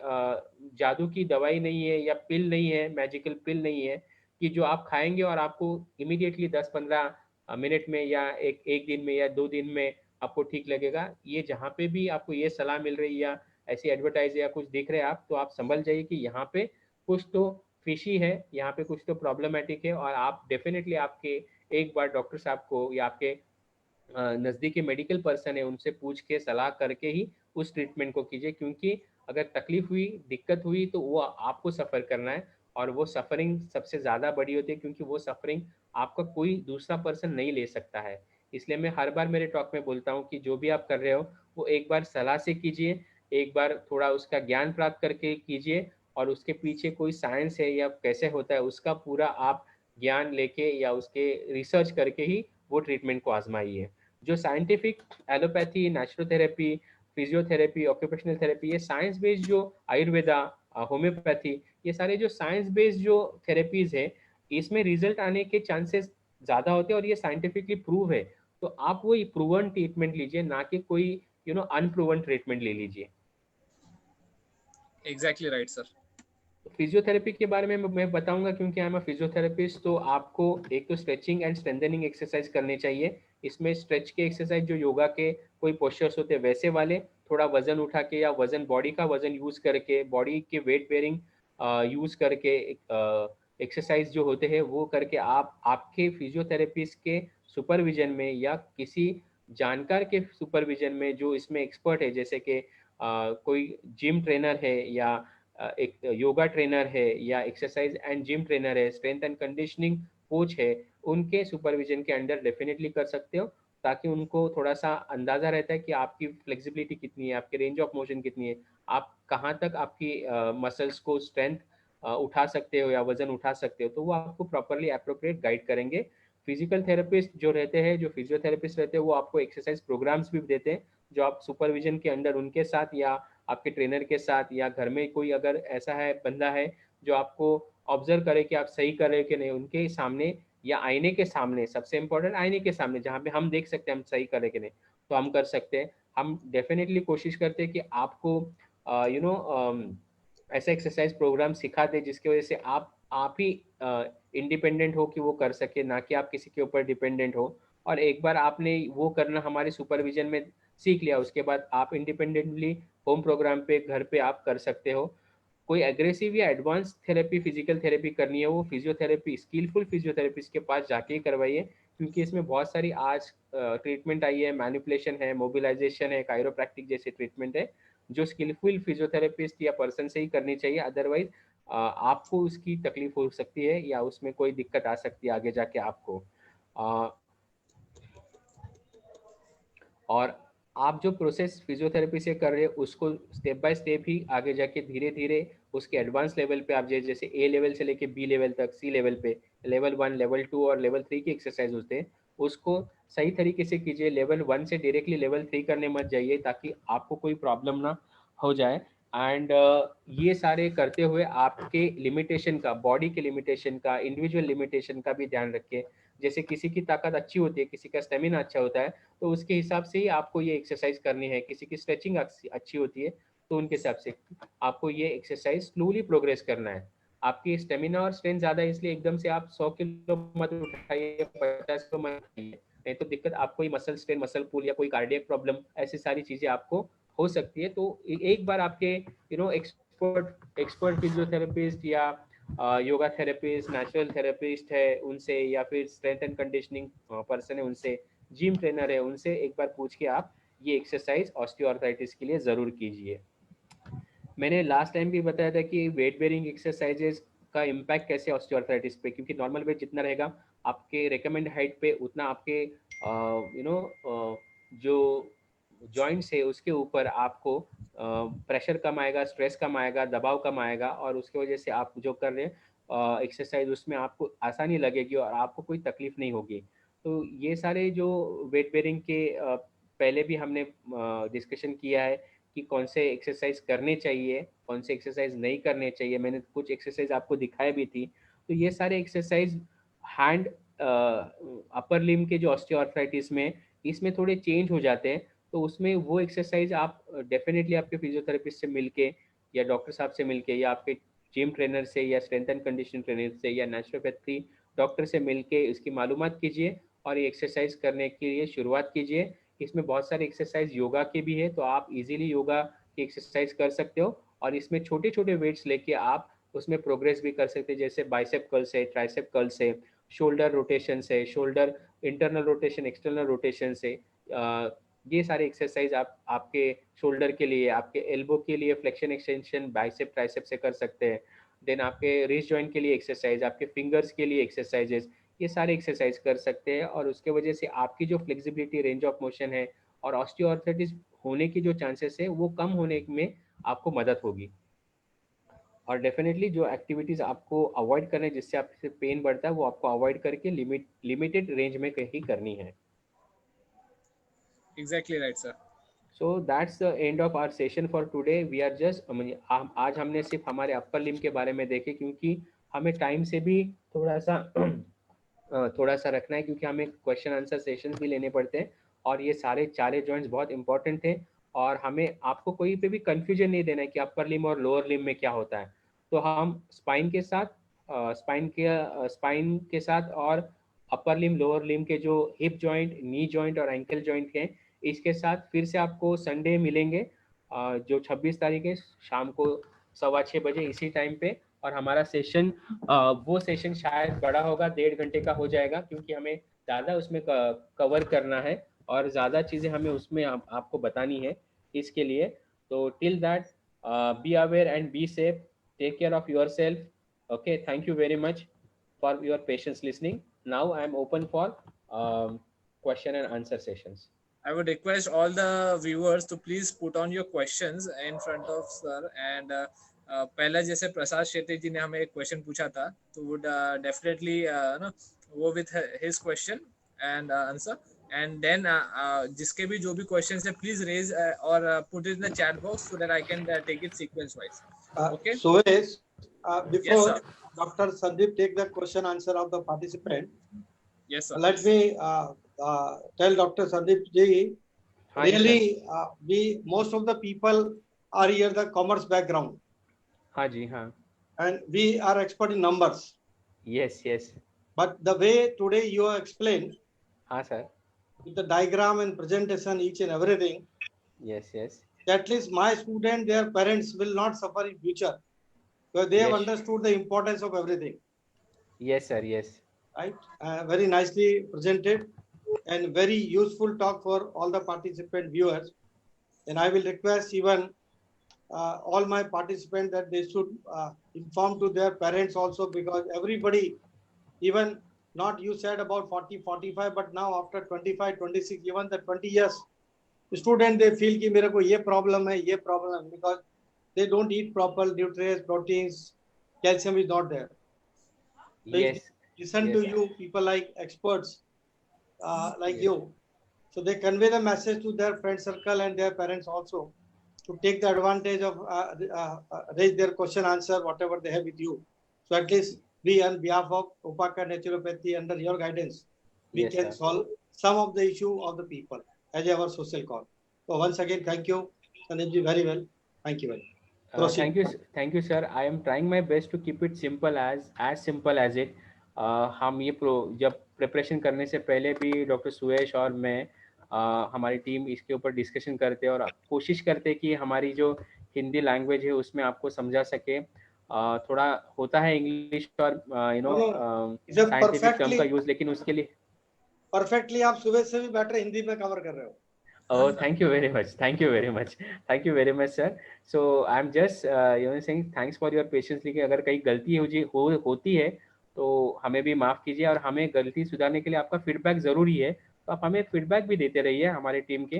जादू की दवाई नहीं है या पिल नहीं है, मैजिकल पिल नहीं है कि जो आप खाएंगे और आपको इमीडिएटली 10-15 मिनट में या एक एक दिन में या 2 दिन में आपको ठीक लगेगा। ये जहाँ पे भी आपको ये सलाह मिल रही है या ऐसी एडवर्टाइज या कुछ देख रहे हैं आप, तो आप संभल जाइए कि यहाँ पे कुछ तो फिशी है, यहाँ पे कुछ तो प्रॉब्लमेटिक है। और आप डेफिनेटली आपके एक बार डॉक्टर साहब को या आपके नज़दीकी मेडिकल पर्सन है उनसे पूछ के सलाह करके ही उस ट्रीटमेंट को कीजिए। क्योंकि अगर तकलीफ हुई, दिक्कत हुई, तो वो आपको सफ़र करना है, और वो सफ़रिंग सबसे ज़्यादा बड़ी होती है क्योंकि वो सफ़रिंग आपका कोई दूसरा पर्सन नहीं ले सकता है। इसलिए मैं हर बार मेरे टॉक में बोलता हूँ कि जो भी आप कर रहे हो वो एक बार सलाह से कीजिए, एक बार थोड़ा उसका ज्ञान प्राप्त करके कीजिए, और उसके पीछे कोई साइंस है या कैसे होता है उसका पूरा आप ज्ञान लेके या उसके रिसर्च करके ही वो ट्रीटमेंट को आजमाइए। जो scientific allopathy, naturotherapy, physiotherapy, occupational therapy, ये साइंस बेस्ड जो आयुर्वेदा, होम्योपैथी, ये सारे जो साइंस बेस्ड जो थेरेपीज है, इसमें रिजल्ट आने के चांसेस ज़्यादा होते हैं और ये साइंटिफिकली प्रूव है। तो आप वो प्रूवन ट्रीटमेंट लीजिए, ना कि कोई अनप्रूवन ट्रीटमेंट ले लीजिए। Exactly right sir. फिजियोथेरेपी के बारे में मैं बताऊंगा क्योंकि आई एम अ फिजियोथेरेपिस्ट। तो आपको एक तो स्ट्रेचिंग एंड स्ट्रेंथनिंग एक्सरसाइज करनी चाहिए। इसमें स्ट्रेच के एक्सरसाइज जो योगा के कोई पोस्चर्स होते हैं वैसे वाले, थोड़ा वजन उठा के या वजन, बॉडी का वजन यूज करके, बॉडी के वेट बेयरिंग यूज करके एक्सरसाइज जो होते हैं वो करके आप आपके फिजियोथेरेपिस्ट के सुपरविजन में या किसी जानकार के सुपरविजन में जो इसमें एक्सपर्ट है, जैसे कि कोई जिम ट्रेनर है या एक योगा ट्रेनर है या एक्सरसाइज एंड जिम ट्रेनर है, स्ट्रेंथ एंड कंडीशनिंग कोच है, उनके सुपरविजन के अंडर डेफिनेटली कर सकते हो, ताकि उनको थोड़ा सा अंदाजा रहता है कि आपकी फ्लेक्सिबिलिटी कितनी है, आपकी रेंज ऑफ मोशन कितनी है, आप कहाँ तक आपकी मसल्स को स्ट्रेंथ उठा सकते हो या वजन उठा सकते हो, तो वो आपको प्रॉपरली अप्रोप्रिएट गाइड करेंगे। फिजिकल थेरेपिस्ट जो रहते हैं, जो फिजियोथेरेपिस्ट रहते हैं, वो आपको एक्सरसाइज प्रोग्राम्स भी देते हैं, जो आप सुपरविजन के अंडर उनके साथ या आपके ट्रेनर के साथ, या घर में कोई अगर ऐसा है बंदा है जो आपको ऑब्जर्व करे कि आप सही कर रहे हो कि नहीं, उनके सामने या आईने के सामने, सबसे इम्पोर्टेंट आईने के सामने, जहाँ पे हम देख सकते हैं हम सही कर रहे कि नहीं, तो हम कर सकते हैं। हम डेफिनेटली कोशिश करते हैं कि आपको ऐसा एक्सरसाइज प्रोग्राम सिखा दे जिसकी वजह से आप ही इंडिपेंडेंट हो कि वो कर सके, ना कि आप किसी के ऊपर डिपेंडेंट हो। और एक बार आपने वो करना हमारे सुपरविजन में सीख लिया, उसके बाद आप इंडिपेंडेंटली होम प्रोग्राम पे घर पे आप कर सकते हो। कोई एग्रेसिव या एडवांस थेरेपी, फिजिकल थेरेपी करनी है, वो फिजियोथेरेपी, स्किलफुल फिजियोथेरेपिस्ट के पास जाके ही करवाइए, क्योंकि इसमें बहुत सारी आज ट्रीटमेंट आई है, मैनिपुलेशन है, मोबिलाइजेशन है, कायरोप्रैक्टिक जैसे ट्रीटमेंट है, जो स्किलफुल फिजियोथेरेपिस्ट या पर्सन से ही करनी चाहिए। अदरवाइज आपको उसकी तकलीफ हो सकती है या उसमें कोई दिक्कत आ सकती है आगे जाके आपको। और आप जो प्रोसेस फिजियोथेरेपी से कर रहे हैं उसको स्टेप बाय स्टेप ही आगे जाके धीरे धीरे उसके एडवांस लेवल पे आप जैसे ए लेवल से लेके बी लेवल तक, सी लेवल पे, लेवल 1, लेवल 2 और लेवल 3 की एक्सरसाइज होते हैं, उसको सही तरीके से कीजिए। लेवल 1 से डायरेक्टली लेवल 3 करने मत जाइए, ताकि आपको कोई प्रॉब्लम ना हो जाए। एंड ये सारे करते हुए आपके लिमिटेशन का, बॉडी के लिमिटेशन का, इंडिविजुअल लिमिटेशन का भी ध्यान रखें। जैसे किसी की ताकत अच्छी होती है, किसी का स्टेमिना अच्छा होता है, तो उसके हिसाब से ही आपको ये एक्सरसाइज करनी है। किसी की स्ट्रेचिंग अच्छी होती है, तो उनके हिसाब से आपको ये एक्सरसाइज स्लोली प्रोग्रेस करना है। आपकी स्टेमिना और स्ट्रेंथ ज़्यादा है, इसलिए एकदम से आप 100 किलो मत उठाइए, 50 किलो मत उठाइए, नहीं तो दिक्कत आपको ही मसल स्ट्रेन, मसल पुल या कोई कार्डियक प्रॉब्लम, ऐसी सारी चीज़ें आपको हो सकती है। तो एक बार आपके एक्सपर्ट फिजियोथेरेपिस्ट या योगा थेरेपिस्ट, नेचुरल थेरेपिस्ट है उनसे, या फिर स्ट्रेंथ एंड कंडीशनिंग पर्सन है उनसे, जिम ट्रेनर है उनसे एक बार पूछ के आप ये एक्सरसाइज ऑस्टियोआर्थराइटिस के लिए ज़रूर कीजिए। मैंने लास्ट टाइम भी बताया था कि वेट बेरिंग एक्सरसाइजेज का इम्पैक्ट कैसे ऑस्टियोआर्थराइटिस पे, क्योंकि नॉर्मल वेट जितना रहेगा आपके रिकमेंड हाइट पे, उतना आपके जो जॉइंट्स है उसके ऊपर आपको प्रेशर कम आएगा, स्ट्रेस कम आएगा, दबाव कम आएगा, और उसकी वजह से आप जो कर रहे हैं एक्सरसाइज उसमें आपको आसानी लगेगी और आपको कोई तकलीफ नहीं होगी। तो ये सारे जो वेट बेरिंग के पहले भी हमने डिस्कशन किया है कि कौन से एक्सरसाइज करने चाहिए, कौन से एक्सरसाइज नहीं करने चाहिए। मैंने कुछ एक्सरसाइज आपको दिखाई भी थी। तो ये सारे एक्सरसाइज हैंड अपर लिम्ब के जो ऑस्टियोआर्थराइटिस में, इसमें थोड़े चेंज हो जाते हैं, तो उसमें वो एक्सरसाइज आप डेफिनेटली आपके फिजियोथेरेपिस्ट से मिलके या डॉक्टर साहब से मिलके या आपके जिम ट्रेनर से या स्ट्रेंथ एंड कंडीशन ट्रेनर से या नेचुरोपैथी डॉक्टर से मिलके इसकी मालूमात कीजिए और ये एक्सरसाइज करने के लिए शुरुआत कीजिए। इसमें बहुत सारे एक्सरसाइज योगा के भी है, तो आप इजीली योगा की एक्सरसाइज कर सकते हो, और इसमें छोटे छोटे वेट्स लेके आप उसमें प्रोग्रेस भी कर सकते हैं, जैसे बाइसेप कर्ल्स है, ट्राइसेप कर्ल्स है, शोल्डर रोटेशन है, shoulder internal rotation, external rotation से, ये सारे एक्सरसाइज आप आपके शोल्डर के लिए, आपके एल्बो के लिए फ्लेक्शन एक्सटेंशन बाइसेप ट्राइसेप से कर सकते हैं। देन आपके रिस्ट जॉइंट के लिए एक्सरसाइज, आपके फिंगर्स के लिए एक्सरसाइजेस, ये सारे एक्सरसाइज कर सकते हैं, और उसके वजह से आपकी जो फ्लेक्सिबिलिटी, रेंज ऑफ मोशन है और ऑस्टियोआर्थराइटिस होने की जो चांसेस है वो कम होने में आपको मदद होगी। और डेफिनेटली जो एक्टिविटीज़ आपको अवॉइड करने जिससे आपसे पेन बढ़ता है, वो आपको अवॉइड करके लिमिटेड रेंज में कहीं करनी है। Exactly right, sir. So that's the end of our session for today. We are just, आज हमने सिर्फ हमारे अपर लिम्ब के बारे में देखे, क्योंकि हमें टाइम से भी थोड़ा सा रखना है, क्योंकि हमें क्वेश्चन आंसर सेशंस भी लेने पड़ते हैं, और ये सारे जॉइंट्स बहुत इंपॉर्टेंट हैं, और हमें आपको कोई पे भी कंफ्यूजन नहीं देना है कि अपर लिम्ब और लोअर लिम्ब में क्या होता है। तो हम स्पाइन के साथ और अपर लिम्ब, लोअर लिम्ब के जो हिप जॉइंट, नी जॉइंट और एंकल जॉइंट हैं, इसके साथ फिर से आपको संडे मिलेंगे, जो 26 तारीख है, शाम को 6:15 बजे इसी टाइम पे। और हमारा सेशन, वो सेशन शायद बड़ा होगा, 1.5 घंटे का हो जाएगा, क्योंकि हमें ज़्यादा उसमें कवर करना है और ज़्यादा चीज़ें हमें उसमें आपको बतानी है इसके लिए। तो till that Be aware and be safe. Take care of yourself. Okay, thank you very much for your patience listening. Now I am open for question and answer sessions. I would request all the viewers to please put on your questions in front of sir. And पहला जैसे प्रसाद शेट्टी जी ने हमें एक question पूछा था, तो would definitely go with his question and answer. And then जिसके भी जो भी questions है, please raise or put it in the chat box so that I can take it sequence wise. Okay. So before Yes, Dr. Sandeep take the question answer of the participant, yes sir. let me tell Dr. Sandeep ji, really we most of the people are here the commerce background. हाँ जी हाँ. And we are expert in numbers. Yes, yes. But the way today you explain, हाँ sir. with the diagram and presentation, each and everything, Yes, yes. at least my student, their parents will not suffer in future, because they have Yes. understood the importance of everything. Yes sir, yes. Right? Very nicely presented and very useful talk for all the participant viewers. And I will request even all my participants that they should inform to their parents also, because everybody, even not you said about 40, 45, but now after 25, 26, even the 20 years, student, they feel कि मेरे को ये problem है, ये problem है, because they don't eat proper nutrients, proteins, calcium is not there. So Yes. listen Yes. to you, people like experts like you. So they convey the message to their friend circle and their parents also to take the advantage of raise their question, answer, whatever they have with you. So at least we, on behalf of Upaka Naturopathy, under your guidance, we Yes, can sir. solve some of the issue of the people as our social cause. So once again, thank you, Sandeep, very well. Thank you very much. Proceed. Thank you, sir. I am trying my best to keep it simple as it. हम ये जब preparation करने से पहले भी doctor सुयश और मैं हमारी टीम इसके ऊपर डिस्कशन करते हैं और कोशिश करते हैं कि हमारी जो हिंदी लैंग्वेज है उसमें आपको समझा सके. थोड़ा होता है इंग्लिश और साइंटिफिक टर्म का यूज, लेकिन उसके लिए परफेक्टली आप सुबह से भी बेटर हिंदी में कवर कर रहे हो. Oh, thank you very much. Thank you very much. Thank you very much, sir. So I'm just saying thanks for your patience. लेकिन अगर कहीं गलती होती है तो हमें भी माफ़ कीजिए, और हमें गलती सुधारने के लिए आपका फीडबैक ज़रूरी है. तो आप हमें फीडबैक भी देते रहिए. हमारे टीम के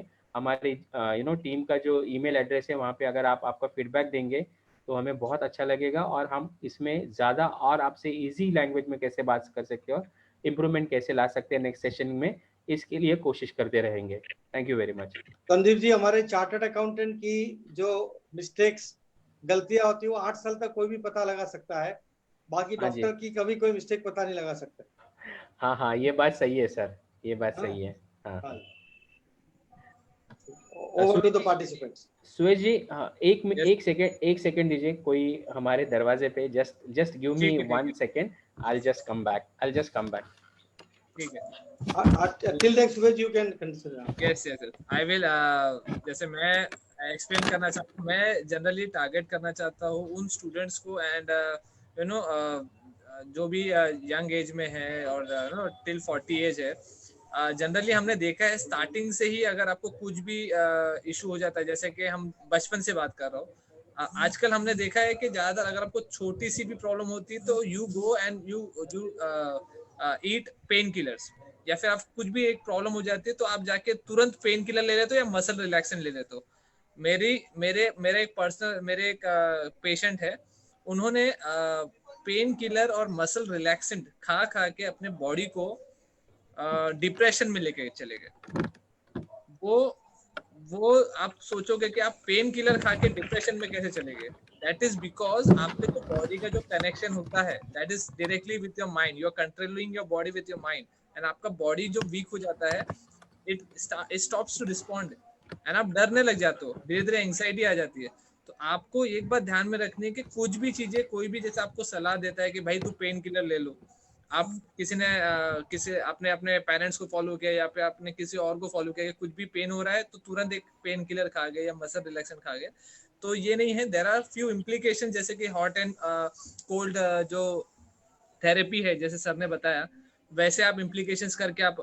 टीम का जो ईमेल एड्रेस है वहाँ पे अगर आप आपका फीडबैक देंगे तो हमें बहुत अच्छा लगेगा, और हम इसमें ज़्यादा और आपसे ईजी लैंग्वेज में कैसे बात कर सकते हैं और इम्प्रूवमेंट कैसे ला सकते हैं नेक्स्ट सेशन में, इसके लिए कोशिश करते रहेंगे. Thank you very much. Sandeep ji, हमारे चार्टर्ड अकाउंटेंट की जो मिस्टेक्स, गलतियां होती है वो 8 साल तक कोई भी पता लगा सकता है, बाकी डॉक्टर की कभी कोई मिस्टेक पता नहीं लगा सकता. हाँ हाँ, ये बात सही है सर, ये बात सही है. हाँ. Over to the participants. Suyash ji, एक सेकंड दीजिए. कोई हमारे दरवाजे पे just give me 1 second. I'll just come back. ठीक है. Till then, Suvaj, you can consider. Yes. I will. जैसे मैं एक्सप्लेन करना चाहता हूँ, मैं जनरली टारगेट करना चाहता हूँ उन स्टूडेंट्स को एंड जो भी यंग एज में है और टिल 40 एज है. जनरली हमने देखा है स्टार्टिंग से ही अगर आपको कुछ भी इशू हो जाता है, जैसे कि हम बचपन से बात कर रहा हूँ, आजकल हमने देखा है कि ज्यादातर अगर आपको छोटी सी भी प्रॉब्लम होती है तो you go and you eat pain killers, या फिर आप कुछ भी एक प्रॉब्लम हो जाती है तो आप जाके तुरंत पेन किलर ले लेते हो या मसल रिलैक्सेंट ले लेते हो. मेरा एक पेशेंट है, उन्होंने पेन किलर और मसल रिलैक्सेंट खा के अपने बॉडी को डिप्रेशन में लेके चले गए. वो आप सोचोगे कि आप पेन किलर खा के डिप्रेशन में कैसे चले गए. दैट इज बिकॉज आपके जो बॉडी का जो कनेक्शन होता है that is directly with your mind. You are controlling your body with your mind, and आपका बॉडी जो वीक हो जाता है it stops to respond, and आप डरने लग जाते हो, धीरे धीरे एंग्जाइटी आ जाती है. तो आपको एक बात ध्यान में रखनी है कि कुछ भी चीजें, कोई भी जैसे आपको सलाह देता है कि भाई तू पेन किलर ले लो, आप किसी आपने अपने पेरेंट्स को फॉलो किया या फिर आपने किसी और को फॉलो किया कि कुछ भी पेन हो रहा है तो तुरंत एक पेन किलर खा गए या मसल रिलैक्सेंट खा गए, तो ये नहीं है. देयर आर फ्यू इम्प्लीकेशन, जैसे कि हॉट एंड कोल्ड जो थेरेपी है, जैसे सर ने बताया, वैसे आप इम्प्लीकेशंस करके आप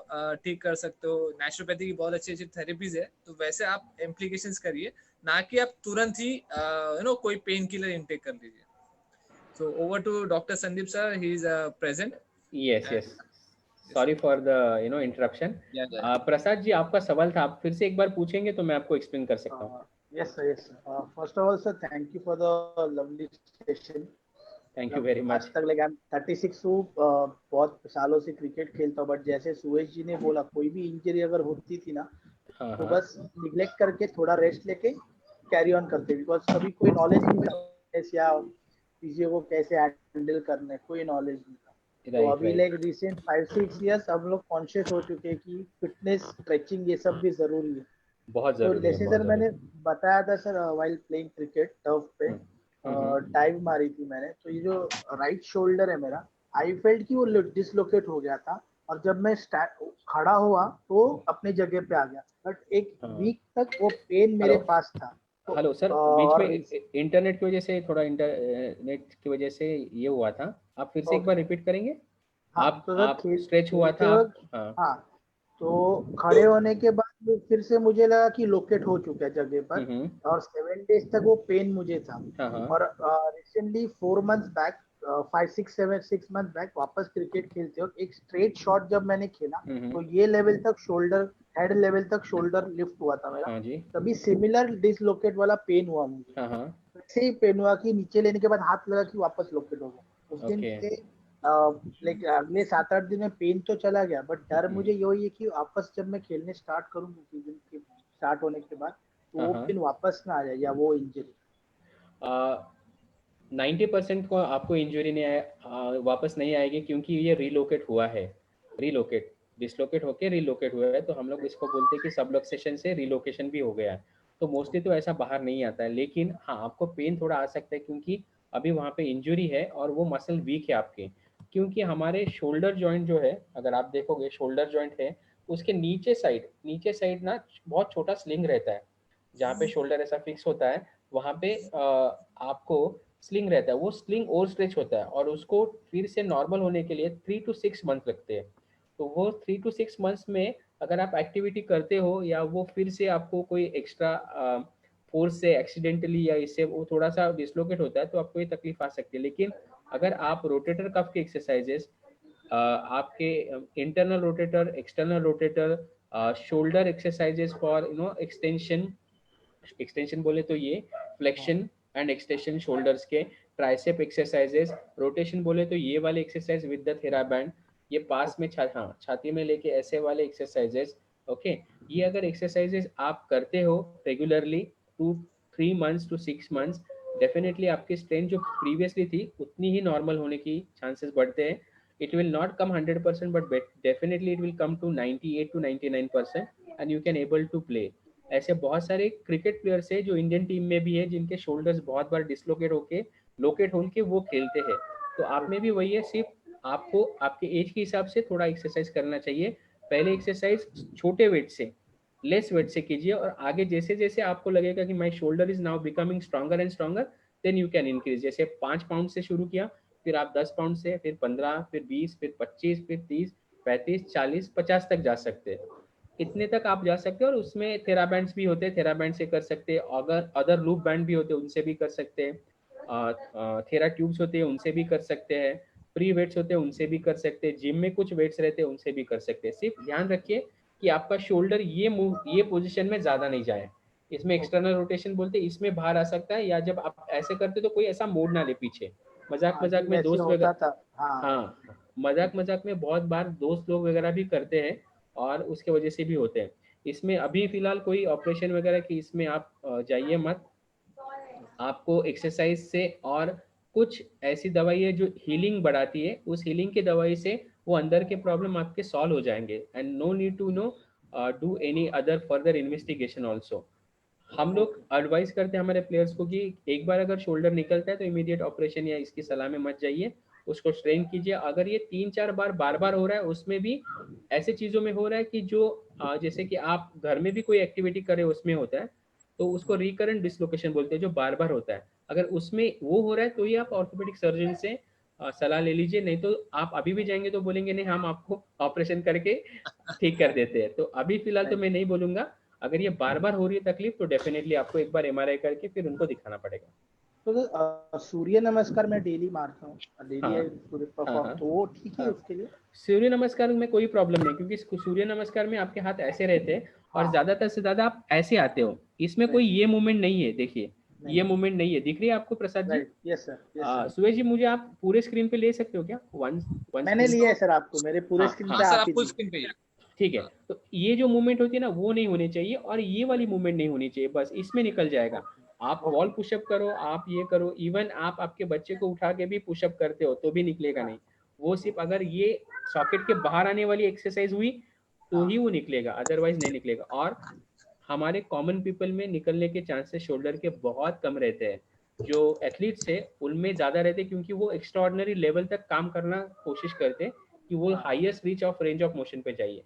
ठीक कर सकते हो। नेचुरोपैथी की बहुत अच्छी अच्छी थेरेपीज है, तो वैसे आप इम्प्लीकेशंस करिए, ना कि आप तुरंत ही कोई पेन किलर इनटेक कर लीजिए। So over to Dr. Sandeep sir, he is present. Yes And yes, sorry for the interruption. yeah, Prasad ji, आपका सवाल था, आप फिर से एक बार पूछेंगे तो मैं आपको एक्सप्लेन कर सकता हूँ। Yes, sir. Yes, sir. First of all, sir, thank you for the lovely session. Thank you very आज मच। तक लाइक आई एम 36 हूँ, बहुत सालों से क्रिकेट खेलता हूँ, बट जैसे सुरेश जी ने बोला, कोई भी इंजरी अगर होती थी ना, हाँ तो हाँ, बस निग्लेक्ट करके थोड़ा रेस्ट लेके कैरी ऑन करते, बिकॉज कभी कोई नॉलेज नहीं था या फिजियो को कैसे हैंडल करना है, कोई नॉलेज नहीं था। तो राइट अभी राइट, लाइक रिसेंट 5-6 ईयर्स हम लोग कॉन्शियस हो चुके हैं कि फिटनेस, स्ट्रेचिंग ये सब भी जरूरी है। बहुत तो ज़रूरी है, जैसे बहुत सर मैंने ज़रूरी। बताया था sir, while playing cricket turf पे हम्म, डाइव मारी थी मैंने, तो ये जो राइट शोल्डर है मेरा, आई फेल्ट कि वो डिसलोकेट हो गया था, और जब मैं खड़ा हुआ तो अपनी जगह पे आ गया, बट एक हाँ। वीक तक वो पेन मेरे हेलो पास था। तो हेलो सर, बीच में और इंटरनेट की वजह से, थोड़ा इंटरनेट की वजह से ये हुआ था। आप फिर से एक बार ओके, रिपीट करेंगे? हाँ तो सर आप स्ट्रेच हुआ खेलते था आप? वक्त, हाँ। हाँ, तो खड़े होने के बाद वो फिर से मुझे लगा कि लोकेट हो चुका है जगह पर, हम्म, और 7 डेज तक वो पेन मुझे था। हाँ हाँ, और recently 4 months back, 5-6 month back वापस क्रिकेट खेलते वक्त एक स्ट्रेट शॉट जब मैंने खेला, हम्म, तो ये लेवल तक शोल्डर, हेड लेवल तक शोल्डर लिफ्ट हुआ था मेरा। हाँ जी, तभी सिमिलर डिसलोकेट वाला पेन हुआ मुझे, हाँ हाँ, वैसे ही पेन हुआ कि नीचे लेने के बाद हाथ लगा कि वापस लोकेट हो गया। उस दिन ओके। से लाइक अगले 7-8 दिन में पेन तो चला गया, बट डर हम्म, मुझे यही है कि वापस जब मैं खेलने स्टार्ट करूंगा सीजन के स्टार्ट होने के बाद, तो हाँ वो हाँ। पेन वापस ना आ जाए, या वो इंजरी। 90% को आपको इंजरी नहीं वापस नहीं आएगी, क्योंकि ये रीलोकेट हुआ है। रीलोकेट, डिसलोकेट होके रीलोकेट हुआ है, तो हम लोग इसको बोलते हैं कि सबलक्सेशन से रीलोकेशन भी हो गया है। तो मोस्टली तो ऐसा बाहर नहीं आता है, लेकिन हाँ, आपको पेन थोड़ा आ सकता है, क्योंकि अभी वहाँ पे इंजरी है और वो मसल वीक है आपके। क्योंकि हमारे शोल्डर जॉइंट जो है, अगर आप देखोगे शोल्डर जॉइंट है, उसके नीचे साइड ना बहुत छोटा स्लिंग रहता है। जहाँ पे शोल्डर ऐसा फिक्स होता है, वहाँ पे आपको स्लिंग रहता है। वो स्लिंग और स्ट्रेच होता है, और उसको फिर से नॉर्मल होने के लिए 3 to 6 मंथ लगते हैं। तो वो 3 to 6 मंथ्स में अगर आप एक्टिविटी करते हो, या वो फिर से आपको कोई एक्स्ट्रा फोर्स से एक्सीडेंटली या इससे वो थोड़ा सा डिसलोकेट होता है, तो आपको ये तकलीफ आ सकती है। लेकिन अगर आप रोटेटर कफ के एक्सरसाइजेस, आपके internal rotator, external rotator, shoulder exercises for extension, extension बोले तो ये फ्लेक्शन एंड एक्सटेंशन शोल्डर्स के, ट्राइसेप एक्सरसाइजेस, रोटेशन बोले तो ये वाले एक्सरसाइज विद द थेराबैंड, ये पास में हाँ छाती में लेके ऐसे वाले एक्सरसाइजेस। ओके, ये अगर एक्सरसाइजेस आप करते हो regularly 2-3 months to 6 months, definitely आपकी स्ट्रेंथ जो प्रीवियसली थी उतनी ही नॉर्मल होने की चांसेस बढ़ते हैं। It will not come 100%, but definitely it will come to 98 to 99%, and you can able to play. ऐसे बहुत सारे क्रिकेट प्लेयर्स है जो इंडियन टीम में भी है, जिनके शोल्डर्स बहुत बार डिसलोकेट होके, लोकेट होके वो खेलते हैं। तो आप में भी वही है, सिर्फ आपको आपके एज के हिसाब से थोड़ा एक्सरसाइज करना चाहिए। पहले एक्सरसाइज छोटे वेट से, लेस वेट से कीजिए, और आगे जैसे जैसे आपको लगेगा कि my shoulder is now becoming stronger and stronger, then you can increase. जैसे 5 पाउंड से शुरू किया, फिर आप 10 पाउंड से, फिर 15, फिर 20, फिर 25, फिर 30, 35, 40, 50 तक जा सकते हैं। इतने तक आप जा सकते हैं। और उसमें थेराबैंड्स भी होते हैं, थेराबैंड से कर सकते हैं। अगर अदर लूप बैंड भी होते हैं, उनसे भी कर सकते हैं। थेरा ट्यूब्स होते हैं, उनसे भी कर सकते हैं। फ्री वेट्स होते हैं, उनसे भी कर सकते हैं। जिम में कुछ वेट्स रहते हैं, उनसे भी कर सकते हैं। सिर्फ ध्यान रखिए कि आपका शोल्डर ये पोजिशन में ज़्यादा नहीं जाए। इसमें एक्सटर्नल रोटेशन बोलते हैं, इसमें बाहर आ सकता है, या जब आप ऐसे करते तो कोई ऐसा मोड़ ना ले पीछे। मजाक हाँ जी, मजाक में वैसे दोस्त होता वगैरह, था, हाँ। हाँ, मजाक मजाक में बहुत बार दोस्त लोग वगैरह भी करते हैं, और उसके वजह से भी होते हैं। इसमें अभी फिलहाल कोई ऑपरेशन वगैरह की इसमें आप जाइए मत। आपको एक्सरसाइज से, और कुछ ऐसी दवाई है जो हीलिंग बढ़ाती है, उस हीलिंग की दवाई से वो अंदर के प्रॉब्लम आपके सॉल्व हो जाएंगे, and no need to do any other further investigation also. हम लोग ओके, एडवाइस करते हैं हमारे प्लेयर्स को कि एक बार अगर शोल्डर निकलता है तो इमीडिएट ऑपरेशन या इसकी सलाह में मत जाइए, उसको स्ट्रेन कीजिए। अगर ये 3-4 बार बार बार हो रहा है, उसमें भी ऐसे चीज़ों में हो रहा है कि जो जैसे कि आप घर में भी कोई एक्टिविटी करें उसमें होता है, तो उसको रिकरेंट डिसलोकेशन बोलते हैं, जो बार बार होता है। अगर उसमें वो हो रहा है, तो ये आप ऑर्थोपेडिक सर्जन से सलाह ले लीजिए, नहीं तो आप अभी भी जाएंगे तो बोलेंगे नहीं हम आपको ऑपरेशन करके ठीक कर देते हैं। तो अभी फिलहाल तो मैं नहीं बोलूंगा, अगर ये बार बार हो रही है तकलीफ तो डेफिनेटली आपको एक बार MRI करके फिर उनको दिखाना पड़ेगा। तो सूर्य नमस्कार मैं डेली मारता हूँ, डेली हाँ, सूर्य हाँ, परफॉर्म, हाँ, तो वो ठीक है हाँ। उसके लिए? सूर्य नमस्कार में कोई प्रॉब्लम नहीं, क्योंकि सूर्य नमस्कार में आपके हाथ ऐसे रहते हैं और हाँ, ज्यादातर से ज्यादा आप ऐसे आते हो, इसमें कोई ये मूवमेंट नहीं है। देखिए नहीं, ये मूवमेंट नहीं है, दिख रही है आपको Prasad ji? Right, yes sir, yes sir. Suresh ji मुझे आप पूरे स्क्रीन पे ले सकते हो क्या? वन मैंने लिया है सर आपको, मेरे पूरे हाँ, स्क्रीन हाँ, पे सर आप आप ही फुल दिए। स्क्रीन पे ही है। ठीक है। तो ये जो मूवमेंट होती है ना वो नहीं होनी चाहिए, और ये वाली मूवमेंट नहीं होनी चाहिए, बस इसमें निकल जाएगा। आप वॉल पुशअप करो, आप ये करो, इवन आप आपके बच्चे को उठा के भी पुशअप करते हो तो भी निकलेगा नहीं। वो सिर्फ अगर ये सॉकेट के बाहर आने वाली एक्सरसाइज हुई तो ही वो निकलेगा, अदरवाइज नहीं निकलेगा। और हमारे कॉमन पीपल में निकलने के चांसेस शोल्डर के बहुत कम रहते हैं, जो एथलीट्स है उनमें ज्यादा रहते हैं, क्योंकि वो एक्स्ट्राऑर्डिनरी लेवल तक काम करना कोशिश करते हैं कि वो highest reach of range of motion पे जाइए।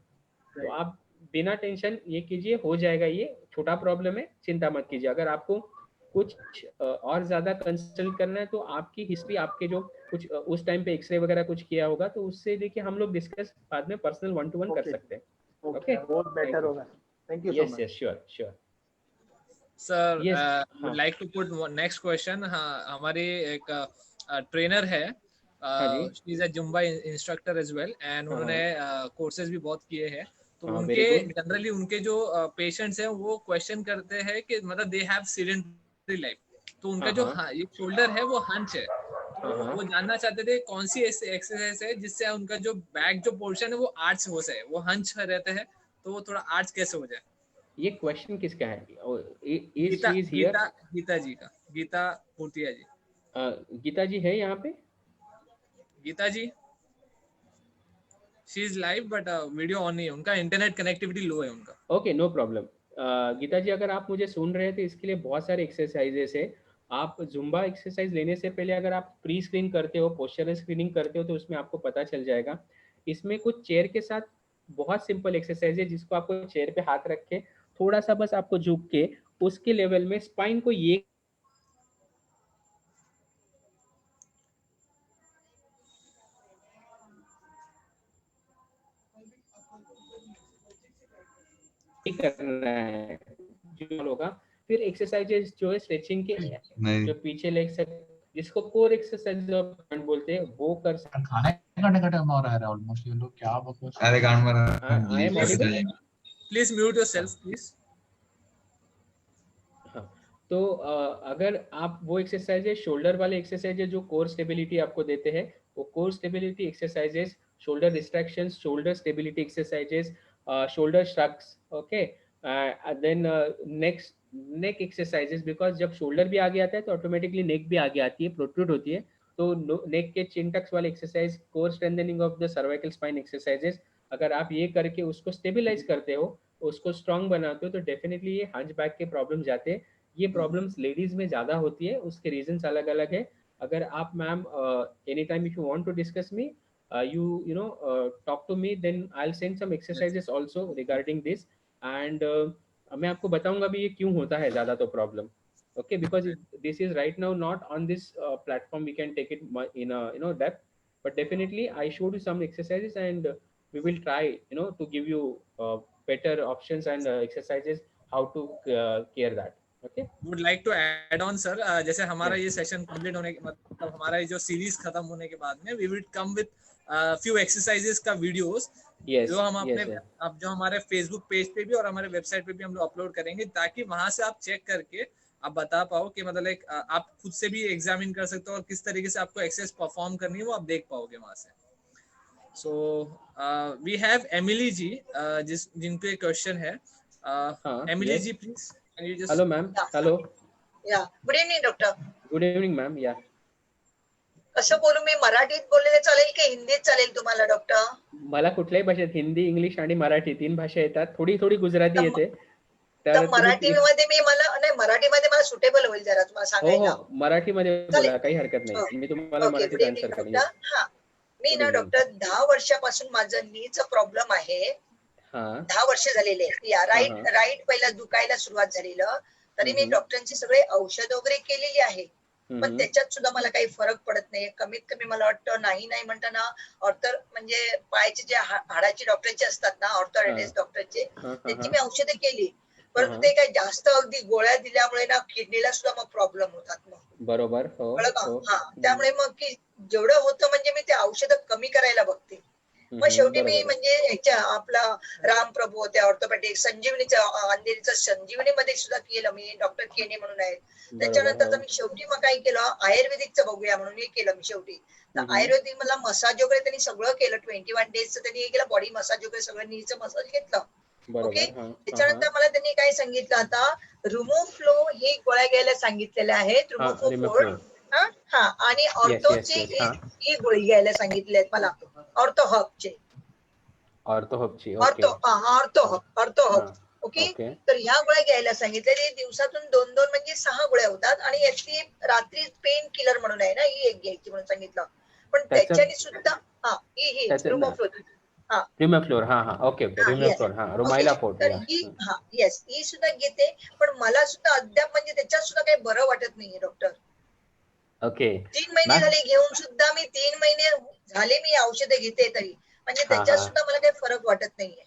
तो आप बिना टेंशन ये कीजिए, हो जाएगा, ये छोटा प्रॉब्लम है, चिंता मत कीजिए। अगर आपको कुछ और ज्यादा कंसल्ट करना है तो आपकी हिस्ट्री, आपके जो कुछ उस टाइम पे एक्सरे वगैरह कुछ किया होगा तो उससे देखिए हम लोग डिस्कस बाद में पर्सनल 1-to-1 कर सकते हैं। ओके, बहुत बेटर होगा। Thank you so yes much. Yes, sure sure. Sir Yes, would like to put next question. हाँ, हमारी एक ट्रेनर है, हाँ जी, she is a Zumba instructor as well, and उन्होंने कोर्सेज भी बहुत किए हैं। तो हाँ, उनके very good। जनरली उनके जो पेशेंट्स हैं वो क्वेश्चन करते हैं कि मतलब दे हैव सीडेंटरी लाइफ, तो उनका जो ये शोल्डर है वो हंच है, तो वो जानना चाहते थे कौन सी ऐसी एक्सरसाइज है जिससे उनका जो बैक जो पोर्शन है वो आर्च हो जाए, वो हंच रहते हैं तो वो थोड़ा आर्च कैसे हो जाए। ये क्वेश्चन किसका है? Geeta she is here? Geeta Geeta ji का, गीता पूर्तिया जी। गीता जी है यहाँ पे? Geeta ji she is live but video on नहीं है, उनका इंटरनेट कनेक्टिविटी लो है उनका। Okay, no problem. Geeta ji अगर आप मुझे सुन रहे थे, इसके लिए बहुत सारे एक्सरसाइजेस है। आप जुम्बा एक्सरसाइज लेने से पहले अगर आप प्री स्क्रीन करते हो, पोस्चरल स्क्रीनिंग करते हो, तो उसमें आपको पता चल जाएगा। इसमें कुछ चेयर के साथ बहुत सिंपल एक्सरसाइज है जिसको आपको चेयर पे हाथ रख के थोड़ा सा बस आपको झुक के उसके लेवल में स्पाइन को ये करना है जो होगा। फिर एक्सरसाइजेस जो है स्ट्रेचिंग के जो पीछे लेग से, जिसको कोर एक्सरसाइज बोलते हैं, वो कर सकते हैं। खाने का टाइम हो रहा है ऑलमोस्ट, ये लोग क्या बकवास। अरे गांड मारा। आई am Audible? Please mute yourself please. हाँ, तो अगर आप वो एक्सरसाइज है, शोल्डर वाले एक्सरसाइज है जो कोर स्टेबिलिटी आपको देते हैं, वो core stability exercises, shoulder retractions, shoulder stability exercises, shoulder shrugs, okay, then next neck exercises, because जब शोल्डर भी आगे आता है तो ऑटोमेटिकली नेक भी आगे आती है, प्रोट्रूड होती है, तो नेक के चिन टक्स वाले exercise, core strengthening of the cervical spine exercises, अगर आप ये करके उसको स्टेबिलाइज करते हो, उसको स्ट्रांग बनाते हो, तो डेफिनेटली ये हंच बैक के प्रॉब्लम जाते हैं। ये प्रॉब्लम्स लेडीज में ज्यादा होती है, उसके रीजंस अलग अलग है। अगर आप ma'am any time if you want to discuss me, you know talk to me, then I'll send some exercises also regarding this, and मैं आपको बताऊंगा भी ये क्यों होता है ज्यादा तो problem, okay, because this is right now not on this platform, we can take it in a depth, but definitely I showed you some exercises, and we will try to give you better options and exercises how to care that, okay। Would like to add on sir, जैसे हमारा ये session complete होने के मतलब हमारा ये जो series खत्म होने के बाद में we will come with few exercises का वीडियोस, जो हम अपने अब जो हमारे फेसबुक पेज पे भी और हमारे वेबसाइट पे भी हम लोग अपलोड करेंगे, ताकि वहां से आप चेक करके आप बता पाओ कि मतलब एक आप खुद से भी एग्जामिन कर सकते हो और किस तरीके से आपको एक्सरसाइज परफॉर्म करनी है वो आप देख पाओगे वहां से। So we have Emily ji जिनके क्वेश्चन है। Emily ji please. Hello ma'am. Hello. Yeah good evening doctor. Good evening ma'am. Yeah कसं बोलू मी, मराठीत बोलले चालेल की हिंदीत चालेल तुम्हाला डॉक्टर? मला कुठल्याही भाषेत, हिंदी, इंग्लिश आणि मराठी 3 भाषा येतात, थोडी थोडी गुजराती येते, तर मराठीमध्ये मी मला नाही, मराठीमध्ये मला सुटेबल होईल जरा तुम्हाला सांगायला। हो, मराठीमध्ये बोला, काही हरकत नाही, मी तुम्हाला मराठीत आन्सर करेन। हां, मी ना डॉक्टर 10 वर्षापासून माझं नीचा प्रॉब्लेम आहे। 10 वर्ष झालेले, या राईट पहिला दुखायला सुरुवात झालेलं, तरी मी डॉक्टरांची सगळे औषध वगैरे केलेली आहे, पण त्याच्यात सुद्धा मला काही फरक पडत नाही. कमीत कमी मला वाटतं नाही म्हणताना ऑर्थर म्हणजे पायाचे जे हाडाचे डॉक्टरचे असतात ना, ऑर्थोरेटिस डॉक्टरचे, त्यांची मी औषधं केली, परंतु ते काही जास्त अगदी गोळ्या दिल्यामुळे ना किडनीला सुद्धा मग प्रॉब्लेम होतात मग. बरोबर. त्यामुळे मग की जेवढं होतं म्हणजे मी ते औषधं कमी करायला बघते. मग शेवटी मी म्हणजे ह्याच्या आपला रामप्रभू होत्या ऑर्थोपॅडिक संजीवनीचं अंधेरीचं संजीवनीमध्ये सुद्धा केलं मी, डॉक्टर केने म्हणून आहेत. त्याच्यानंतर मी शेवटी मग काय केलं, आयुर्वेदिकचं बघूया म्हणून हे केलं मी शेवटी. तर आयुर्वेदिक मला मसाज वगैरे त्यांनी सगळं केलं, 21 डेजचं त्यांनी हे केलं, बॉडी मसाज वगैरे सगळं नीचं मसाज घेतलं. ओके. त्याच्यानंतर मला त्यांनी काय सांगितलं, आता रिमूव्ह फ्लो ही गोळ्या घ्यायला सांगितलेल्या आहेत, रिमूव्ह फ्लो आणि ऑर्थोची ही गोळी घ्यायला सांगितले आहेत मला, ऑर्थोहबचे. ओके. तर ह्या गोळ्या घ्यायला सांगितल्या, दिवसातून 2-2 म्हणजे 6 गोळ्या होतात आणि यातली रात्री पेन किलर म्हणून आहे ना, ही एक घ्यायची म्हणून सांगितलं. पण त्याच्याने सुद्धा ही रिमोफ्लोर. ओके. रिमोफ्लोर, रुमाइलाफोर्ट. तर ही सुद्धा घेते, पण मला सुद्धा अद्याप म्हणजे त्याच्यात सुद्धा काही बरं वाटत नाहीये डॉक्टर. ओके. 3 महिने झाले घेऊन सुद्धा, मी 3 महिने झाले मी औषधं घेते तरी म्हणजे त्याच्यात सुद्धा मला काही फरक वाटत नाहीये.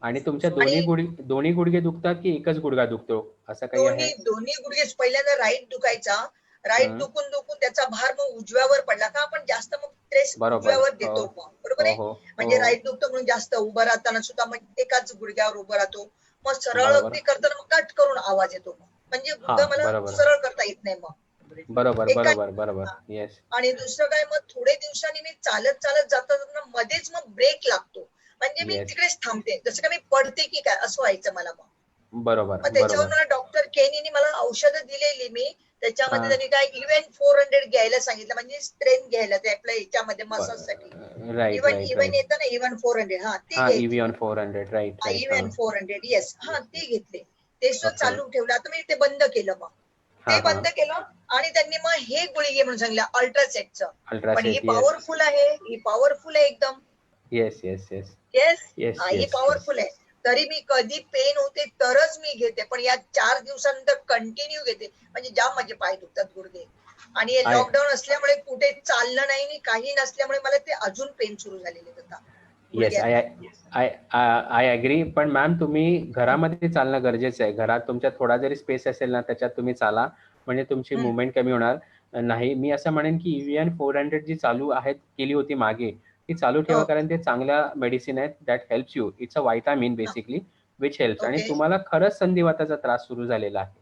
आणि तुमच्या दोन्ही गुडघे दुखतात की एकच गुडघा दुखतो, असं काही आहे? दोन्ही गुडघे. पहिल्यांदा राईट दुखायचा, राईट दुखून त्याचा भार मग उजव्यावर पडला का, आपण जास्त मग स्ट्रेस उजव्यावर देतो. बरोबर आहे. म्हणजे राईट दुखतो म्हणून जास्त उभं राहताना सुद्धा मग एकाच गुडघ्यावर उभं राहतो, मग सरळ अगदी करताना मग कट करून आवाज येतो, म्हणजे गुडघा मला सरळ करता येत नाही मग. बरोबर. येस. आणि दुसरं काय, मग थोडे दिवसांनी मी चालत जाताना मध्येच मग ब्रेक लागतो, म्हणजे मी तिकडेच थांबते, जसं का मी पडते की काय असं व्हायचं मला मग. बरोबर. मग त्याच्यावर मला डॉक्टर केनीने मला औषधं दिलेली, मी त्याच्यामध्ये त्यांनी काय इव्हन 400 घ्यायला सांगितलं, म्हणजे स्ट्रेंथ घ्यायला ते आपल्या ह्याच्यामध्ये मसाजसाठी. इव्हन येतं ना इव्हन 400, ते इव्हन 400 राईट. इव्हन 400 येस, ते घेतले. ते सुद्धा चालू ठेवलं. आता मी ते बंद केलं, मग ते बंद केलं आणि त्यांनी मग हे गोळी घे म्हणून सांगितलं अल्ट्रासेटचं. पण ही पॉवरफुल आहे, एकदम. येस. ही पॉवरफुल आहे. तरी मी कधी पेन होते तरच मी घेते, पण या 4 दिवसानंतर कंटिन्यू घेते, म्हणजे जाम माझे पाय दुखतात, गुडघे. आणि लॉकडाऊन असल्यामुळे कुठे चाललं नाही, काही नसल्यामुळे मला ते अजून पेन सुरू झालेले होता. Yes, I agree. पण मॅम तुम्ही घरामध्ये चालणं गरजेचं आहे. घरात तुमच्या थोडा जरी स्पेस असेल ना, त्याच्यात तुम्ही चाला, म्हणजे तुमची मुवमेंट कमी होणार नाही. मी असं म्हणेन की EVN 400 जी चालू केली होती मागे, ती चालू ठेवा, कारण ते चांगल्या मेडिसिन आहेत, that helps you. It's a vitamin basically which helps. आणि तुम्हाला खरंच संधिवाताचा त्रास सुरू झालेला आहे,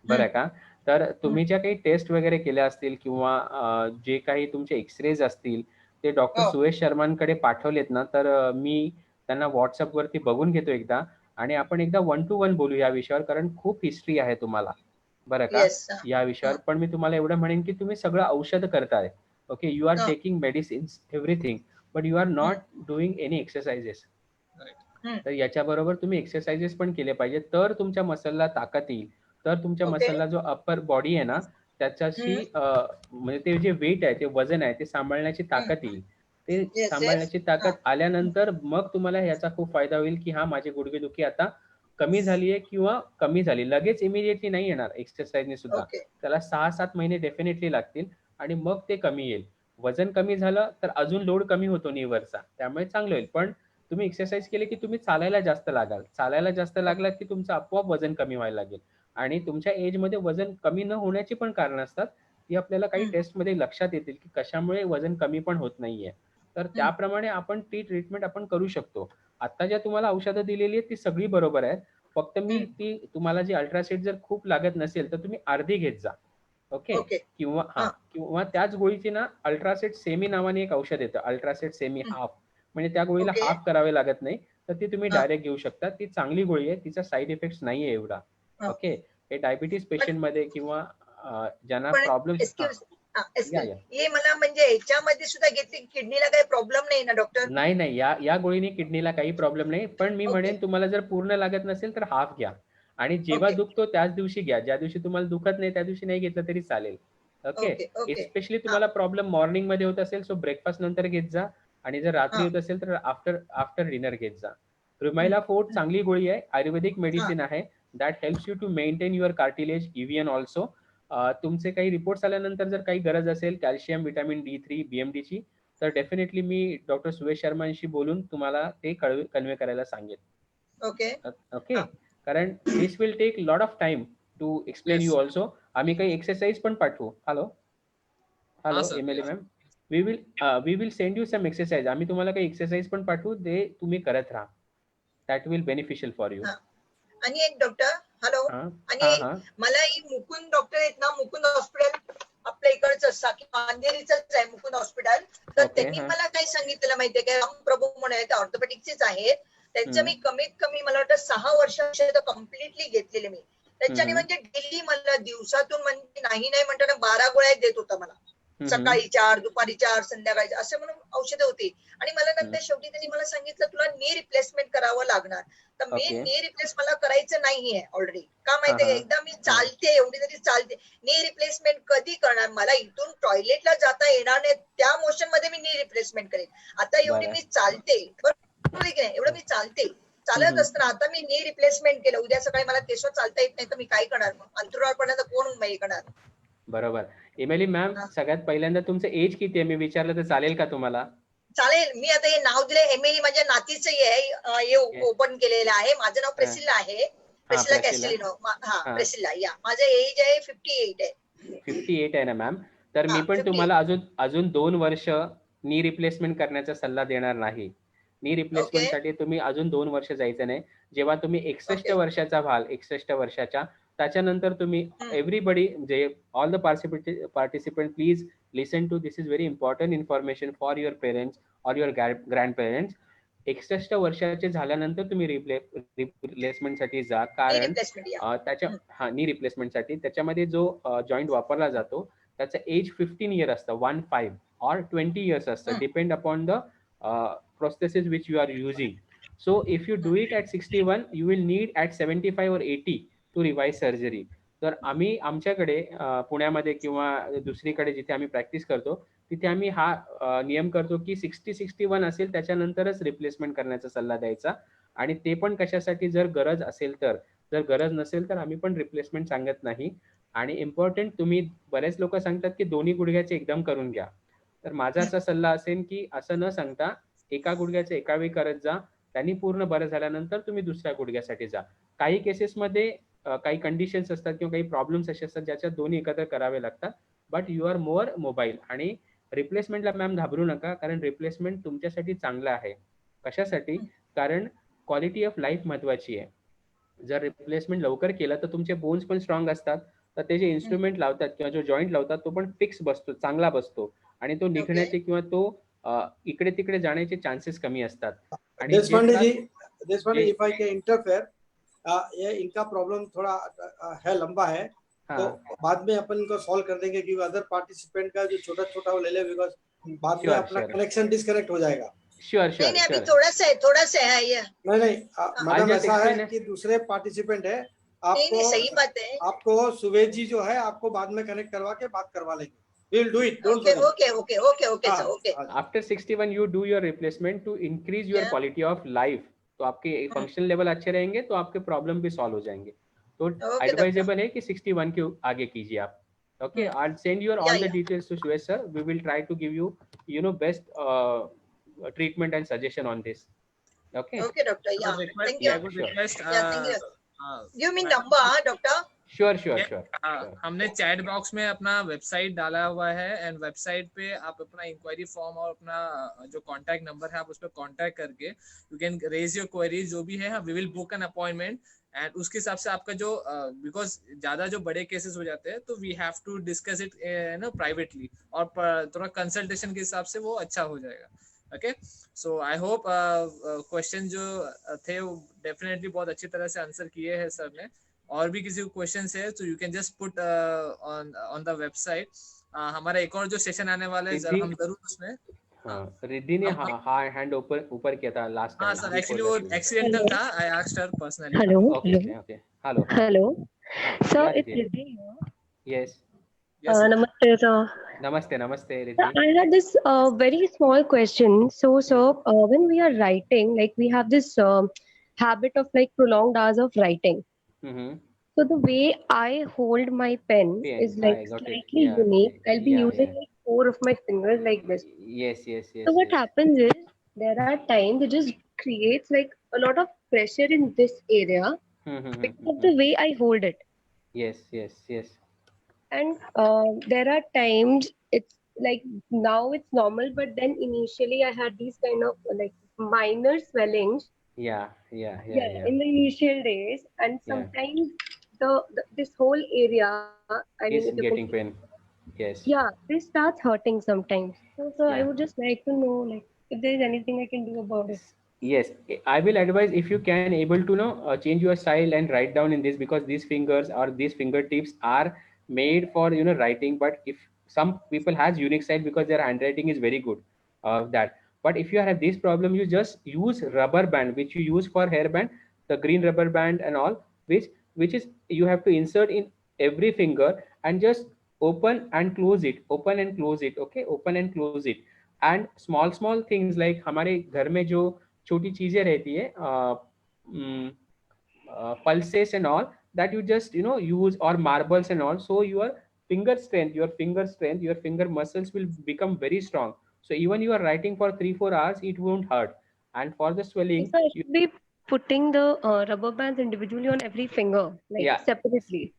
बरं का? तर तुम्ही ज्या काही टेस्ट वगैरे केल्या असतील किंवा जे काही तुमचे एक्सरेज असतील ते डॉक्टर सुयश शर्मांकडे पाठवलेत ना, तर मी त्यांना व्हॉट्सअपवरती बघून घेतो एकदा, आणि आपण एकदा 1 to 1 बोलू या विषयावर, कारण खूप हिस्ट्री आहे तुम्हाला, बरं का, या विषयावर. पण मी तुम्हाला एवढं म्हणेन की तुम्ही सगळं औषध करताय, okay, you are taking medicines everything, but you are not doing any exercises. तर याच्याबरोबर तुम्ही एक्सरसाइजेस पण केले पाहिजे, तर तुमच्या मसलला ताकद येईल, तर तुमच्या मसलला जो अप्पर बॉडी आहे ना त्याच्याशी म्हणजे ते जे वेट आहे, ते वजन आहे, ते सांभाळण्याची ताकद येईल. ते सांभाळण्याची ताकद आल्यानंतर मग तुम्हाला याचा खूप फायदा होईल की हा, माझी गुडघेदुखी आता कमी झाली आहे किंवा कमी झाली. लगेच इमिडिएटली नाही येणार एक्सरसाइजने सुद्धा, त्याला 6-7 महिने डेफिनेटली लागतील आणि मग ते कमी येईल. वजन कमी झालं तर अजून लोड कमी होतो नीवरचा, त्यामुळे चांगलं होईल. पण तुम्ही एक्सरसाइज केली की तुम्ही चालायला जास्त लागाल, चालायला जास्त लागला की तुमचं आपोआप वजन कमी व्हायला लागेल. आणि तुमच्या एज मध्ये वजन कमी न होण्याची पण कारण असतात, ती आपल्याला काही टेस्ट मध्ये लक्षात येतील की कशामुळे वजन कमी पण होत नाहीये. तर त्याप्रमाणे आपण ती ट्रीटमेंट आपण करू शकतो. आता ज्या तुम्हाला औषधं दिलेली आहेत ती सगळी बरोबर आहेत, फक्त मी ती तुम्हाला जी अल्ट्रासेट जर खूप लागत नसेल तर तुम्ही अर्धी घेत जा, ओके. किंवा त्याच गोळीची ना अल्ट्रासेट सेमी नावाने एक औषध येतं, अल्ट्रासेट सेमी हाफ, म्हणजे त्या गोळीला हाफ करावे लागत नाही, तर ती तुम्ही डायरेक्ट घेऊ शकता. ती चांगली गोळी आहे, तिचा साईड इफेक्ट नाहीये एवढा, ओके. हे डायबिटीज पेशंट मध्ये किंवा ज्यांना प्रॉब्लेम हे मला म्हणजे याच्यामध्ये सुद्धा घेतली किडनीला काही प्रॉब्लेम नाही ना डॉक्टर? नाही, या गोळीने किडनीला काही प्रॉब्लेम नाही. पण मी म्हणेन तुम्हाला जर पूर्ण लागत नसेल तर हाफ घ्या, आणि जेव्हा दुखतो त्याच दिवशी घ्या. ज्या दिवशी तुम्हाला दुखत नाही त्या दिवशी नाही घेतलं तरी चालेल, ओके. स्पेशली तुम्हाला प्रॉब्लेम मॉर्निंग मध्ये होत असेल सो ब्रेकफास्ट नंतर घेत जा, आणि जर रात्री होत असेल तर आफ्टर डिनर घेत जा. रुमाइलाफोर्ट चांगली गोळी आहे, आयुर्वेदिक मेडिसिन आहे, that helps you to maintain your cartilage, EVN also. तुमचे काही रिपोर्ट्स आल्यानंतर जर काही गरज असेल कॅल्शियम, व्हिटॅमिन D3, BMD ची, तर डेफिनेटली मी डॉक्टर सुवेश शर्मांशी बोलून तुम्हाला ते कन्वे करायला सांगेन. ओके, कारण this will take lot of time to explain you also. आम्ही काही एक्सरसाइज पण पाठवू. Hello MLA ma'am, we will send you some exercise. आम्ही तुम्हाला काही एक्सरसाइज पण पाठवू, ते तुम्ही करत राहा. That will beneficial for you. आणि एक डॉक्टर, हॅलो, आणि मला ही मुकुंद डॉक्टर आहेत ना, मुकुंद हॉस्पिटल आपल्या इकडचं अंधेरीचंच आहे मुकुंद हॉस्पिटल. तर त्यांनी मला काय सांगितलं माहितीये का, रामप्रभू म्हणून आहेत, ऑर्थोपेडिक्सचेच आहेत. त्यांचं मी कमीत कमी मला वाटतं 6 वर्ष कम्प्लिटली घेतलेले मी. त्याच्याने म्हणजे डेली मला दिवसातून म्हणजे नाही म्हणताना 12 गोळ्या देत होता मला. सकाळी 4, दुपारी 4, संध्याकाळी असे म्हणून औषधं होती. आणि मला नंतर शेवटी त्यांनी मला सांगितलं तुला नी रिप्लेसमेंट करावं लागणार. तर मी नी रिप्लेस मला करायचं नाहीये ऑलरेडी. का माहितीये, एकदा मी चालते, एवढी तरी चालते. नी रिप्लेसमेंट कधी करणार, मला इथून टॉयलेटला जाता येणार नाही, त्या मोशन मध्ये मी नी रिप्लेसमेंट करेन. आता एवढी मी चालते, बरोबर की नाही, एवढं मी चालते, चालत असताना आता मी नी रिप्लेसमेंट केलं. उद्या सकाळी मला तेच चालता येत नाही तर मी काय करणार, मग अंतराळपर्यंत कोण हे करणार. बरोबर. MLA मॅम, सगळ्यात पहिल्यांदा तुमचं एज किती आहे मी विचारलं तर चालेल का तुम्हाला? चालेल. मी आता हे नाव दिले MLA माझ्या नातीचं हे ओपन केलेलं आहे. माझं नाव प्रेसिला आहे, प्रेसिला कॅस्टेलिनो. प्रेसिला. या, माझं एज आहे 58 आहे. 58 आहे ना मॅम? तर मी पण तुम्हाला अजून 2 वर्ष नी रिप्लेसमेंट करण्याचा सल्ला देणार नाही. नी रिप्लेसमेंट साठी तुम्ही अजून 2 वर्ष जायचं नाही. जेव्हा तुम्ही 61 वर्षाचा व्हाल, 61 वर्षाच्या, त्याच्यानंतर तुम्ही एव्हरीबडी, जे all the participant please listen to, this is very important information for your parents or your grandparents. 61 वर्षाचे झाल्यानंतर तुम्ही रिप्लेसमेंट साठी जा, कारण त्याच्या नी रिप्लेसमेंट साठी त्याच्यामध्ये जो जॉईंट वापरला जातो त्याचं एज 15 इयर असतं, 15 or 20 years असतं, depend upon the prosthesis which you are using. So if you do it at 61, you will need at 75 or 80 to revise surgery. तर आम्ही आमच्याकडे पुण्यामध्ये किंवा दुसरीकडे जिथे आम्ही प्रॅक्टिस करतो तिथे आम्ही हा नियम करतो की 60-61 असेल त्याच्यानंतरच रिप्लेसमेंट करण्याचा सल्ला द्यायचा. आणि ते पण कशासाठी, जर गरज असेल तर. जर गरज नसेल तर आम्ही पण रिप्लेसमेंट सांगत नाही. आणि इम्पॉर्टंट, तुम्ही बरेच लोक सांगतात की दोन्ही गुडघ्याचे एकदम करून घ्या. तर माझा असा सल्ला असेल की असं न सांगता एका गुडघ्याचं एका वेळी करत जा, त्यांनी पूर्ण बरं झाल्यानंतर तुम्ही दुसऱ्या गुडघ्यासाठी जा. काही केसेसमध्ये काही कंडिशन्स असतात किंवा काही प्रॉब्लेम्स असे असतात ज्याच्यात दोन्ही एकत्र करावे लागतात. But you are more mobile. आणि रिप्लेसमेंटला मॅम घाबरू नका, कारण रिप्लेसमेंट तुमच्यासाठी चांगलं आहे. कशासाठी? कारण क्वालिटी ऑफ लाईफ महत्वाची आहे. जर रिप्लेसमेंट लवकर केलं तर तुमचे बोन्स पण स्ट्रॉंग असतात, तर ते जे इन्स्ट्रुमेंट लावतात किंवा जो जॉईंट लावतात तो पण फिक्स बसतो, चांगला बसतो, आणि तो निघण्याचे किंवा तो इकडे तिकडे जाण्याचे चान्सेस कमी असतात. आणि देशपांडे जी, इफ आई कैन इंटरफेयर, ये इनका प्रॉब्लम थोड़ा है, लंबा है, तो बाद में अपन इनको सॉल्व कर देंगे, क्योंकि अदर पार्टिसिपेंट का जो छोटा वो ले ले, बिकॉज बाद में अपना कनेक्शन डिस्कनेक्ट हो जाएगा. श्योर. नहीं, अभी थोड़ा सा है ये. नहीं, मैडम ऐसा है कि दूसरे पार्टिसिपेंट है, आपको सही बात है, आपको सुवेश जी जो है आपको बाद में कनेक्ट करवा के बात करवा लेंगे. We'll do it. Don't worry. Okay, sir. Okay. After 61 you do your replacement to increase your quality of life. तो आपके फंक्शन लेवल अच्छे रहेंगे तो आपके प्रॉब्लम भी सॉल्व हो जाएंगे. तो एडवाइजेबल है कि 61 के आगे कीजिए आप. Okay, I'll send you all the details to Suresh sir. We will try to give you best treatment and suggestion on this. Okay, doctor. Yeah, thank you. I would request, thank you. Give me number, doctor. Sure. हमने chat box में अपना website डाला हुआ है, and website पे आप अपना inquiry form और अपना जो कांटेक्ट नंबर है आप उस पर कांटेक्ट करके you can raise your queries, जो भी है we will book an appointment. And उसके हिसाब से आपका जो बिकॉज ज्यादा जो बड़े केसेस हो जाते हैं तो we have to discuss it privately, और थोड़ा कंसल्टेशन के हिसाब से वो अच्छा हो जाएगा. Okay, so I hope question जो थे वो डेफिनेटली बहुत अच्छी तरह से आंसर किए हैं सर ने. और भी किसी को क्वेश्चंस है तो you can just put on the website. हमारा एक और जो सेशन आने वाला है सर, हम जरूर उसमें रिद्धि ने हैंड ऊपर किया था लास्ट टाइम. हाँ सर, एक्चुअली वो एक्सीडेंटल था. I asked her personally. Hello sir, it's Riddhi here. Yes. Namaste sir. Namaste Riddhi. I had this very small question. So sir, when we are writing, like we have this habit of like prolonged hours of writing. So the way I hold my pen is like I got it. slightly Yeah, unique. I'll be yeah, using yeah. like 4 of my fingers like this. Yes, yes, So yes, what yes. happens is there are times it just creates like a lot of pressure in this area because of the way I hold it. Yes, yes, yes. And there are times it's like now it's normal, but then initially I had these kind of like minor swellings. Yeah, yeah, yeah, Yeah, yeah, in the initial days, and yeah. sometimes the this whole area, I mean, if you Is can see, getting pain. Yes. yeah, this starts hurting sometimes. So I Yeah. would just like to know like if there is anything I can do about it. Yes, I will advise if you can able to know change your style and write down in this, because these fingers or these fingertips are made for writing. But if some people has unique style because their handwriting is very good, that. But if you have this problem, you just use rubber band which you use for hairband, the green rubber band and all, which is you have to insert in every finger and just open and close it, okay, open and close it. And small things like हमारे घर में जो छोटी चीजें रहती है pulses and all, that you just use, or marbles and all, so your finger muscles will become very strong. So even you are writing for 3-4 hours, it won't hurt. And for the swelling, So I should be putting the rubber bands individually on every finger, like yeah, separately.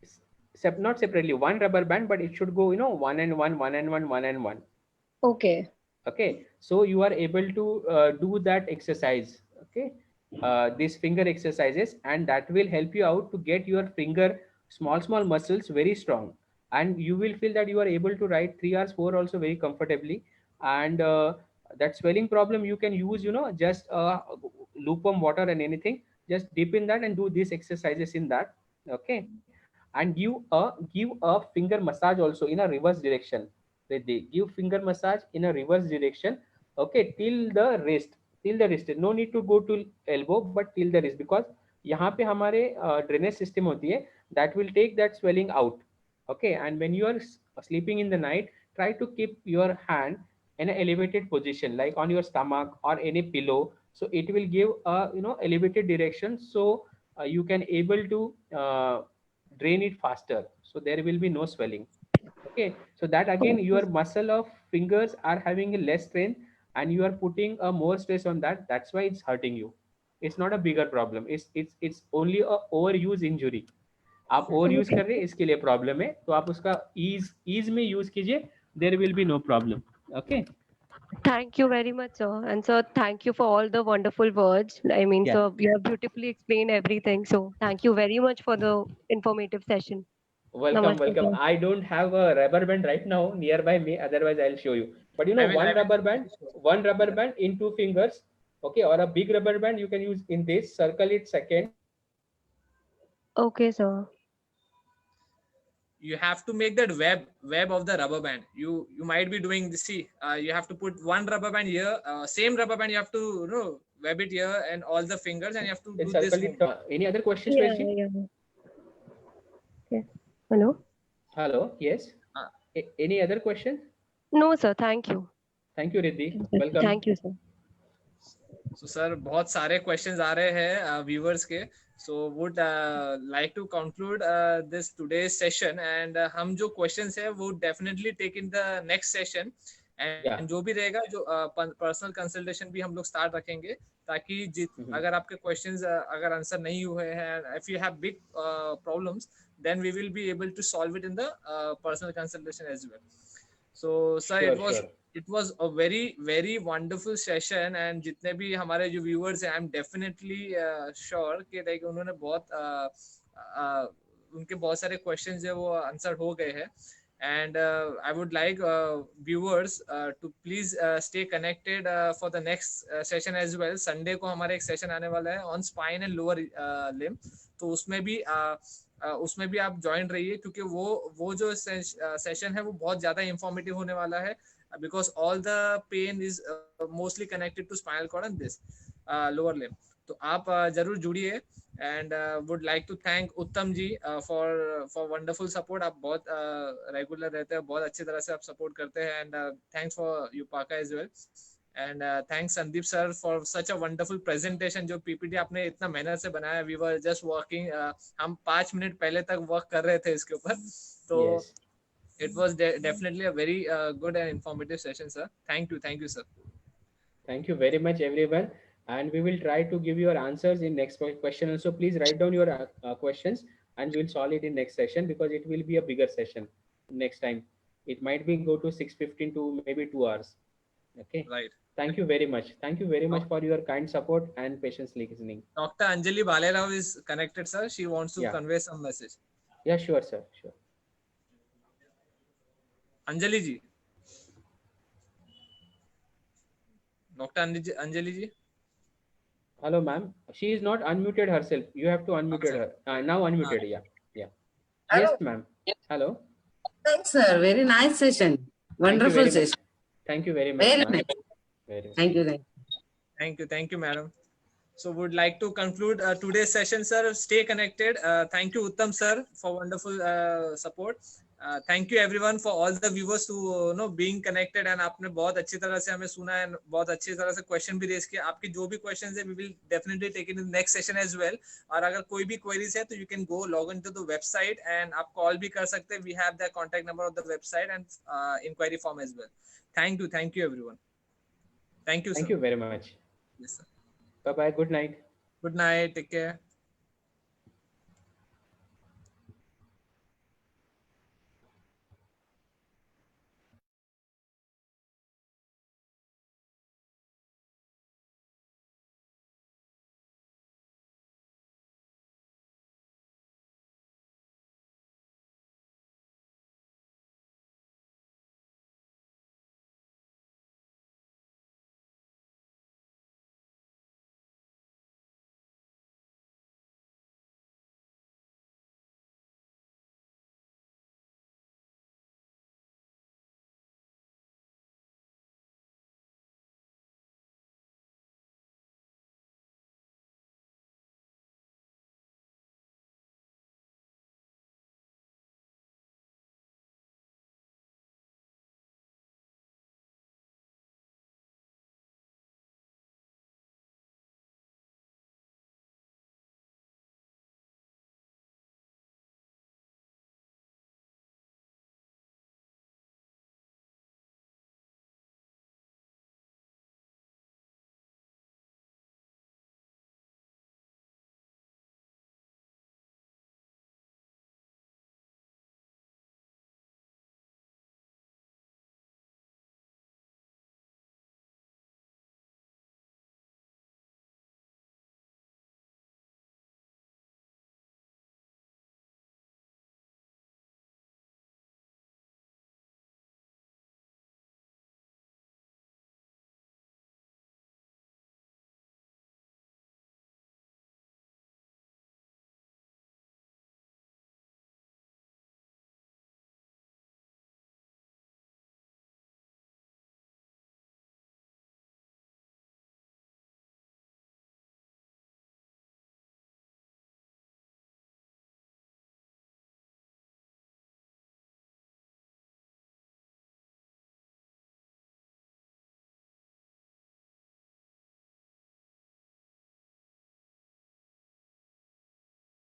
not separately, one rubber band, but it should go one and one, one and one, one and one. Okay. Okay, so you are able to do that exercise, okay, these finger exercises, and that will help you out to get your finger small muscles very strong. And you will feel that you are able to write 3 hours 4 also very comfortably. And that swelling problem, you can use just lukewarm water and anything, just dip in that and do these exercises in that, okay. And give a finger massage also in a reverse direction. They give finger massage in a reverse direction, okay, till the wrist, no need to go to elbow, but till the wrist, because यहाँ पे हमारे drainage system होती है, that will take that swelling out, okay. And when you are sleeping in the night, try to keep your hand in an elevated position, like on your stomach or any pillow, so it will give a elevated direction, so you can able to drain it faster, so there will be no swelling, okay. So that again, Okay. your muscle of fingers are having a less strength, and you are putting a more stress on that, that's why it's hurting you. It's not a bigger problem, it's only a overuse injury. आप over use Okay. कर रहे हैं, इसके लिए problem है, तो आप उसका ईज में यूज कीजिए, there will be no problem, okay. Thank you very much, sir. And sir, thank you for all the wonderful words. I mean, Yeah. sir, you have beautifully explained everything. So thank you very much for the informative session. Welcome, Namaste, welcome. sir. I don't have a rubber band right now nearby me, otherwise I'll show you. But I one rubber band in 2 fingers, okay, or a big rubber band you can use in this, circle it second. Okay, sir. You have to make that web of the rubber band. You might be doing this. See, you have to put one rubber band here, same rubber band. You have to web it here and all the fingers, and you have to Then do this. circle it. Any other questions, Yeah, Tracy? yeah. Okay. Hello? Hello, yes. Uh, Any other question? No, sir. Thank you. Thank you, Riddhi. Welcome. Thank you, sir. So sir, बहुत सारे questions आ रहे हैं viewers के. So would like to conclude this today's session, and हम जो questions है वो definitely take in the next session. And Yeah. जो भी रहेगा, जो personal consultation भी हम लोग start रखेंगे, ताकि अगर आपके questions अगर answer नहीं हुए हैं, if you have big problems, then we will be able to solve it in the personal consultation as well. So sir, Sure. it was a very wonderful session, and जितने भी हमारे जो viewers हैं, I'm definitely sure कि like उन्होंने उनके बहुत सारे questions है वो answered हो गए हैं. And I would like viewers to please stay connected for the next session as well. Sunday को हमारा एक session आने वाला है on spine and lower limb. तो उसमें भी आप ज्वाइन रहिए, क्योंकि वो जो सेशन है वो बहुत ज्यादा इंफॉर्मेटिव होने वाला है, because all the pain is mostly connected to spinal cord and this lower limb. तो आप जरूर जुड़िए, and would like to thank उत्तम जी for wonderful support. आप बहुत रेगुलर रहते हैं, बहुत अच्छी तरह से आप सपोर्ट करते हैं, and thanks for Upaka as well. And thanks Sandeep sir for such a wonderful presentation. जो PPT आपने इतना मेहनत से बनाया, we were just working, हम 5 मिनट पहले तक वर्क कर रहे थे इसके ऊपर. तो Yes. it was definitely a very good and informative session, sir. Thank you, sir. Thank you very much, everyone. And we will try to give your answers in next question. Also, please write down your questions, and we will solve it in next session, because it will be a bigger session next time. It might be go to 6:15 to maybe 2 hours. Okay. Right. Thank you very much. Thank you very much for your kind support and patience listening. Dr. Anjali Balerao is connected, sir. She wants to Yeah. convey some message. Yeah, sure, sir. Sure. Anjali ji. Dr. Anjali ji. Hello, ma'am. She is not unmuted herself. You have to unmute her. Now unmuted. Yeah. Yeah. Hello. Yes, ma'am. Hello. Thanks, sir. Very nice session. Wonderful very much. session. Thank you very much. Very ma'am. nice. Very much. Thank you. Thank you, madam. So would like to conclude today's session, sir. Stay connected. Thank you, Uttam sir, for wonderful support. Thank you everyone for all the viewers who being connected, and आपने बहुत अच्छी तरह से हमें सुना है, बहुत अच्छी तरह से क्वेश्चन भी रेज किए. आपके जो भी क्वेश्चंस है, we will definitely take it in the next session as well. और अगर कोई भी queries है तो you can go log into the website and आप call भी कर सकते हैं. We have the contact number of the website and inquiry form as well. Thank you everyone. Thank you, sir. Thank you very much. Yes, sir. Bye bye. Good night. Good night. Take care.